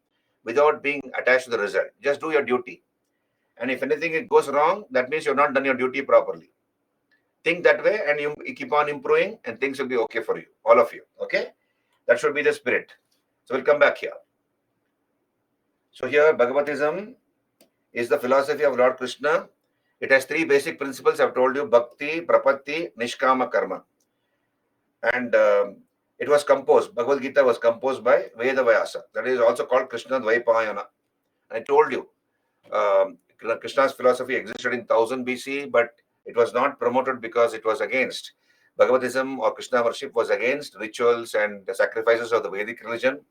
without being attached to the result. Just do your duty. And if anything goes wrong, that means you've not done your duty properly. Think that way and you keep on improving and things will be okay for you, all of you. Okay? That should be the spirit. So we'll come back here. So here, Bhagavatism is the philosophy of Lord Krishna. It has three basic principles. I've told you: Bhakti, Prapatti, Nishkama Karma. And it was composed, Bhagavad Gita was composed by Veda Vyasa. That is also called Krishna Dvaipayana. I told you, Krishna's philosophy existed in 1000 BC, but it was not promoted because it was against Bhagavatism, or Krishna worship was against rituals and the sacrifices of the Vedic religion.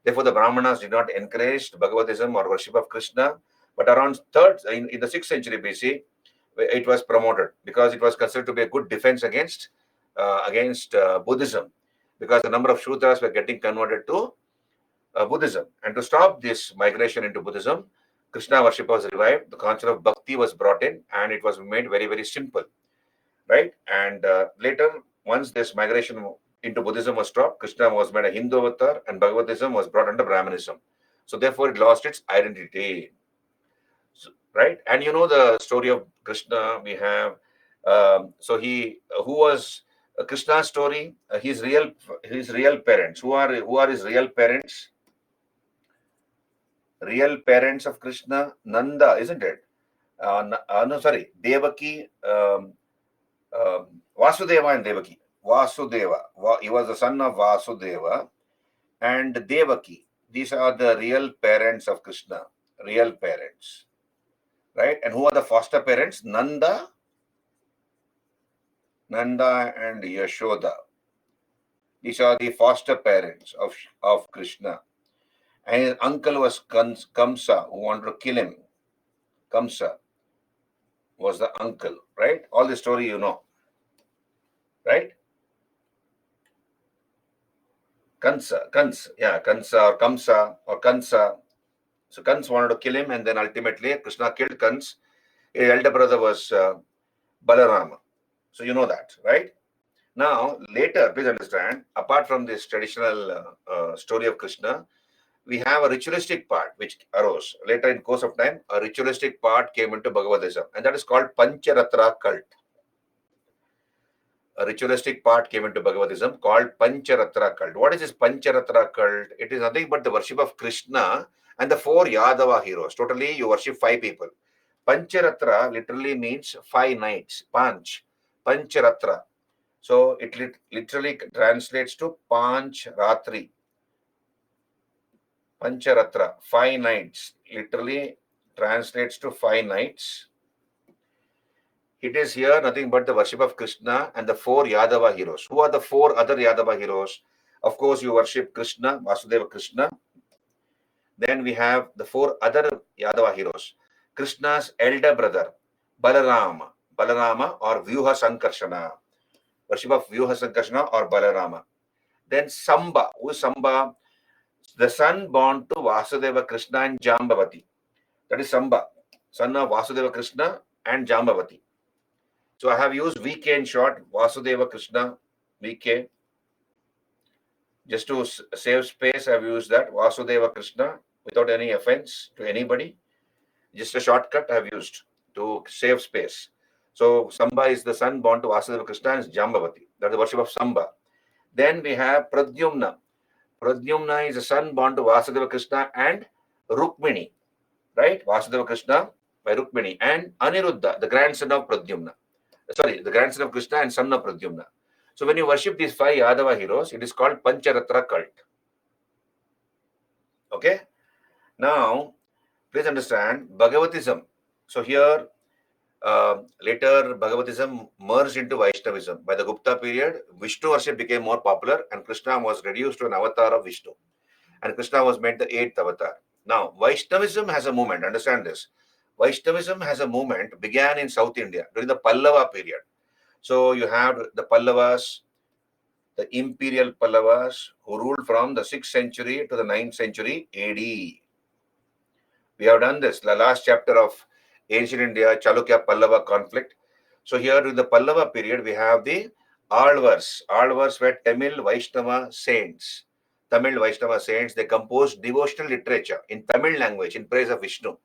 Therefore, the Brahmanas did not encourage Bhagavatism or worship of Krishna. But around in the 6th century BC, it was promoted because it was considered to be a good defense against Buddhism, because a number of Shudras were getting converted to Buddhism. And to stop this migration into Buddhism, Krishna worship was revived. The concept of bhakti was brought in, and it was made very, very simple, right? And later, once this migration into Buddhism was stopped, Krishna was made a Hindu avatar, and Bhagavatism was brought under Brahmanism. So therefore, it lost its identity, right? And you know the story of Krishna. We have who was Krishna's story? His real parents. Who are his real parents? Real parents of Krishna, Nanda, isn't it? No, sorry, Devaki, Vasudeva and Devaki. Vasudeva, he was the son of Vasudeva and Devaki. These are the real parents of Krishna, real parents, right? And who are the foster parents? Nanda and Yashoda. These are the foster parents of Krishna. And his uncle was Kamsa, who wanted to kill him. Kamsa was the uncle, right? All the story you know, right? Kansa or Kamsa or Kansa. So Kans wanted to kill him, and then ultimately Krishna killed Kans. His elder brother was Balarama. So you know that, right? Now, later, please understand, apart from this traditional story of Krishna, we have a ritualistic part which arose. Later in course of time, a ritualistic part came into Bhagavatism, and that is called Pancharatra cult. A ritualistic part came into Bhagavatism called Pancharatra cult. What is this Pancharatra cult? It is nothing but the worship of Krishna and the 4 Yadava heroes. Totally, you worship 5 people. Pancharatra literally means 5 nights. Pancharatra. So it literally translates to Panch Ratri. Pancharatra, 5 nights. Literally translates to 5 nights. It is here nothing but the worship of Krishna and the 4 Yadava heroes. Who are the 4 other Yadava heroes? Of course, you worship Krishna, Vasudeva Krishna. Then we have the 4 other Yadava heroes. Krishna's elder brother, Balarama. Balarama or Vyuha Sankarshana. Worship of Vyuha Sankarshana or Balarama. Then Samba. Who is Samba? The son born to Vasudeva Krishna and Jambavati. That is Samba, son of Vasudeva Krishna and Jambavati. So I have used VK in short, Vasudeva Krishna, VK. Just to save space, I've used that, Vasudeva Krishna, without any offense to anybody. Just a shortcut I've used to save space. So Samba is the son born to Vasudeva Krishna and Jambavati. That's the worship of Samba. Then we have Pradyumna. Pradyumna is a son born to Vasudeva Krishna and Rukmini. Right? Vasudeva Krishna by Rukmini. And Aniruddha, the grandson of Pradyumna. Sorry, the grandson of Krishna and son of Pradyumna. So when you worship these 5 Yadava heroes, it is called Pancharatra cult. Okay? Now, please understand Bhagavatism. So here, later Bhagavatism merged into Vaishnavism. By the Gupta period, Vishnu worship became more popular and Krishna was reduced to an avatar of Vishnu. And Krishna was made the 8th avatar. Now, Vaishnavism has a movement. Understand this. Vaishnavism has a movement began in South India during the Pallava period. So you have the Pallavas, the imperial Pallavas who ruled from the 6th century to the 9th century AD. We have done this, the last chapter of ancient India, Chalukya Pallava conflict. So here during the Pallava period, we have the Alvars. Alvars were Tamil Vaishnava saints. Tamil Vaishnava saints, they composed devotional literature in Tamil language in praise of Vishnu.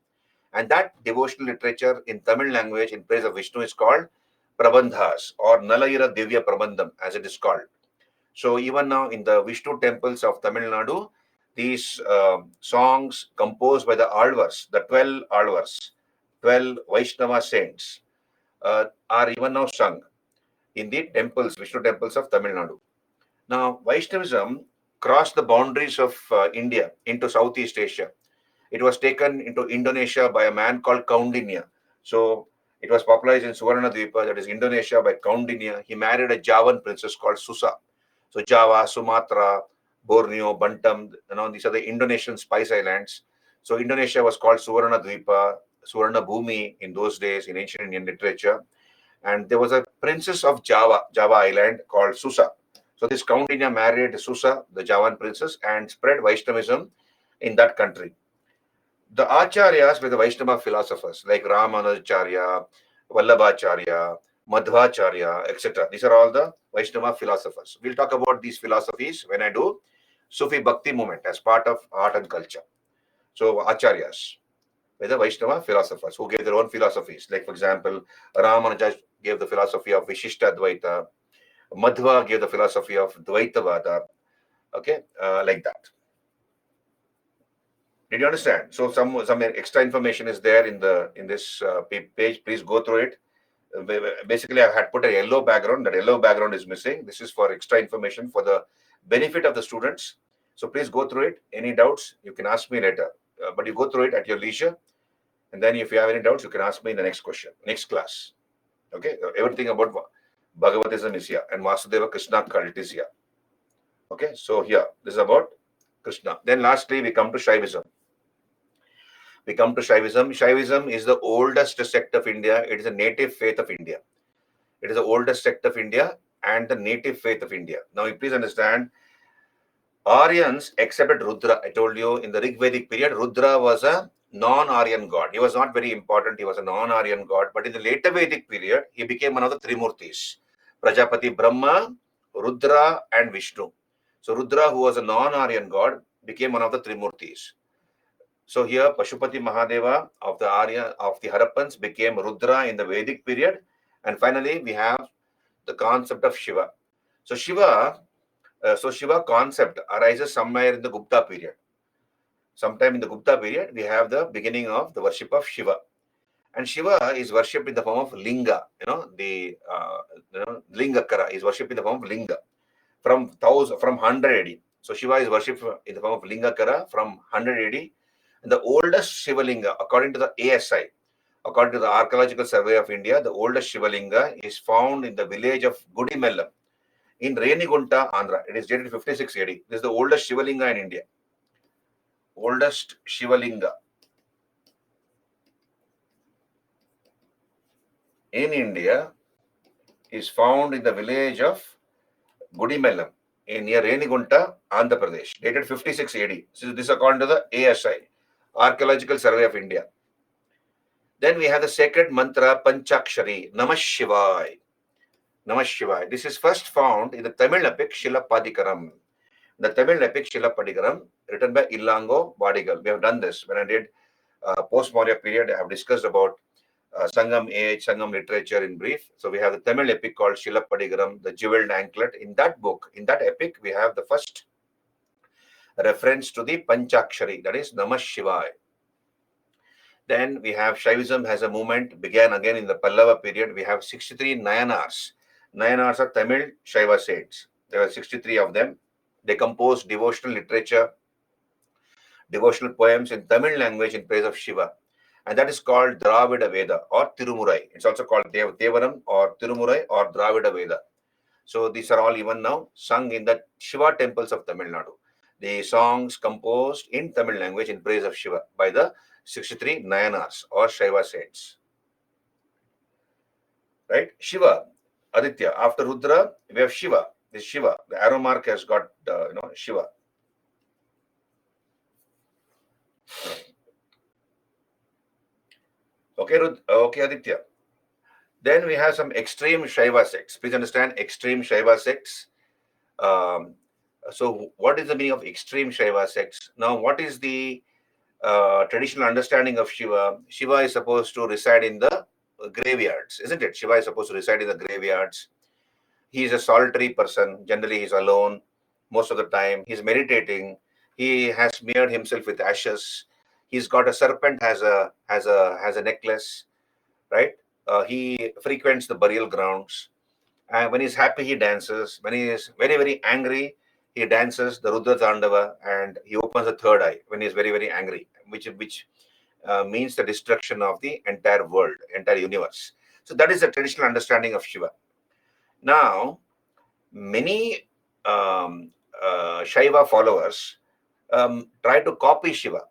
And that devotional literature in Tamil language in praise of Vishnu is called Prabandhas or Nalayira Divya Prabandham as it is called. So even now in the Vishnu temples of Tamil Nadu, these songs composed by the Alvars, the 12 Alvars, 12 Vaishnava saints, are even now sung in the temples, Vishnu temples of Tamil Nadu. Now, Vaishnavism crossed the boundaries of India into Southeast Asia. It was taken into Indonesia by a man called Kaundinya. So it was popularized in Suvarnadvipa, that is Indonesia, by Kaundinya. He married a Javan princess called Susa. So Java, Sumatra, Borneo, Bantam, these are the Indonesian spice islands. So Indonesia was called Suvarnadvipa, Suvarna Bhumi in those days in ancient Indian literature. And there was a princess of Java island called Susa. So this Kaundinya married Susa, the Javan princess, and spread Vaishnavism in that country. The Acharyas were the Vaishnava philosophers like Ramanujacharya, Vallabhacharya, Madhvacharya, etc. These are all the Vaishnava philosophers. We'll talk about these philosophies when I do Sufi Bhakti movement as part of art and culture. So Acharyas were the Vaishnava philosophers who gave their own philosophies. Like for example, Ramanuja gave the philosophy of Vishishta Dvaita, Madhva gave the philosophy of Dvaitavada. Okay, like that. Did you understand? So some extra information is there in this page. Please go through it. Basically, I had put a yellow background. That yellow background is missing. This is for extra information for the benefit of the students. So please go through it. Any doubts, you can ask me later. But you go through it at your leisure. And then if you have any doubts, you can ask me in the next class. Okay? Everything about Bhagavatism is here. And Vasudeva Krishna cult is here. Okay? So here, this is about Krishna. Then lastly, we come to Shaivism. Shaivism is the oldest sect of India. It is a native faith of India. It is the oldest sect of India and the native faith of India. Now, you please understand, Aryans accepted Rudra. I told you in the Rig Vedic period, Rudra was a non-Aryan god. He was not very important. He was a non-Aryan god. But in the later Vedic period, he became one of the Trimurtis. Prajapati Brahma, Rudra and Vishnu. So Rudra, who was a non-Aryan god, became one of the Trimurtis. So here, Pashupati Mahadeva of the Harappans became Rudra in the Vedic period. And finally, we have the concept of Shiva. So Shiva concept arises somewhere in the Gupta period. Sometime in the Gupta period, we have the beginning of the worship of Shiva. And Shiva is worshipped in the form of Linga. Lingakara is worshipped in the form of Linga from 100 AD. So Shiva is worshipped in the form of Lingakara from 100 AD. And the oldest Shivalinga, according to the ASI, according to the Archaeological Survey of India, the oldest Shivalinga is found in the village of Gudimellam in Renigunta, Andhra. It is dated 56 AD. This is the oldest Shivalinga in India. Oldest Shivalinga in India is found in the village of Gudimellam near Renigunta, Andhra Pradesh, dated 56 AD. So this is according to the ASI, Archaeological Survey of India. Then we have the sacred mantra Panchakshari, Namah Shivaya. Namah Shivaya. This is first found in the Tamil epic Shilapadikaram. The Tamil epic Shilapadikaram, written by Illango Vadigal. We have done this. When I did post-Maurya period, I have discussed about Sangam age, Sangam literature in brief. So we have the Tamil epic called Shilappadigaram, the jeweled anklet. In that book, in that epic, we have the first reference to the Panchakshari, that is Namah Shivaya. Then we have Shaivism has a movement, began again in the Pallava period. We have 63 Nayanars. Nayanars are Tamil Shaiva saints. There are 63 of them. They composed devotional literature, devotional poems in Tamil language in praise of Shiva. And that is called Dravida Veda or Tirumurai. It's also called Devaram or Tirumurai or Dravida Veda. So these are all even now sung in the Shiva temples of Tamil Nadu. The songs composed in Tamil language in praise of Shiva by the 63 Nayanars or Shaiva saints. Right? Shiva, Aditya. After Rudra, we have Shiva. This Shiva. The arrow mark has got, Shiva. Okay, Aditya. Then we have some extreme Shaiva sects. Please understand, extreme Shaiva sects. So what is the meaning of extreme Shaiva sects? Now, what is the traditional understanding of Shiva? Shiva is supposed to reside in the graveyards, isn't it? Shiva is supposed to reside in the graveyards. He is a solitary person. Generally, he's alone most of the time. He's meditating. He has smeared himself with ashes. He's got a serpent has a necklace, right? He frequents the burial grounds. And when he's happy, he dances. When he is very, very angry, he dances the Rudra Tandava and he opens the third eye when he is very, very angry, which means the destruction of the entire world, entire universe. So that is the traditional understanding of Shiva. Now, many Shaiva followers try to copy Shiva,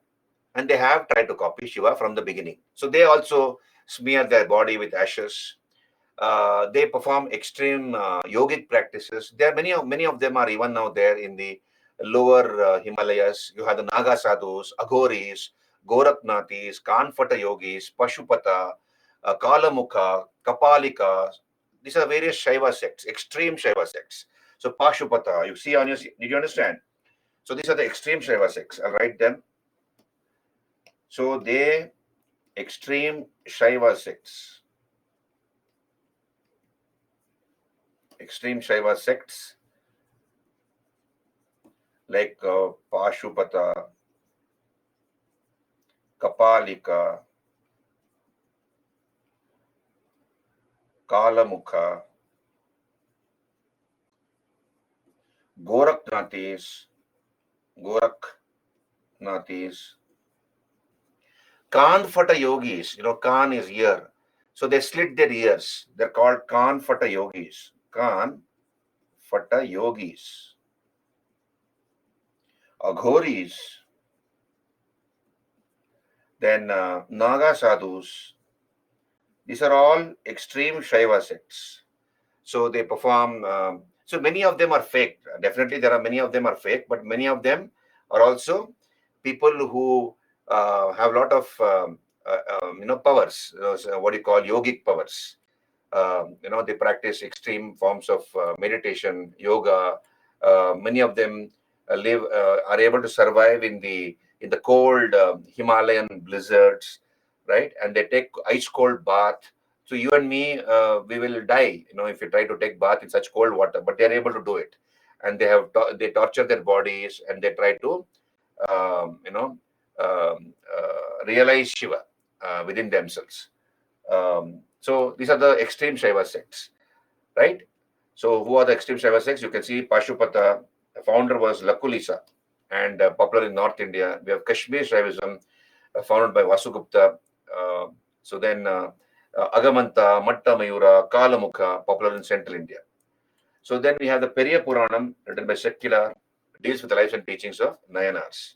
and they have tried to copy Shiva from the beginning. So they also smear their body with ashes. They perform extreme yogic practices. There are many of them are even now there in the lower Himalayas. You have the Naga sadhus, Aghoris, Goraknathis, Kanfata yogis, Pashupata, Kalamukha, Kapalika. These are various Shaiva sects, extreme Shaiva sects. So Pashupata, you see on your, did you understand? So these are the extreme Shaiva sects. I'll write them. So they extreme Shaiva sects. Extreme Shaiva sects like Pashupata, Kapalika, Kalamukha, Goraknathis, Kanfata yogis. Kan is ear. So they slit their ears. They're called Kanfata yogis. Kanfata yogis. Aghoris. Then Naga sadhus. These are all extreme Shaiva sects. So they perform, so many of them are fake. Definitely there are many of them are fake, but many of them are also people who have a lot of, powers, what you call yogic powers. They practice extreme forms of meditation, yoga. Many of them are able to survive in the cold Himalayan blizzards, right? And they take ice cold bath. So you and me, we will die, if you try to take bath in such cold water. But they are able to do it, and they torture their bodies and they try to, realize Shiva within themselves. So these are the extreme Shaiva sects, right? So who are the extreme Shaiva sects? You can see Pashupata, the founder was Lakulisa, and popular in North India. We have Kashmir Shaivism, founded by Vasugupta. So then Agamanta, Matta Mayura, Kalamukha, popular in Central India. So then we have the Periya Puranam, written by Secular, deals with the lives and teachings of Nayanars.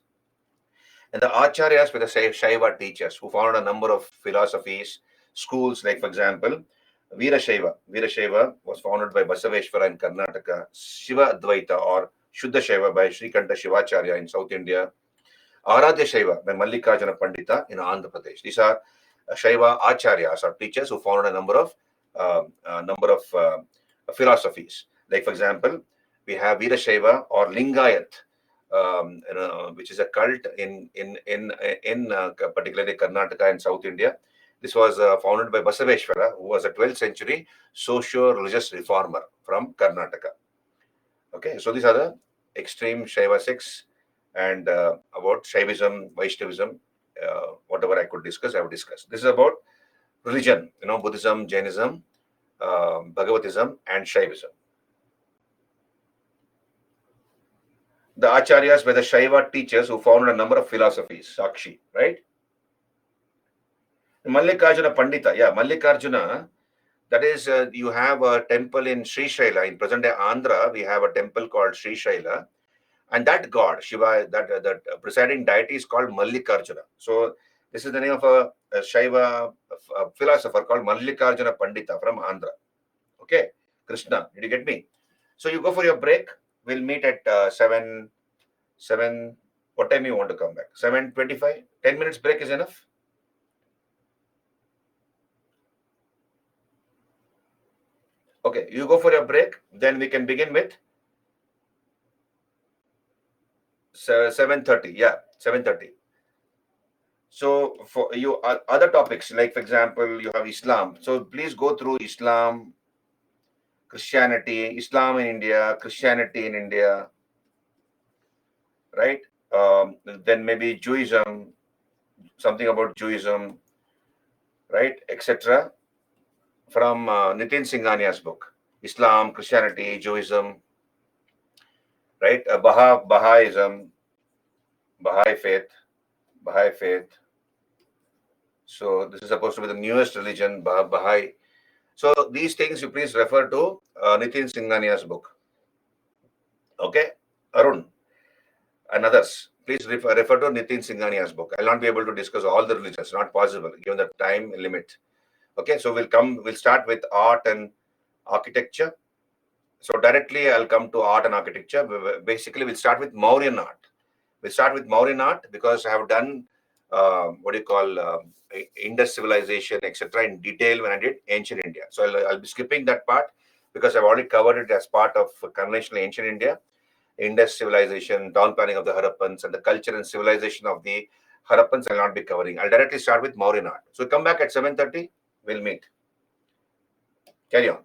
And the Acharyas were the Shaiva teachers who founded a number of philosophies, schools, like, for example, Veerashaiva. Veerashaiva was founded by Basaveshwara in Karnataka. Shiva Advaita or Shuddha Shaiva by Srikanta Shivacharya in South India. Aradhya Shaiva by Mallikarjuna Pandita in Andhra Pradesh. These are Shaiva Acharyas or teachers who founded a number of philosophies. Like for example, we have Veerashaiva or Lingayat, which is a cult in particularly Karnataka and South India. This was founded by Basaveshwara, who was a 12th century socio-religious reformer from Karnataka. Okay, so these are the extreme Shaiva sects, and about Shaivism, Vaishnavism, whatever I could discuss, I would discuss. This is about religion, Buddhism, Jainism, Bhagavatism, and Shaivism. The Acharyas were the Shaiva teachers who founded a number of philosophies, Sakshi, right? Mallikarjuna Pandita, yeah, Mallikarjuna, that is, you have a temple in Sri Shaila, in present day Andhra, we have a temple called Sri Shaila, and that god, Shiva, that presiding deity is called Mallikarjuna. So, this is the name of a Shaiva philosopher called Mallikarjuna Pandita from Andhra. Okay, Krishna, did you get me? So, you go for your break. We'll meet at 7. What time you want to come back? 7:25. 10 minutes break is enough. Okay, you go for your break. Then we can begin with 7:30. Yeah, 7:30. So for you, other topics like, for example, you have Islam. So please go through Islam, Christianity, Islam in India, Christianity in India, right? Then maybe Judaism, something about Judaism, right, etc. From Nitin Singhania's book, Islam, Christianity, Judaism, right? Bahaism, Baha'i faith, Baha'i faith. So this is supposed to be the newest religion, Baha'i. So these things you please refer to Nitin Singhania's book. Okay, Arun and others, please refer to Nitin Singhania's book. I'll not be able to discuss all the religions, not possible given the time limit. Okay, so we'll start with art and architecture. So directly I'll come to art and architecture. Basically, we'll start with Mauryan art. We'll start with Mauryan art because I have done what do you call Indus civilization, etc. in detail when I did ancient India. So I'll be skipping that part because I've already covered it as part of conventional ancient India, Indus civilization, town planning of the Harappans, and the culture and civilization of the Harappans. I'll not be covering. I'll directly start with Mauryan art. So come back at 7:30. We'll meet. Carry on.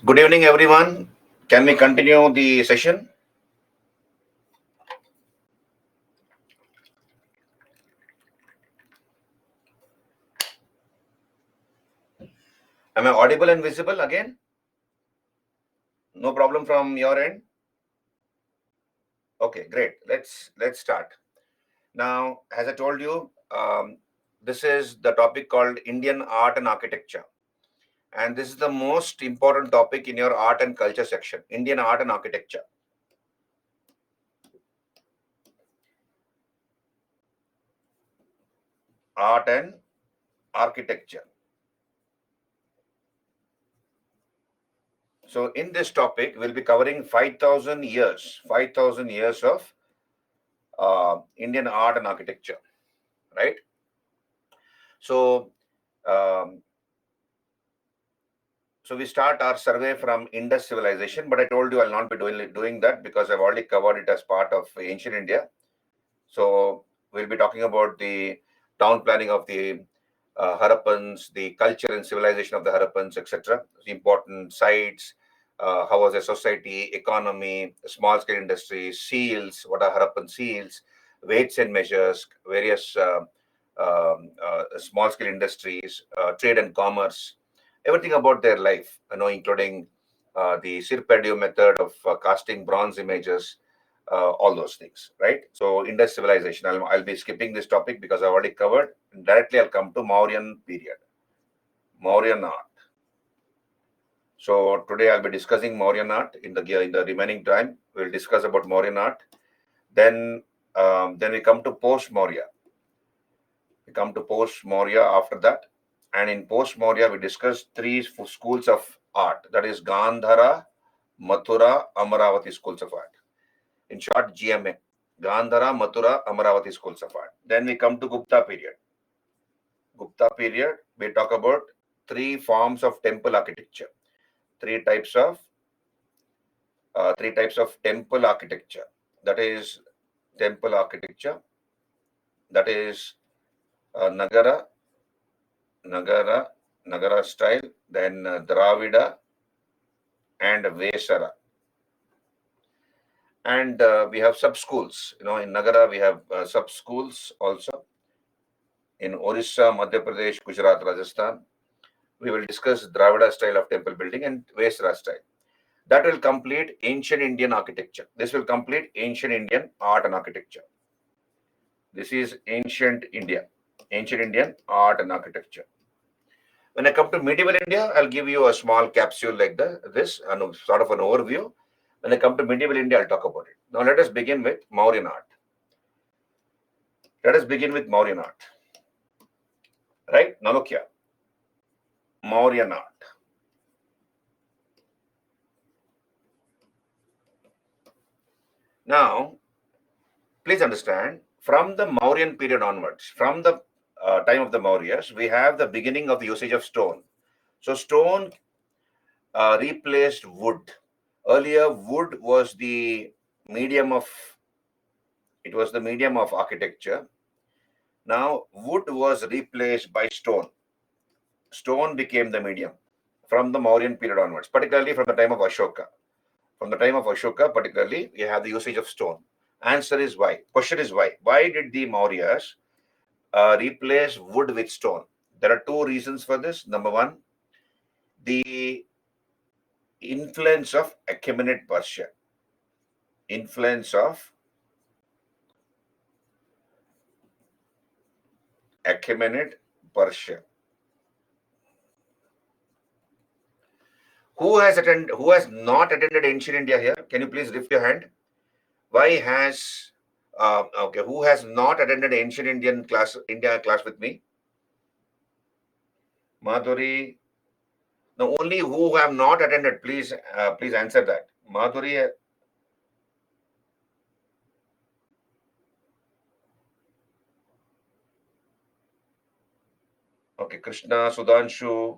Good evening, everyone. Can we continue the session? Am I audible and visible again? No problem from your end? Okay, great. Let's start. Now, as I told you, this is the topic called Indian art and architecture. And this is the most important topic in your art and culture section, Indian art and architecture. Art and architecture. So in this topic, we'll be covering 5,000 years of Indian art and architecture, right? So, um, so we start our survey from Indus civilization, but I told you I'll not be doing that because I've already covered it as part of ancient India. So we'll be talking about the town planning of the Harappans, the culture and civilization of the Harappans, etc. Important sites, how was the society, economy, small-scale industries, seals, what are Harappan seals, weights and measures, various small-scale industries, trade and commerce, everything about their life, including the Sirpadio method of casting bronze images, all those things, right? So Indus civilization, I'll be skipping this topic because I've already covered. Directly, I'll come to Mauryan period, Mauryan art. So today I'll be discussing Mauryan art. In the remaining time, we'll discuss about Mauryan art. Then we come to post Maurya. We come to post Maurya after that, and in post Maurya we discuss three schools of art. That is Gandhara, Mathura, Amaravati schools of art. In short, GMA. Gandhara, Mathura, Amaravati schools of art. Then we come to Gupta period. Gupta period, we talk about three forms of temple architecture, three types of temple architecture. That is temple architecture. That is Nagara, Nagara style. Then Dravida and Vesara. And we have sub schools. In Nagara we have sub schools also. In Orissa, Madhya Pradesh, Gujarat, Rajasthan, we will discuss Dravida style of temple building and Vesara style. That will complete ancient Indian architecture. This will complete ancient Indian art and architecture. This is ancient Indian art and architecture. When I come to medieval India, I'll give you a small capsule like this, and sort of an overview. When I come to medieval India, I'll talk about it. Now let us begin with Mauryan art. Let us begin with Mauryan art. Right? Now look here. Mauryan art. Now, please understand, from the Mauryan period onwards, from the time of the Mauryas, we have the beginning of the usage of stone. So stone replaced wood. Earlier, wood was the medium of architecture. Now, wood was replaced by stone. Stone became the medium from the Mauryan period onwards, particularly from the time of Ashoka. From the time of Ashoka, particularly, we have the usage of stone. Answer is why. Question is why. Why did the Mauryas replace wood with stone? There are two reasons for this. Number one, the influence of Achaemenid Persia. Influence of Achaemenid Persia. Who has not attended ancient India here? Can you please lift your hand? Why has okay? Who has not attended ancient India class with me? Madhuri. No, only who have not attended. Please answer that. Madhuri. Okay, Krishna, Sudhanshu,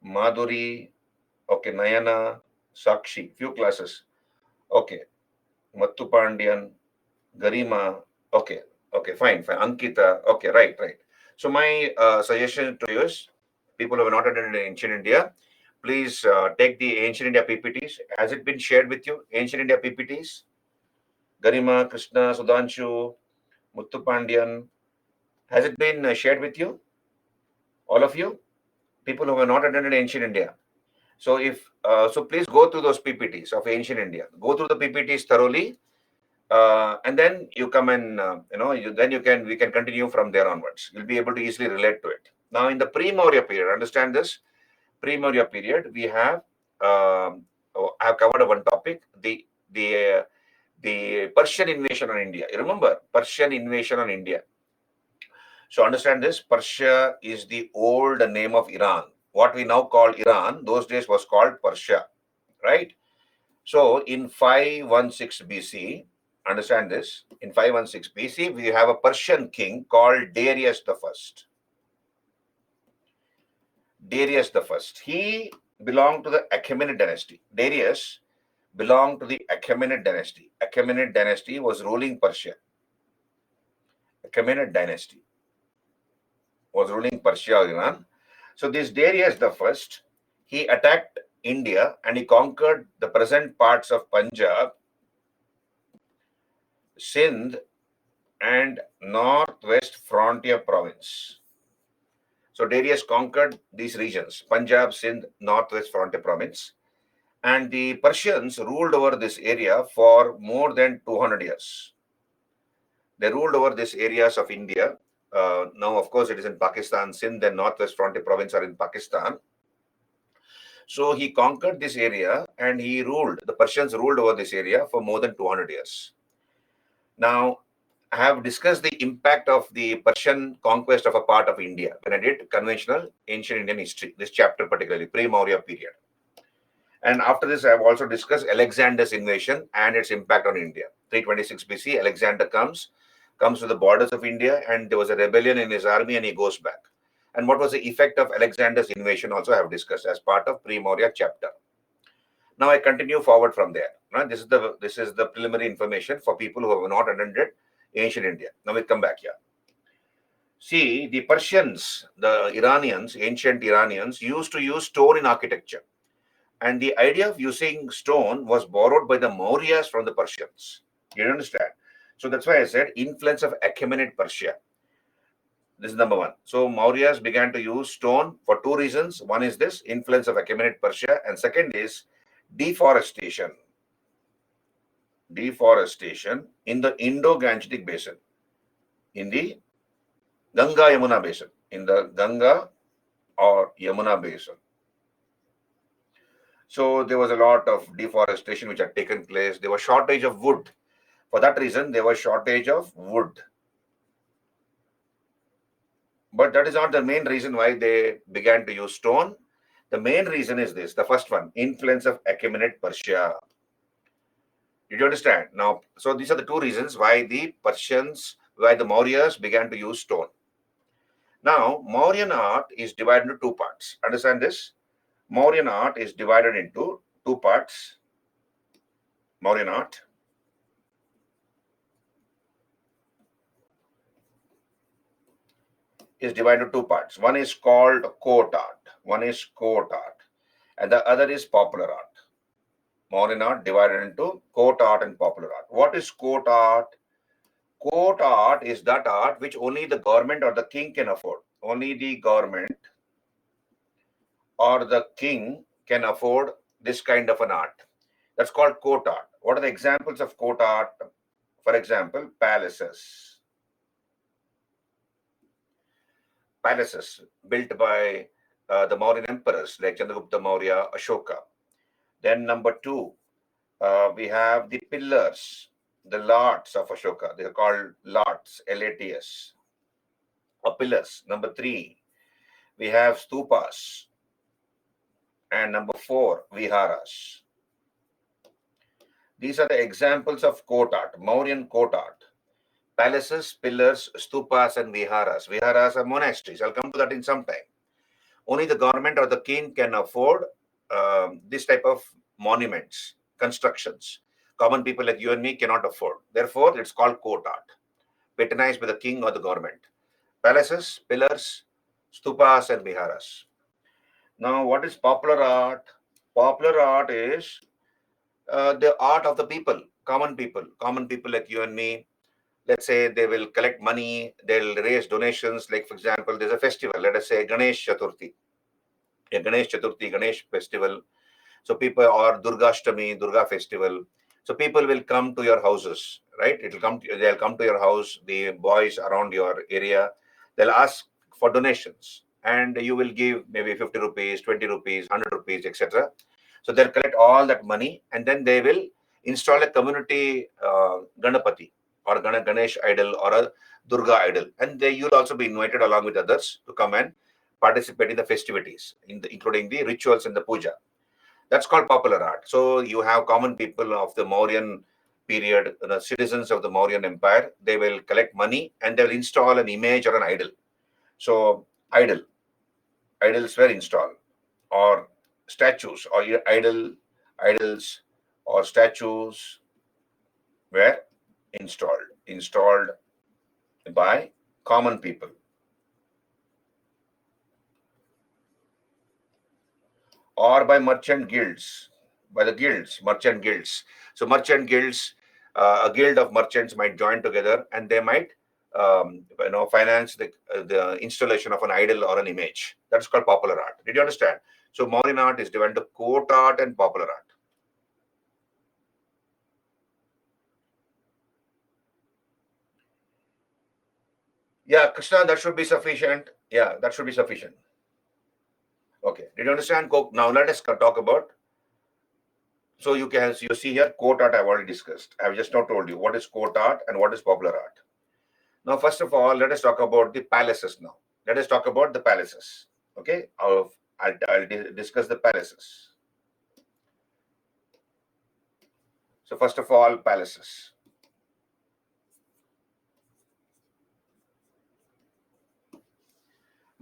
Madhuri. Okay, Nayana, Sakshi. Few classes. Okay, Mattu Pandian, Garima. Okay, fine. Ankita. Okay, right. So my suggestion to you is, people who have not attended ancient India, please take the Ancient India PPTs. Has it been shared with you? Ancient India PPTs? Garima, Krishna, Sudhanshu, Muthu Pandian. Has it been shared with you? All of you? People who have not attended Ancient India. So please go through those PPTs of Ancient India. Go through the PPTs thoroughly. And then you come and we can continue from there onwards. You'll be able to easily relate to it. Now, in the pre-Maurya period, understand this. Pre-Maurya period, we have I have covered one topic: the Persian invasion on India. You remember Persian invasion on India? So understand this: Persia is the old name of Iran. What we now call Iran, those days was called Persia, right? So in 516 BC, understand this, in 516 BC, we have a Persian king called Darius the First. Darius the First. He belonged to the Achaemenid dynasty. Darius belonged to the Achaemenid dynasty. Achaemenid dynasty was ruling Persia. Achaemenid dynasty was ruling Persia or Iran. So this Darius the First, he attacked India and he conquered the present parts of Punjab, Sindh, and Northwest Frontier Province. So Darius conquered these regions: Punjab, Sindh, Northwest Frontier Province. And the Persians ruled over this area for more than 200 years. They ruled over these areas of India. Now, of course, it is in Pakistan. Sindh and Northwest Frontier Province are in Pakistan. So he conquered this area and he ruled. The Persians ruled over this area for more than 200 years. Now, I have discussed the impact of the Persian conquest of a part of India when I did conventional ancient Indian history, this chapter particularly, pre-Maurya period. And after this, I have also discussed Alexander's invasion and its impact on India. 326 BC, Alexander comes to the borders of India, and there was a rebellion in his army and he goes back. And what was the effect of Alexander's invasion also I have discussed as part of pre-Maurya chapter. Now I continue forward from there. Right? This is the preliminary information for people who have not attended ancient India. Now we come back here. See, the Persians, the Iranians, ancient Iranians used to use stone in architecture. And the idea of using stone was borrowed by the Mauryas from the Persians. You understand? So that's why I said influence of Achaemenid Persia. This is number one. So Mauryas began to use stone for two reasons. One is this, influence of Achaemenid Persia, and second is deforestation. Deforestation in the Indo-Gangetic basin, in the Ganga-Yamuna basin, in the Ganga or Yamuna basin. So there was a lot of deforestation which had taken place. There was shortage of wood. For that reason, there was shortage of wood. But that is not the main reason why they began to use stone. The main reason is this, the first one, influence of Achaemenid Persia. Did you understand? Now, so these are the two reasons why the Mauryas began to use stone. Now, Mauryan art is divided into two parts. Understand this? Mauryan art is divided into two parts. Mauryan art is divided into two parts. One is called court art. One is court art. And the other is popular art. Mauryan art divided into court art and popular art. What is court art? Court art is that art which only the government or the king can afford. Only the government or the king can afford this kind of an art. That's called court art. What are the examples of court art? For example, palaces. Palaces built by the Mauryan emperors like Chandragupta Maurya, Ashoka. Then number two, we have the pillars, the lats of Ashoka. They are called lats, L-A-T-S, or pillars. Number three, we have stupas. And number four, viharas. These are the examples of court art, Mauryan court art. Palaces, pillars, stupas, and viharas. Viharas are monasteries. I'll come to that in some time. Only the government or the king can afford this type of monuments, constructions. Common people like you and me cannot afford. Therefore, it's called court art, patronized by the king or the government. Palaces, pillars, stupas, and viharas. Now, what is popular art? Popular art is the art of the people, common people like you and me. Let's say they will collect money, they'll raise donations. Like, for example, there's a festival, let us say Ganesh Chaturthi, Ganesh festival. So people, or Durga Ashtami, Durga festival. So people will come to your houses, right? They'll come to your house, the boys around your area, they'll ask for donations and you will give maybe 50 rupees, 20 rupees, 100 rupees, etc. So they'll collect all that money and then they will install a community Ganapati or Ganesh idol or a Durga idol. And you'll also be invited along with others to come and participate in the festivities, including the rituals and the puja. That's called popular art. So you have common people of the Mauryan period, the citizens of the Mauryan Empire. They will collect money and they will install an image or an idol. So idols were installed, or statues, or idols, or statues were installed by common people, or by merchant guilds. So merchant guilds, a guild of merchants might join together and they might, finance the installation of an idol or an image. That's called popular art. Did you understand? So modern art is divided into court art and popular art. Yeah, Krishna, that should be sufficient. Yeah, that should be sufficient. Okay. Did you understand? Now let us talk about. So you see here, court art I've already discussed. I've just now told you what is court art and what is popular art. Now, first of all, let us talk about the palaces now. Let us talk about the palaces. Okay, I'll discuss the palaces. So, first of all, palaces.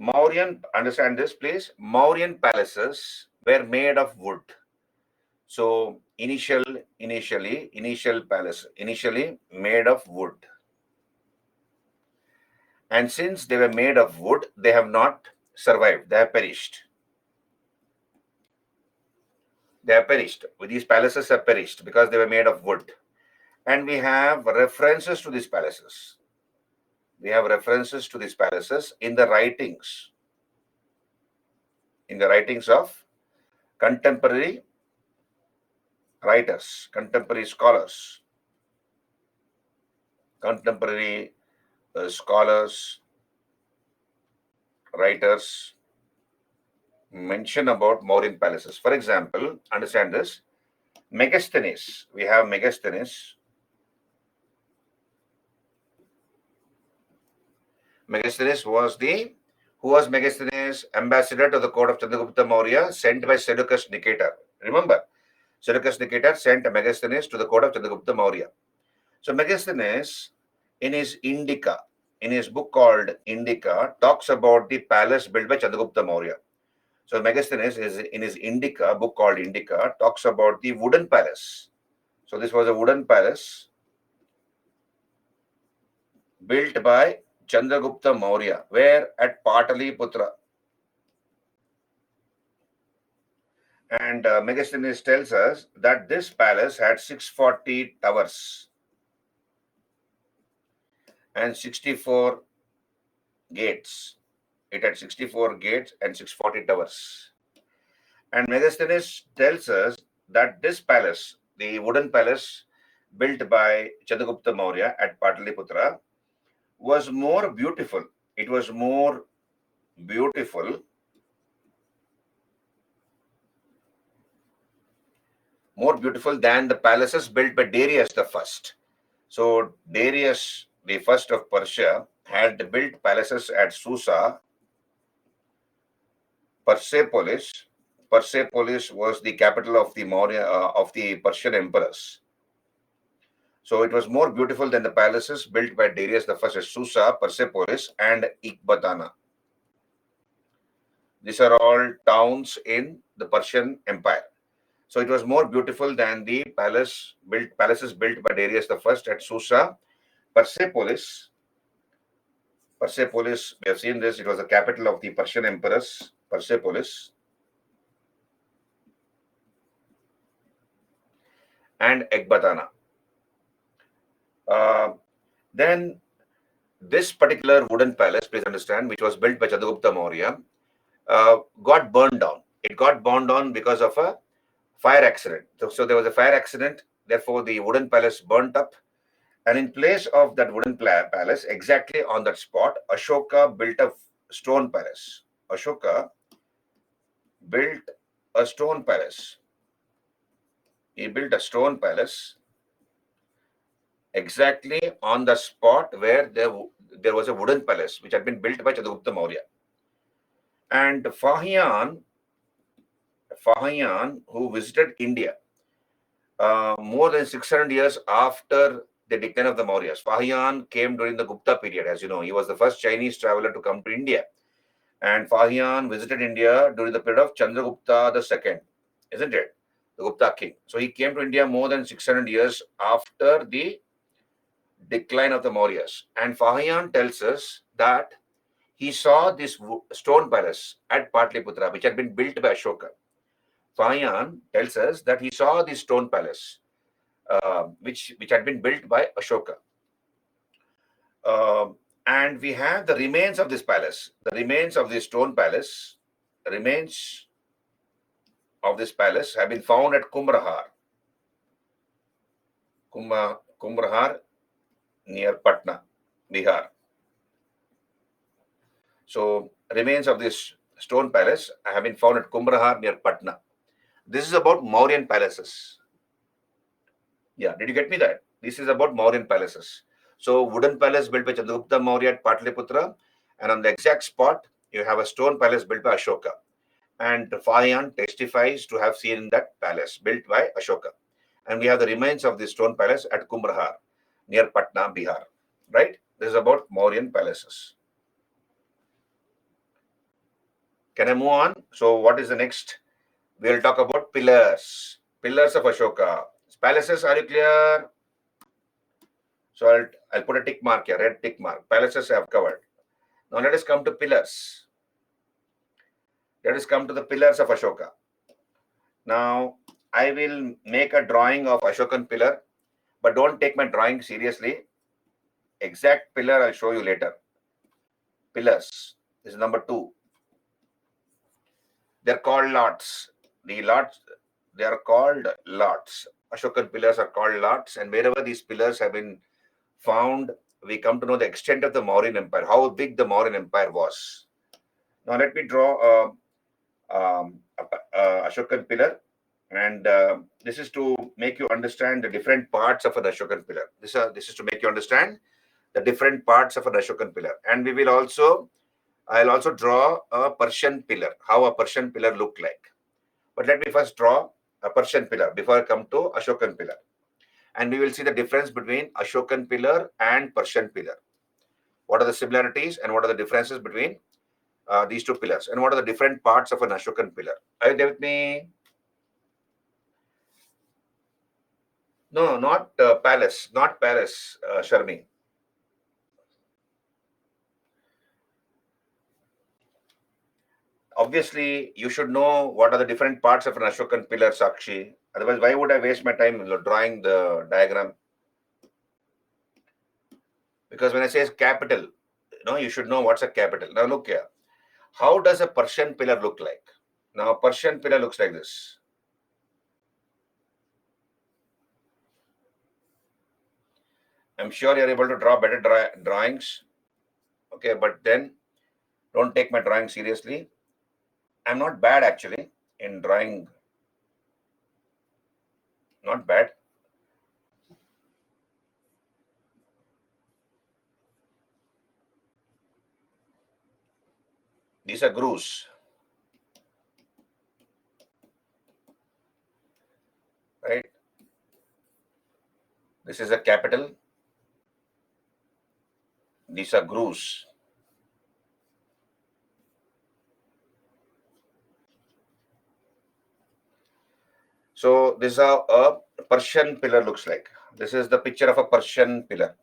Mauryan, understand this, please. Mauryan palaces were made of wood. So, initial palace, initially made of wood. And since they were made of wood, they have not survived. They have perished. They have perished. These palaces have perished because they were made of wood. And we have references to these palaces. We have references to these palaces in the writings of contemporary writers, contemporary scholars, contemporary scholars, writers mention about Mauryan palaces. For example, understand this, Megasthenes. We have Megasthenes. Megasthenes was who was Megasthenes? Ambassador to the court of Chandragupta Maurya, sent by Seleucus Nicator. Remember, Seleucus Nicator sent Megasthenes to the court of Chandragupta Maurya. So Megasthenes, in his Indica, in his book called Indica, talks about the palace built by Chandragupta Maurya. So Megasthenes is in his Indica, book called Indica, talks about the wooden palace. So this was a wooden palace built by Chandragupta Maurya, where at Pataliputra. And Megasthenes tells us that this palace had 640 towers and 64 gates. It had 64 gates and 640 towers. And Megasthenes tells us that this palace, the wooden palace built by Chandragupta Maurya at Pataliputra, was more beautiful. It was more beautiful than the palaces built by Darius the First. So Darius the First of Persia had built palaces at Susa, Persepolis. Persepolis was the capital of the Persian emperors. So it was more beautiful than the palaces built by Darius the First at Susa, Persepolis, and Ecbatana. These are all towns in the Persian Empire. So it was more beautiful than the palaces built by Darius the First at Susa, Persepolis. Persepolis, we have seen this, it was the capital of the Persian emperors, Persepolis. and Ekbatana. Then this particular wooden palace, please understand, which was built by Chandragupta Maurya, got burned down. It got burned down because of a fire accident. So there was a fire accident. Therefore, the wooden palace burnt up. And in place of that wooden palace, exactly on that spot, Ashoka built a stone palace. Ashoka built a stone palace. He built a stone palace exactly on the spot where there was a wooden palace which had been built by Chandragupta Maurya. And Fahian, who visited India more than 600 years after the decline of the Mauryas. Fahian came during the Gupta period, as you know. He was the first Chinese traveler to come to India. And Fahian visited India during the period of Chandragupta II, isn't it? The Gupta king. So he came to India more than 600 years after the decline of the Mauryas. And Fahian tells us that he saw this stone palace at Patliputra, which had been built by Ashoka. Fahian tells us that he saw this stone palace, which had been built by Ashoka. And we have the remains of this palace, the remains of this stone palace, the remains of this palace have been found at Kumbrahar. Kumbrahar near Patna, Bihar. So remains of this stone palace have been found at Kumbrahar near Patna. This is about Mauryan palaces. Yeah, did you get me that? This is about Mauryan palaces. So wooden palace built by Chandragupta Maurya at Patliputra, and on the exact spot you have a stone palace built by Ashoka. And Fahian testifies to have seen that palace built by Ashoka. And we have the remains of the stone palace at Kumbrahar near Patna, Bihar. Right? This is about Mauryan palaces. Can I move on? So what is the next? We'll talk about pillars. Pillars of Ashoka. Palaces, are you clear? So I'll put a tick mark here, red tick mark. Palaces I have covered. Now let us come to pillars. Let us come to the pillars of Ashoka. Now I will make a drawing of Ashokan pillar, but don't take my drawing seriously. Exact pillar I'll show you later. Pillars. This is number 2. They're called lots. The lots, they are called lots. Ashokan pillars are called lots, and wherever these pillars have been found, we come to know the extent of the Mauryan Empire, how big the Mauryan Empire was. Now let me draw a Ashokan pillar, and this is to make you understand the different parts of an Ashokan pillar. This is to make you understand the different parts of an Ashokan pillar, and I'll also draw a Persian pillar, how a Persian pillar looked like. But let me first draw a Persian pillar before I come to Ashokan pillar. And we will see the difference between Ashokan pillar and Persian pillar. What are the similarities and what are the differences between these two pillars? And what are the different parts of an Ashokan pillar? Are you there with me? No, not palace, Sharmi. Obviously, you should know what are the different parts of an Ashokan pillar, Sakshi. Otherwise, why would I waste my time drawing the diagram? Because when I say capital, you should know what's a capital. Now look here. How does a Persian pillar look like? Now, a Persian pillar looks like this. I'm sure you're able to draw better drawings. Okay, but then don't take my drawing seriously. I'm not bad actually in drawing. Not bad. These are grooves. Right? This is a capital. These are grooves. So this is how a Persian pillar looks like. This is the picture of a Persian pillar.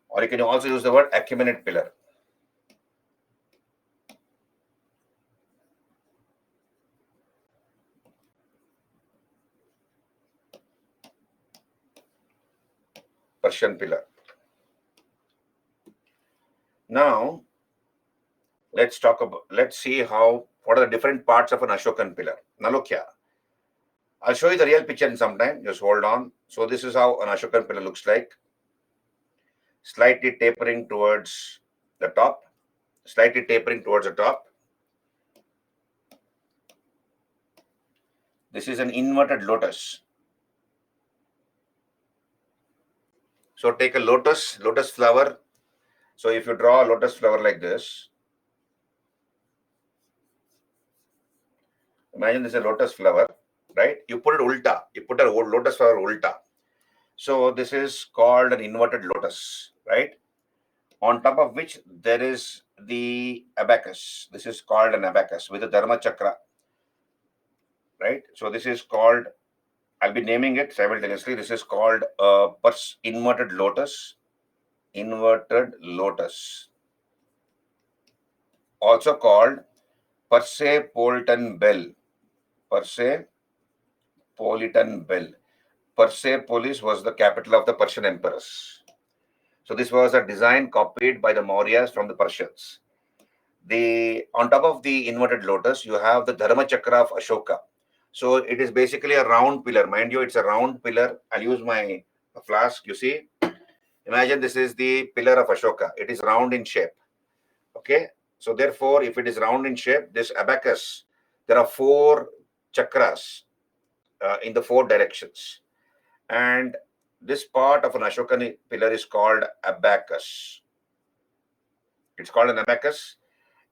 Or you can also use the word Achaemenid pillar. Persian pillar. Now, let's see what are the different parts of an Ashokan pillar. Now look here. I'll show you the real picture in some time. Just hold on. So this is how an Ashokan pillar looks like. Slightly tapering towards the top. Slightly tapering towards the top. This is an inverted lotus. So take a lotus flower. So if you draw a lotus flower like this, imagine this is a lotus flower, right? You put it ulta. You put a lotus flower ulta. So this is called an inverted lotus, right? On top of which there is the abacus. This is called an abacus with a dharma chakra, right? So this is called, I'll be naming it simultaneously. This is called a inverted lotus. Inverted lotus. Also called Persepolitan bell. Persepolitan bell. Persepolis was the capital of the Persian emperors. So this was a design copied by the Mauryas from the Persians. On top of the inverted lotus, you have the Dharma Chakra of Ashoka. So it is basically a round pillar. Mind you, it's a round pillar. I'll use my flask, you see. Imagine this is the pillar of Ashoka. It is round in shape. Okay. So therefore, if it is round in shape, this abacus, there are 4 chakras in the 4 directions. And this part of an Ashokan pillar is called abacus. It's called an abacus.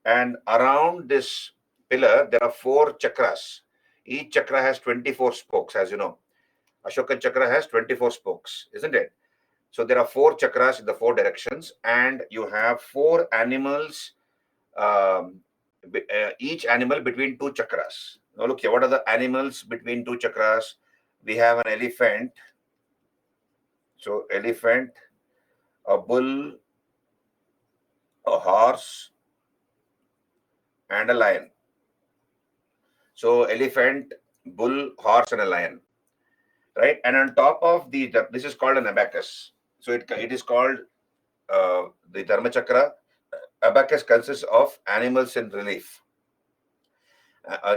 And around this pillar, there are 4 chakras. Each chakra has 24 spokes, as you know. Ashoka chakra has 24 spokes, isn't it? So there are 4 chakras in the 4 directions, and you have 4 animals, each animal between 2 chakras. Now look here, what are the animals between 2 chakras? We have an elephant. So elephant, a bull, a horse, and a lion. So elephant, bull, horse, and a lion, right? And on top of this is called an abacus. So it is called the Dharma Chakra. Abacus consists of animals in relief,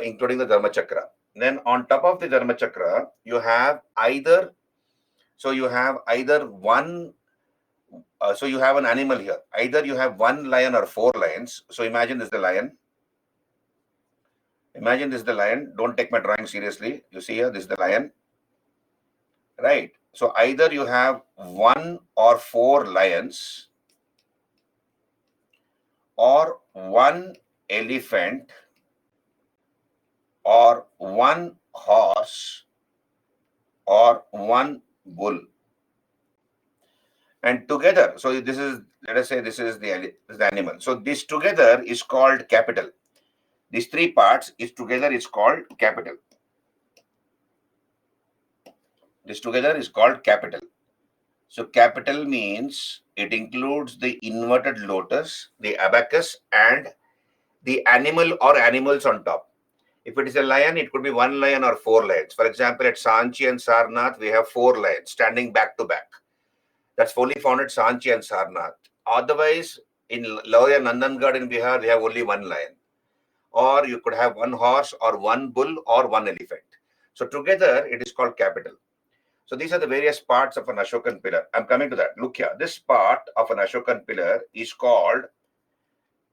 including the Dharma Chakra. Then on top of the Dharma Chakra, you have either one. So you have an animal here. Either you have 1 lion or 4 lions. So imagine this is the lion. Imagine this is the lion. Don't take my drawing seriously. You see here, this is the lion. Right. So either you have 1 or 4 lions, or 1 elephant, or 1 horse, or 1 bull. And together, so this is, let us say this is the animal. So this together is called capital. These 3 parts is together is called capital. This together is called capital. So capital means it includes the inverted lotus, the abacus, and the animal or animals on top. If it is a lion, it could be 1 lion or 4 lions. For example, at Sanchi and Sarnath, we have 4 lions standing back to back. That's only found at Sanchi and Sarnath. Otherwise, in Lower Nandangad in Bihar, we have only 1 lion. Or you could have 1 horse or 1 bull or 1 elephant. So together, it is called capital. So these are the various parts of an Ashokan pillar. I'm coming to that. Look here. This part of an Ashokan pillar is called,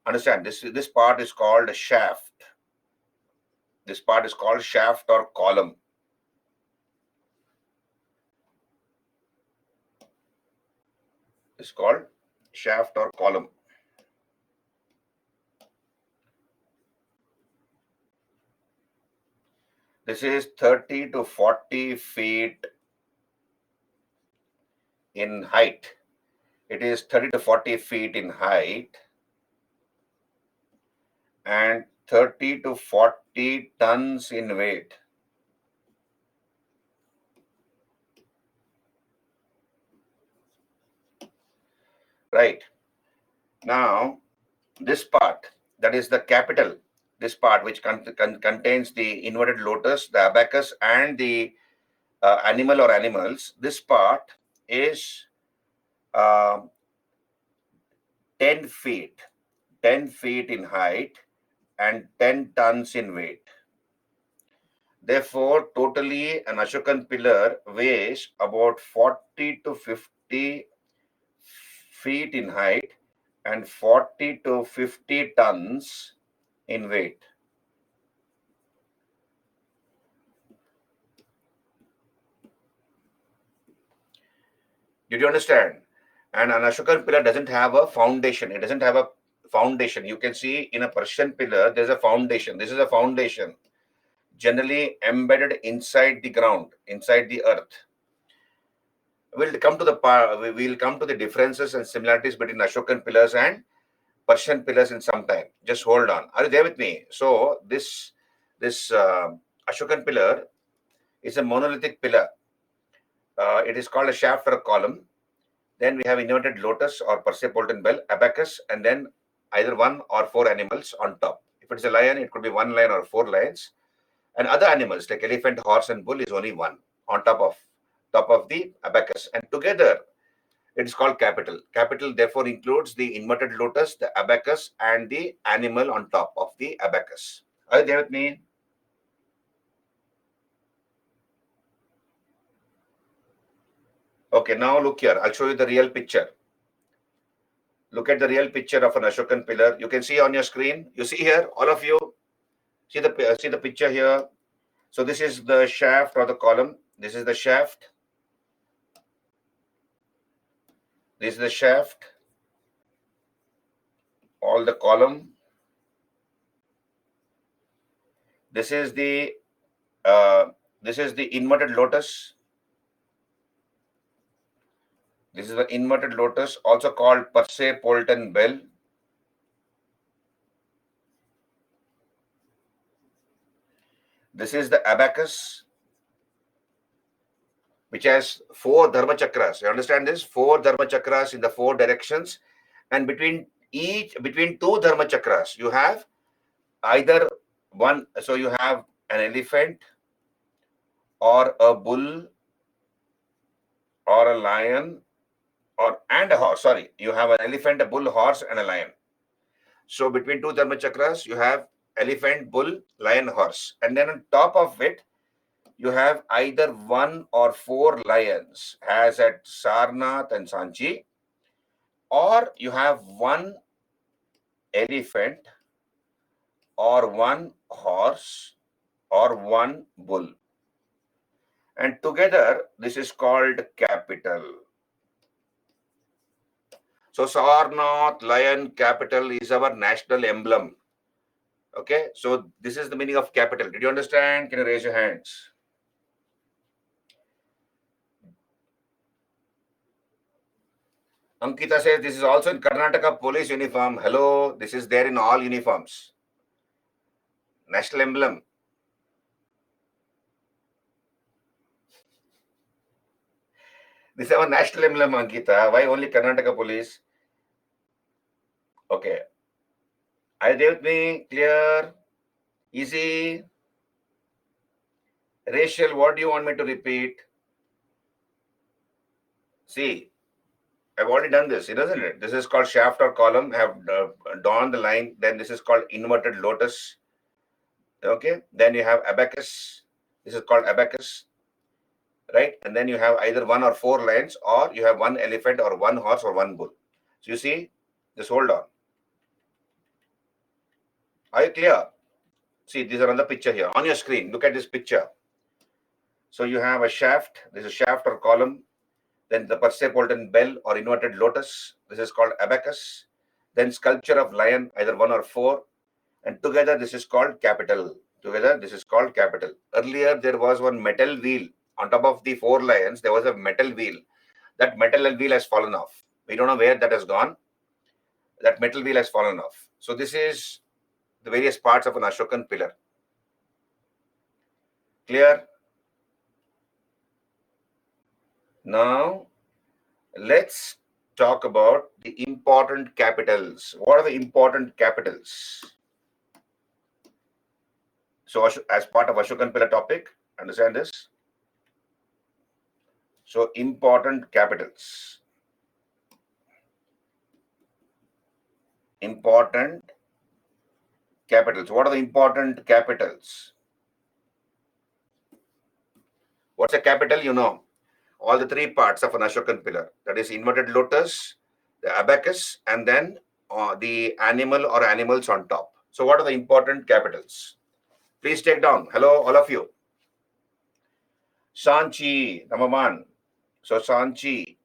understand, this part is called a shaft. This part is called shaft or column. It's called shaft or column. This is 30 to 40 feet in height. It is 30 to 40 feet in height and 30 to 40 tons in weight. Right. Now, this part, that is the capital, this part which contains the inverted lotus, the abacus, and the animal or animals, this part is uh, 10 feet, 10 feet in height and 10 tons in weight. Therefore, totally an Ashokan pillar weighs about 40 to 50 feet in height and 40 to 50 tons in weight. Did you understand? And an Ashokan pillar doesn't have a foundation. It doesn't have a foundation. You can see in a Persian pillar, there's a foundation. This is a foundation, generally embedded inside the ground, inside the earth. We'll come to the differences and similarities between Ashokan pillars and Persian pillars in some time. Just hold on. Are you there with me? So this Ashokan pillar is a monolithic pillar. It is called a shaft or a column. Then we have inverted lotus or Persepoltan bell, abacus, and then either one or four animals on top. If it's a lion, it could be one lion or four lions. And other animals like elephant, horse, and bull is only one on top of the abacus. And together, it is called capital. Capital therefore includes the inverted lotus, the abacus, and the animal on top of the abacus. Are you there with me? Okay, now look here. I'll show you the real picture. Look at the real picture of an Ashokan pillar. You can see on your screen. You see here, all of you, see the picture here. So this is the shaft or the column. This is the shaft. This is the shaft. All the column. This is the inverted lotus. This is the inverted lotus, also called Persepoltan bell. This is the abacus, which has four dharma chakras. You understand this? Four dharma chakras in the four directions, and between two dharma chakras, you have either one. So you have an elephant, or a bull, or a lion, and a horse. Sorry, you have an elephant, a bull, horse, and a lion. So between two dharma chakras, you have elephant, bull, lion, horse, and then on top of it, you have either one or four lions, as at Sarnath and Sanchi, or you have one elephant, or one horse, or one bull. And together, this is called capital. So Sarnath, lion, capital is our national emblem. Okay, so this is the meaning of capital. Did you understand? Can you raise your hands? Ankita says this is also in Karnataka police uniform. Hello, this is there in all uniforms. National emblem. This is our national emblem, Ankita. Why only Karnataka police? Okay. Are you there with me? Clear? Easy? Rachel, what do you want me to repeat? See, I've already done this, isn't it? This is called shaft or column. I have drawn the line. Then this is called inverted lotus. Okay. Then you have abacus. This is called abacus. Right? And then you have either one or four lions, or you have one elephant, or one horse, or one bull. So you see, just hold on. Are you clear? See, these are on the picture here. On your screen, look at this picture. So you have a shaft. This is shaft or column. Then the Persepoltan bell or inverted lotus. This is called abacus. Then sculpture of lion, either one or four. And together, this is called capital. Together, this is called capital. Earlier, there was one metal wheel. On top of the four lions, there was a metal wheel. That metal wheel has fallen off. We don't know where that has gone. That metal wheel has fallen off. So this is the various parts of an Ashokan pillar. Clear? Now, let's talk about the important capitals. What are the important capitals? So as part of Ashokan pillar topic, understand this? So important capitals. Important capitals. What are the important capitals? What's a capital? You know, all the three parts of an Ashokan pillar. That is inverted lotus, the abacus, and then the animal or animals on top. So what are the important capitals? Please take down. Hello, all of you. Sanchi, number one. So Sanchi.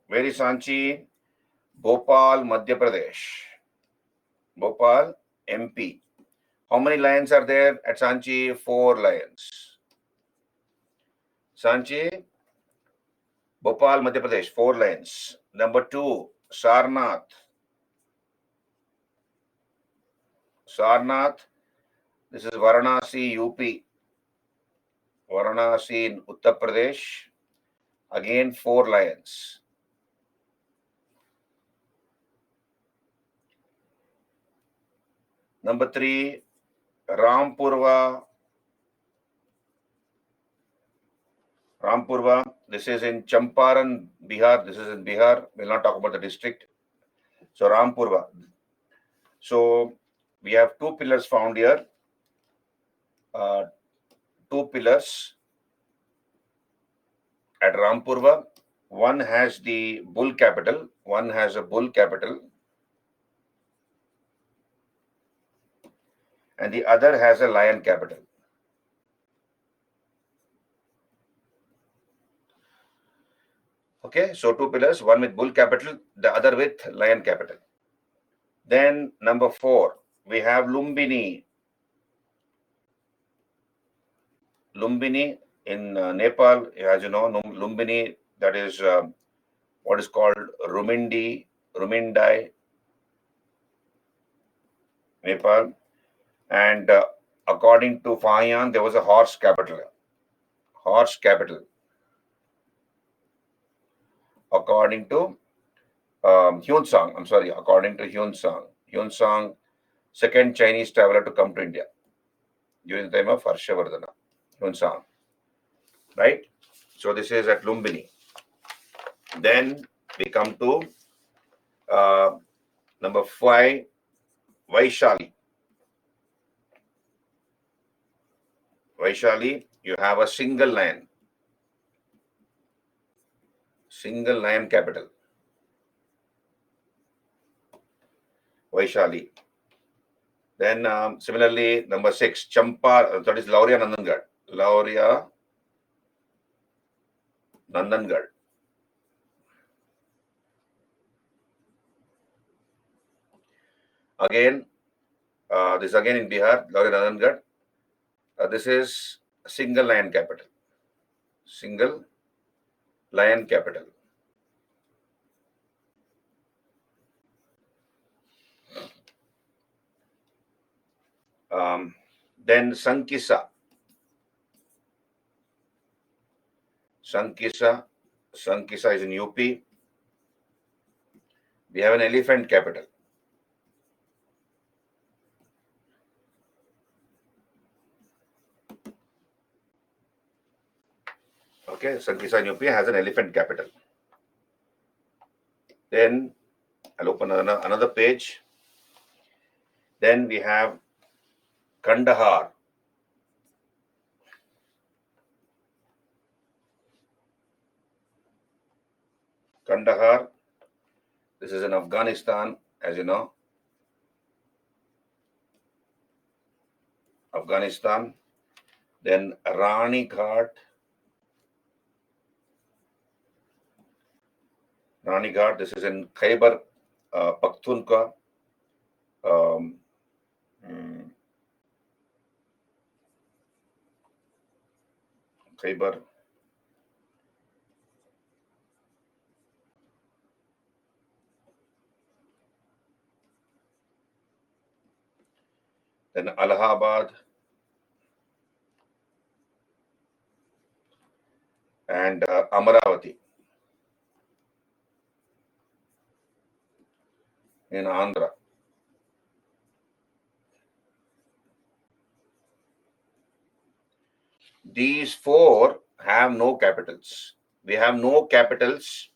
Where is Sanchi? Bhopal, Madhya Pradesh. Bhopal, MP. How many lions are there at Sanchi? 4 lions. Sanchi, Bhopal, Madhya Pradesh, 4 lions. Number 2, Sarnath. Sarnath, this is Varanasi, UP. Varanasi in Uttar Pradesh. Again, 4 lions. Number 3, Rampurva. Rampurva, this is in Champaran, Bihar. This is in Bihar. We'll not talk about the district. So Rampurva. So we have 2 pillars found here. 2 pillars at Rampurva. One has the bull capital. One has a bull capital. And the other has a lion capital. Okay, so 2 pillars, one with bull capital, the other with lion capital. Then number 4, we have Lumbini. Lumbini in Nepal, as you know, Lumbini, that is what is called Rumindi, Rumindai, Nepal. And according to Fahian, there was a horse capital. Horse capital. According to Hyun-sang, I'm sorry, according to Hyun-sang. Hyun-sang, second Chinese traveler to come to India during the time of Harshavardhana. Hyun-sang. Right? So this is at Lumbini. Then we come to number 5, Vaishali. Vaishali, you have a single lion. Single lion capital. Vaishali. Then similarly, number 6, Champa, that is Lauria Nandangarh. Lauria Nandangarh. Again, this is again in Bihar, Lauria Nandangarh. This is single lion capital. Single lion capital. Then Sankisa. Sankisa. Sankisa is in UP. We have an elephant capital. Okay, Sankisa in UP has an elephant capital. Then I'll open another page. Then we have Kandahar. Kandahar, this is in Afghanistan, as you know. Afghanistan. Then Rani Ghat. Rani Ghat, this is in Khyber Pakhtunkhwa. Khyber. Then Allahabad. And Amaravati in Andhra. These 4 have no capitals. We have no capitals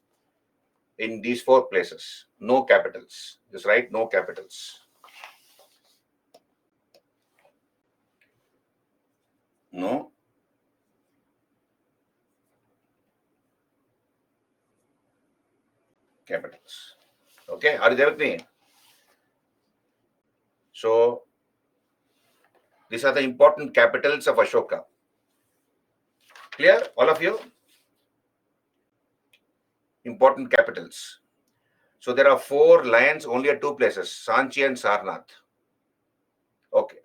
in these four places. No capitals. Just write no capitals. No capitals. Okay, are you there with me? So these are the important capitals of Ashoka. Clear, all of you? Important capitals. So there are 4 lions only at 2 places, Sanchi and Sarnath. Okay.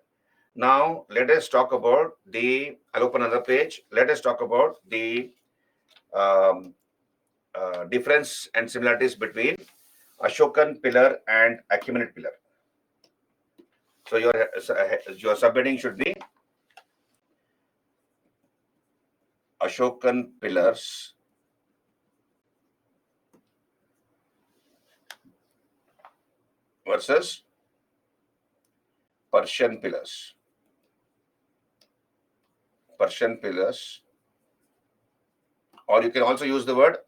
Now let us talk about I'll open another page. Let us talk about the difference and similarities between Ashokan pillar and Achaemenid pillar. So your subheading should be Ashokan pillars versus Persian pillars. Persian pillars, or you can also use the word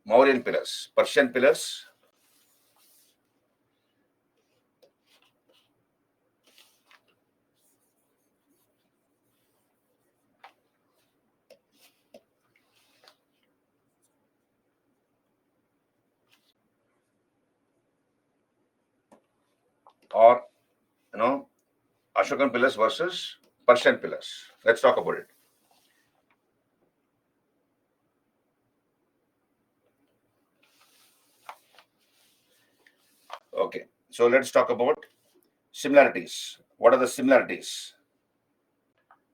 Mauryan pillars. Persian pillars or Ashokan pillars versus Persian pillars. Let's talk about it. Okay, so let's talk about similarities. What are the similarities?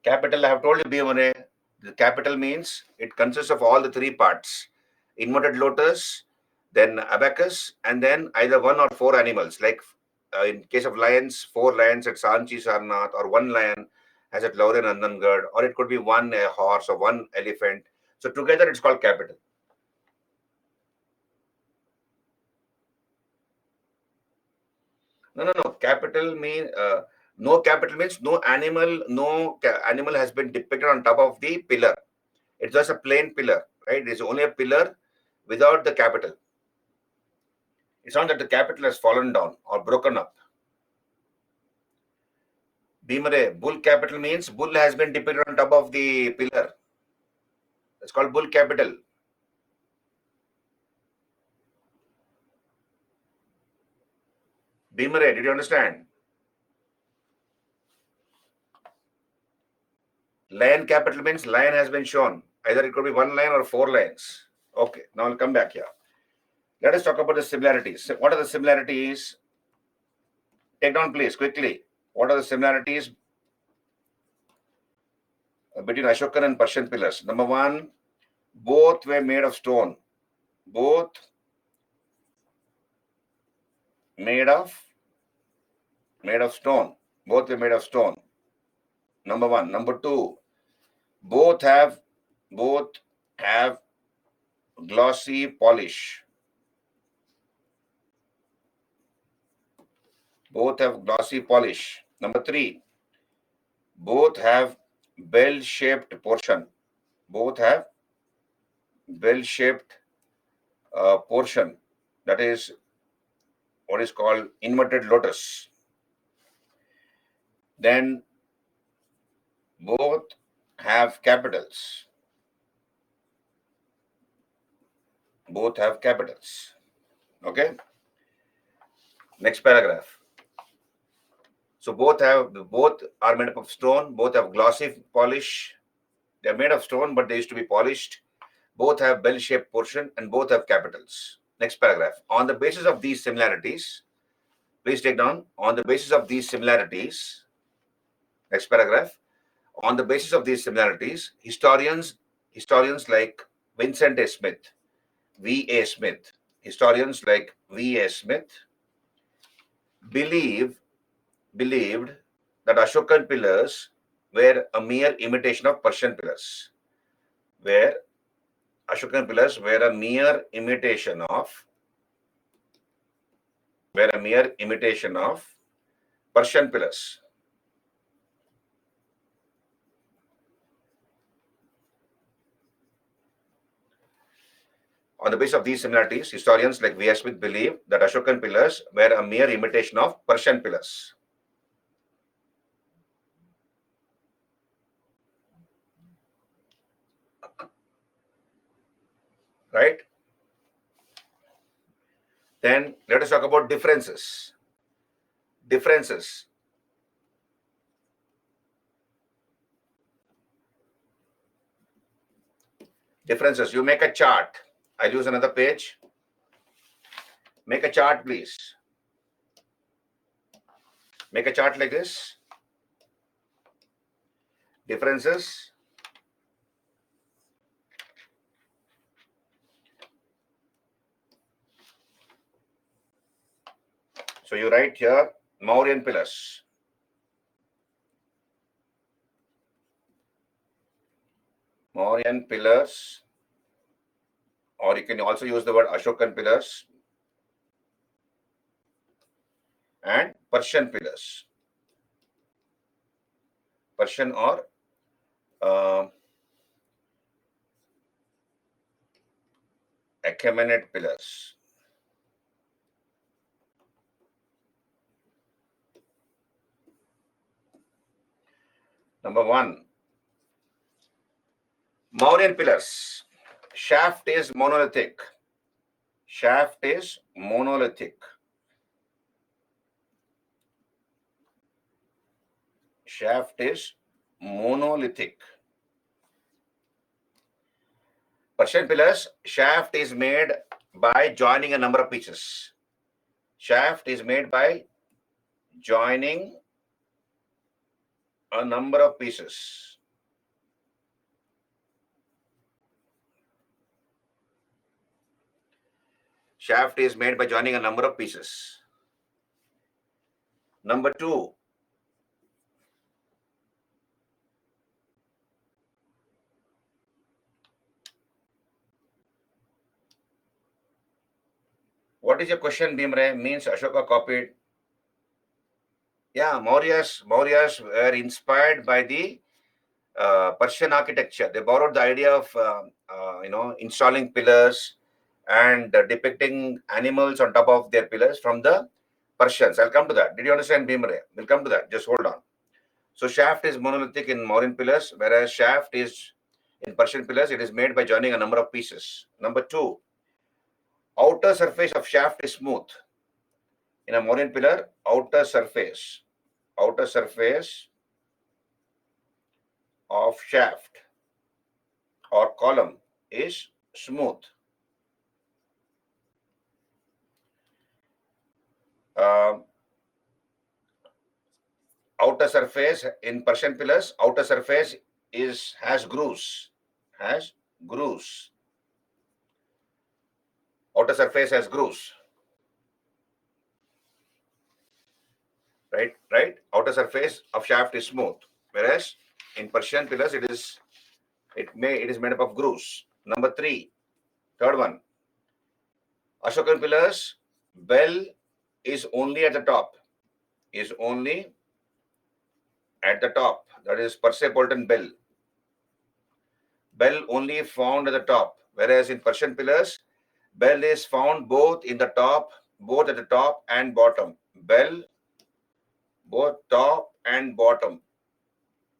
Capital, I have told you, Bhimane, the capital means it consists of all the 3 parts. Inverted lotus, then abacus, and then either 1 or 4 animals. Like in case of lions, 4 lions at Sanchi Sarnath, or 1 lion as at Laure Nandangad, or it could be 1 horse or 1 elephant. So together it's called capital. No. Capital mean no capital means no animal has been depicted on top of the pillar. It's just a plain pillar, right? It's only a pillar without the capital. It's not that the capital has fallen down or broken up. Bhimare, bull capital means bull has been depicted on top of the pillar. It's called bull capital. Bhimare, did you understand? Lion capital means lion has been shown. Either it could be 1 lion or 4 lions. Okay, now I'll come back here. Let us talk about the similarities. What are the similarities? Take down, please, quickly. What are the similarities between Ashokan and Persian pillars? Number 1, both were made of stone. Both made of stone. Both were made of stone. Number 1. Number 2, both have glossy polish. Both have glossy polish. Number 3, both have bell-shaped portion. Both have bell-shaped portion. That is what is called inverted lotus. Then both have capitals. Both have capitals. Okay. Next paragraph. So both are made up of stone. Both have glossy polish. They are made of stone, but they used to be polished. Both have bell-shaped portion and both have capitals. Next paragraph. On the basis of these similarities, please take down. On the basis of these similarities, next paragraph. On the basis of these similarities, historians like Vincent A. Smith, V.A. Smith, historians like V.A. Smith believed that Ashokan pillars were a mere imitation of Persian pillars. Where Ashokan pillars were a mere imitation of Persian pillars. On the basis of these similarities, historians like V.S. Smith believe that Ashokan pillars were a mere imitation of Persian pillars. Right? Then let us talk about differences. Differences. Differences. You make a chart. I'll use another page. Make a chart, please. Make a chart like this. Differences. So you write here Mauryan pillars. Mauryan pillars, or you can also use the word Ashokan pillars, and Persian pillars. Persian or Achaemenid pillars. Number one, Mauryan pillars. Shaft is monolithic. Shaft is monolithic. Shaft is monolithic. Persian pillars, shaft is made by joining a number of pieces. Shaft is made by joining a number of pieces. Shaft is made by joining a number of pieces. Number two, what is your question, Bhimre? Means Ashoka copied. Yeah, Mauryas were inspired by the Persian architecture. They borrowed the idea of installing pillars and depicting animals on top of their pillars from the Persians. I'll come to that. Did you understand, Bhimre? We'll come to that. Just hold on. So shaft is monolithic in Mauryan pillars, whereas shaft is in Persian pillars. It is made by joining a number of pieces. Number two, outer surface of shaft is smooth. In a Mauryan pillar, outer surface of shaft or column is smooth. Outer surface in Persian pillars, outer surface has grooves. Has grooves. Outer surface has grooves. Right. Outer surface of shaft is smooth, whereas in Persian pillars it is made up of grooves. Number three, third one. Ashokan pillars, bell is only at the top. Is only at the top. That is Persepolitan bell. Bell only found at the top. Whereas in Persian pillars, bell is found both at the top and bottom. Bell, both top and bottom.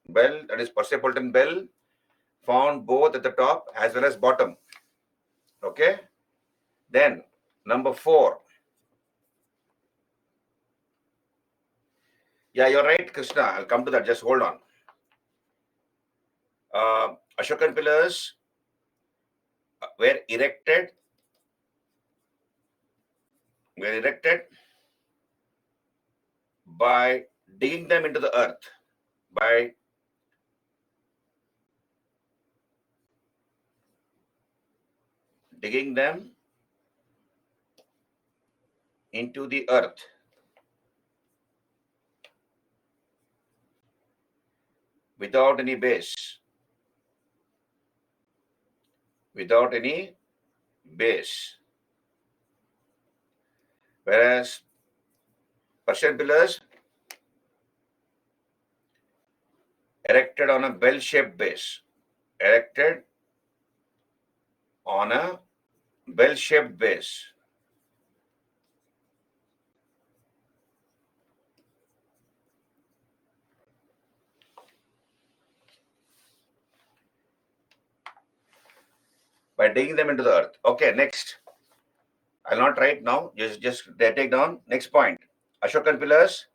Bell, that is Persepolitan bell, found both at the top as well as bottom. Okay. Then number four. Yeah, you're right, Krishna. I'll come to that. Just hold on. Ashokan pillars were erected by digging them into the earth. By digging them into the earth. Without any base. Without any base. Whereas Persian pillars erected on a bell-shaped base. Erected on a bell-shaped base. By digging them into the earth. Okay, next. I'll not write now. Just take down. Next point. Ashokan pillars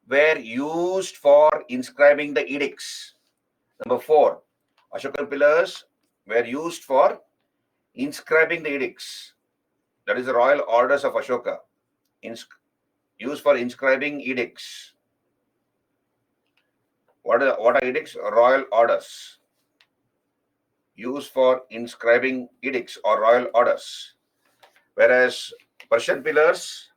were used for inscribing the edicts. Number 4. Ashokan pillars were used for inscribing the edicts. That is the royal orders of Ashoka. Used for inscribing edicts. What are edicts? Royal orders. Used for inscribing edicts or royal orders. Whereas Persian pillars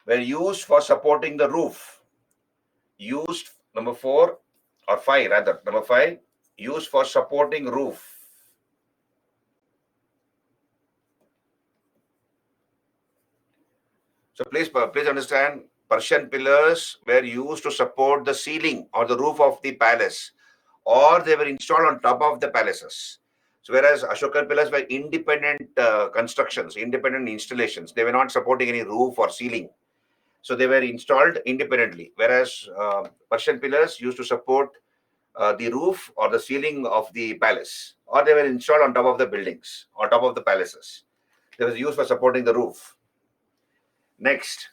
were used for supporting the roof. Used, number 4 or 5 rather, number 5, used for supporting roof. So please understand, Persian pillars were used to support the ceiling or the roof of the palace, or they were installed on top of the palaces. So whereas Ashokan pillars were independent constructions, independent installations, they were not supporting any roof or ceiling. So they were installed independently, whereas Persian pillars used to support the roof or the ceiling of the palace, or they were installed on top of the buildings, on top of the palaces. They was used for supporting the roof. Next,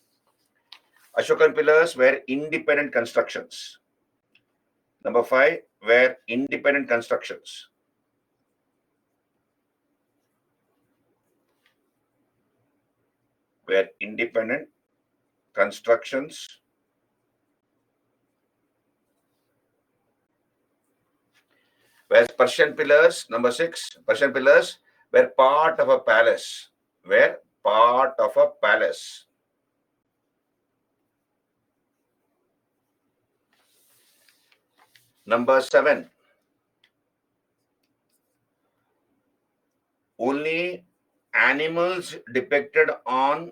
Ashokan pillars were independent constructions. Number 5 were independent constructions. Were independent constructions. Whereas Persian pillars, number 6, Persian pillars were part of a palace. Were part of a palace. Number 7, only animals depicted on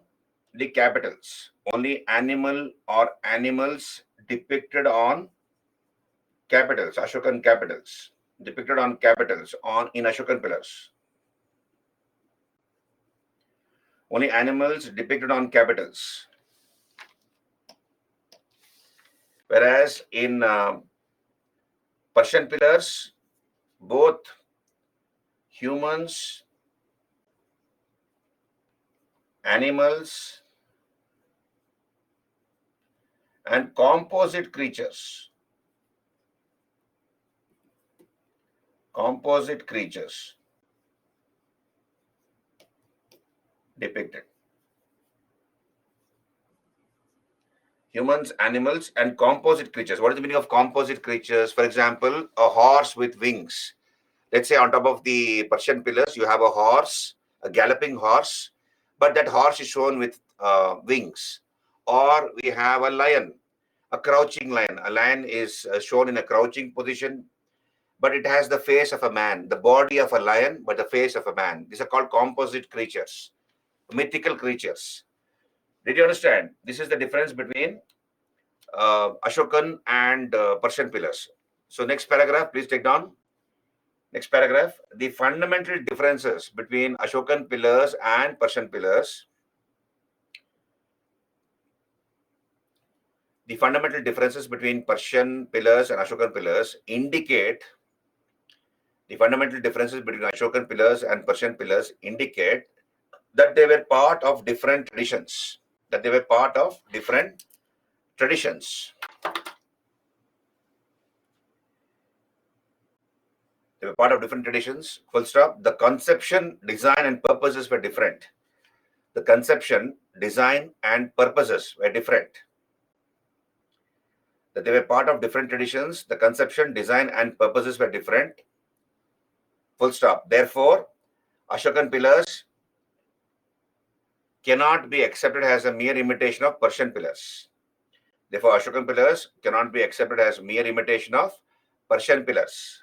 the capitals. Only animal or animals depicted on capitals, Ashokan capitals, depicted on capitals in Ashokan pillars. Only animals depicted on capitals. Whereas in Persian pillars, both humans, animals, and composite creatures depicted. Humans, animals, and composite creatures. What is the meaning of composite creatures? For example, a horse with wings. Let's say on top of the Persian pillars, you have a horse, a galloping horse, but that horse is shown with wings. Or we have a lion, a crouching lion. A lion is shown in a crouching position, but it has the face of a man, the body of a lion, but the face of a man. These are called composite creatures, mythical creatures. Did you understand? This is the difference between Ashokan and Persian pillars. So next paragraph, please take down. Next paragraph, the fundamental differences between Ashokan pillars and Persian pillars. The fundamental differences between Persian pillars and Ashokan pillars indicate that they were part of different traditions. They were part of different traditions. Full stop. The conception, design, and purposes were different. The conception, design, and purposes were different. That they were part of different traditions. The conception, design, and purposes were different. Full stop. Therefore, Ashokan pillars cannot be accepted as a mere imitation of Persian pillars. Therefore, Ashokan pillars cannot be accepted as mere imitation of Persian pillars.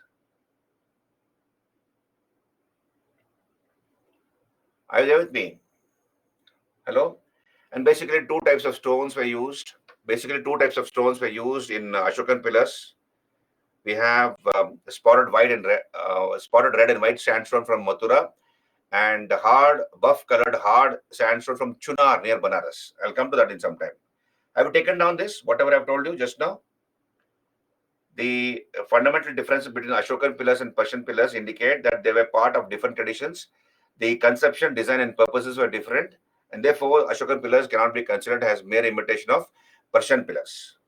Are you there with me? Hello? And basically two types of stones were used. In Ashokan pillars. We have spotted red and white sandstone from Mathura, and buff colored hard sandstone from Chunar near Banaras. I'll come to that in some time. Have you taken down this, whatever I've told you just now? The fundamental differences between Ashokan pillars and Persian pillars indicate that they were part of different traditions. The conception, design, and purposes were different, and therefore Ashokan pillars cannot be considered as mere imitation of Persian pillars.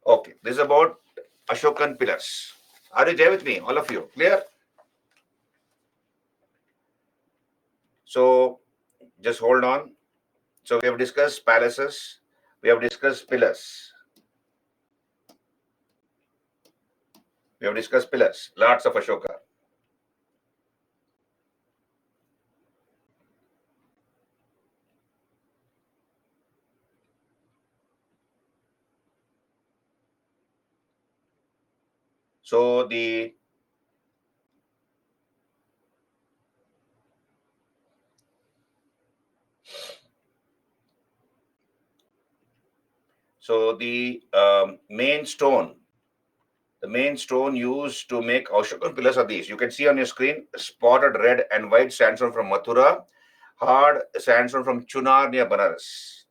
Okay, this is about Ashokan pillars. Are you there with me, all of you? Clear? So just hold on. So we have discussed palaces, we have discussed pillars. We have discussed pillars, lots of Ashoka. So the main stone, the main stone used to make Ashokan pillars are these. You can see on your screen spotted red and white sandstone from Mathura, hard sandstone from Chunar near Banaras.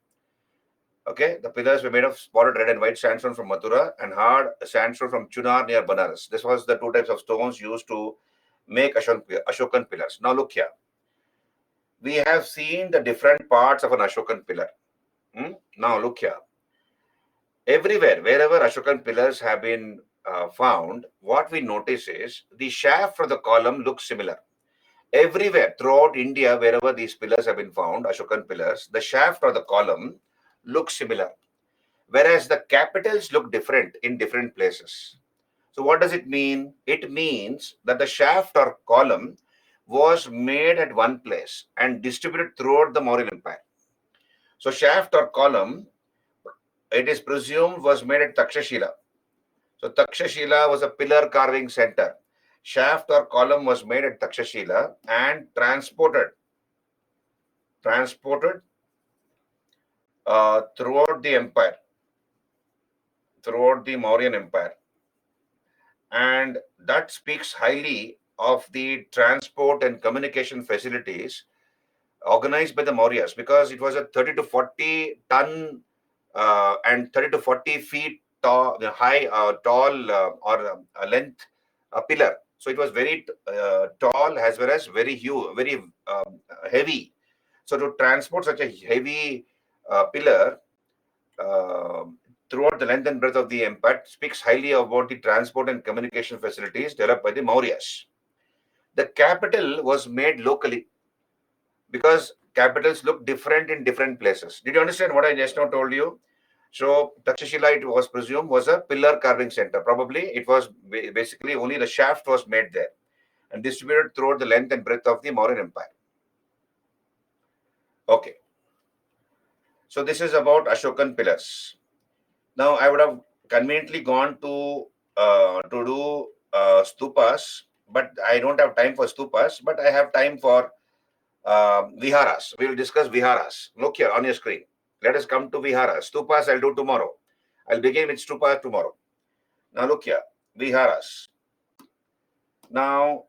Okay, the pillars were made of spotted red and white sandstone from Mathura and hard sandstone from Chunar near Banaras. This was the two types of stones used to make Ashokan pillars. Now look here. We have seen the different parts of an Ashokan pillar. Now look here. Everywhere, wherever Ashokan pillars have been found, what we notice is the shaft of the column looks similar. Everywhere throughout India, wherever these pillars have been found, Ashokan pillars, the shaft of the column looks similar, whereas the capitals look different in different places. So what does it mean? It means that the shaft or column was made at one place and distributed throughout the Mauryan Empire. So shaft or column, it is presumed, was made at Takshashila. So Takshashila was a pillar carving center. Shaft or column was made at Takshashila and transported throughout the empire, throughout the Mauryan Empire. And that speaks highly of the transport and communication facilities organized by the Mauryas, because it was a 30 to 40 ton and 30 to 40 feet tall, high, tall or length pillar. So it was very tall as well as very huge, very heavy. So to transport such a heavy pillar throughout the length and breadth of the empire speaks highly about the transport and communication facilities developed by the Mauryas. The capital was made locally because capitals look different in different places. Did you understand what I just now told you? So Takshashila, it was presumed, was a pillar carving center. Probably it was basically only the shaft was made there and distributed throughout the length and breadth of the Mauryan Empire. Okay. So this is about Ashokan pillars. Now I would have conveniently gone to do stupas, but I don't have time for stupas. But I have time for viharas. We will discuss viharas. Look here on your screen. Let us come to viharas. Stupas I'll do tomorrow. I'll begin with stupa tomorrow. Now look here, viharas. Now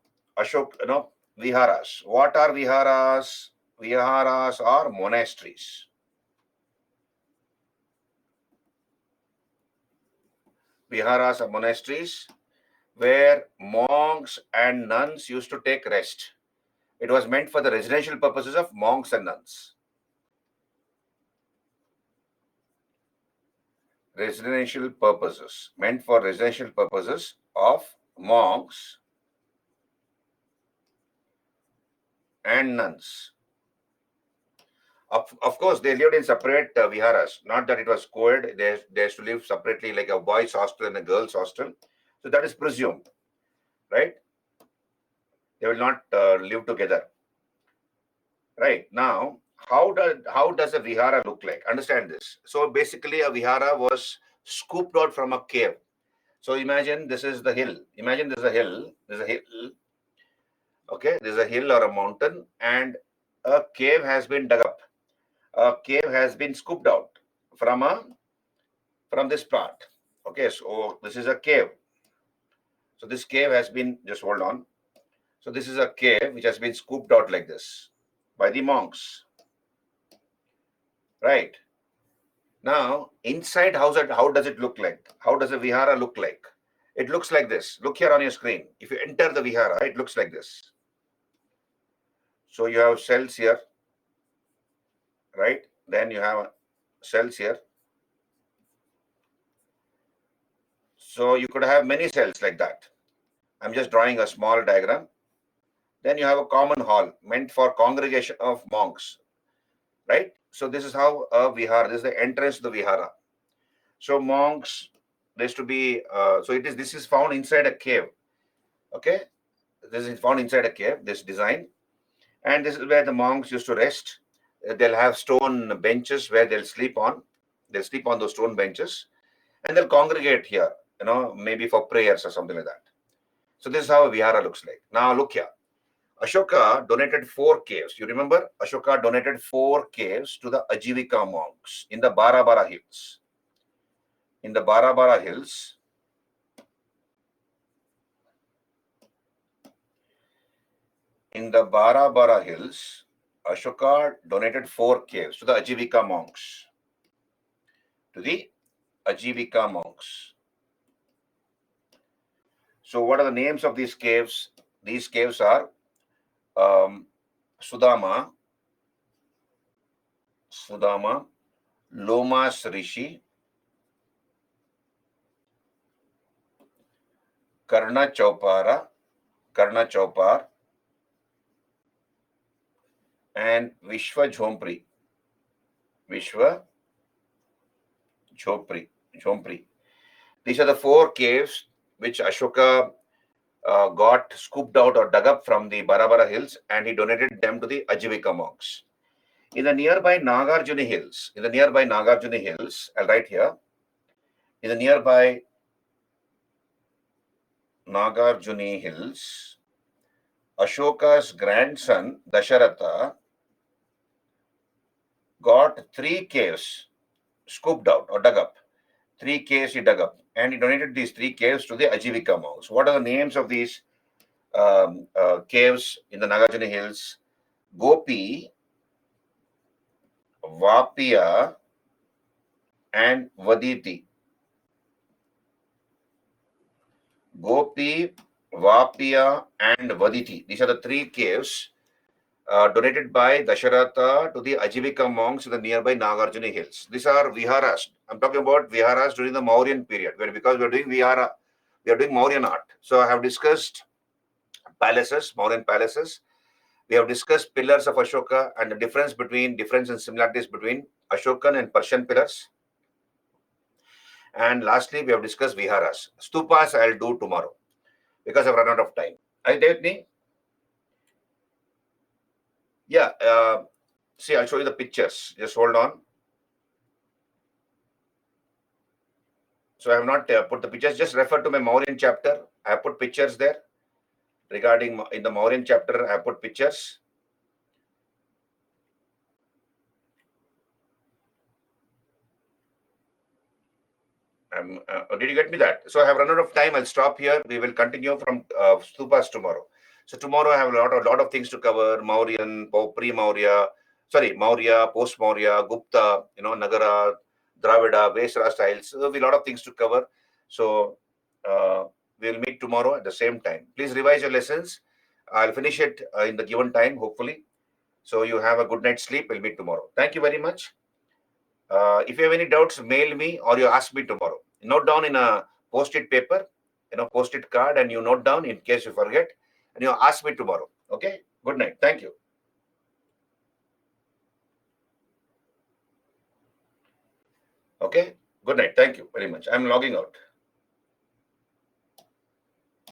viharas. What are viharas? Viharas are monasteries. Viharas are monasteries where monks and nuns used to take rest. It was meant for the residential purposes of monks and nuns. Residential purposes, meant for residential purposes of monks and nuns. Of course, they lived in separate viharas. Not that it was co-ed. They used to live separately, like a boys' hostel and a girls' hostel. So that is presumed, right? They will not live together. Right now, how does a vihara look like? Understand this. So basically, a vihara was scooped out from a cave. So imagine this is the hill. Imagine there's a hill. There's a hill. Okay, there's a hill or a mountain, and a cave has been dug up. A cave has been scooped out from this part. Okay, so this is a cave. So this cave has been, just hold on. So this is a cave which has been scooped out like this by the monks, right? Now, inside, how does it look like? How does a vihara look like? It looks like this. Look here on your screen. If you enter the vihara, it looks like this. So you have cells here, right? Then you have cells here. So you could have many cells like that. I'm just drawing a small diagram. Then you have a common hall meant for congregation of monks, right? So this is how a vihara, this is the entrance to the vihara. So monks, there used to be, this is found inside a cave, okay? This is found inside a cave, this design. And this is where the monks used to rest. They'll have stone benches where they'll sleep on. They'll sleep on those stone benches and they'll congregate here, maybe for prayers or something like that. So this is how a vihara looks like. Now look here. Ashoka donated 4 caves. You remember? Ashoka donated 4 caves to the Ajivika monks in the Barabara Hills. In the Barabara Hills, Ashoka donated 4 caves to the Ajivika monks. To the Ajivika monks. So what are the names of these caves? These caves are Sudama, Lomas Rishi, Karna Chaupar, and Vishwa Jhompri. These are the 4 caves which Ashoka got scooped out or dug up from the Barabara Hills, and he donated them to the Ajivika monks. In the nearby Nagarjuni Hills, I'll write here, in the nearby Nagarjuni Hills, Ashoka's grandson Dasharatha got 3 caves scooped out or dug up. 3 caves he dug up, and he donated these 3 caves to the Ajivika monks. What are the names of these caves in the Nagarjuna Hills? Gopi, Vapia, and Vaditi. Gopi, Vapia, and Vaditi. These are the 3 caves donated by Dasharatha to the Ajivika monks in the nearby Nagarjuna Hills. These are viharas. I'm talking about viharas during the Mauryan period, because we're doing vihara, we are doing Mauryan art. So I have discussed palaces, Mauryan palaces. We have discussed pillars of Ashoka and the difference and similarities between Ashokan and Persian pillars. And lastly, we have discussed viharas. Stupas I'll do tomorrow because I've run out of time. Are you there with me? Yeah. See, I'll show you the pictures. Just hold on. So I have not put the pictures. Just refer to my Mauryan chapter. I have put pictures there. Regarding in the Mauryan chapter, I have put pictures. Did you get me that? So I have run out of time. I'll stop here. We will continue from stupas tomorrow. So tomorrow I have a lot of things to cover. Mauryan, pre-Maurya, Maurya, post-Maurya, Gupta, Nagara, Dravida, Vesara styles. So there'll be a lot of things to cover. So we'll meet tomorrow at the same time. Please revise your lessons. I'll finish it in the given time, hopefully. So you have a good night's sleep. We'll meet tomorrow. Thank you very much. If you have any doubts, mail me or you ask me tomorrow. Note down in a post-it paper, post-it card, and you note down in case you forget, and you ask me tomorrow. Okay? Good night. Thank you. Okay? Good night. Thank you very much. I'm logging out.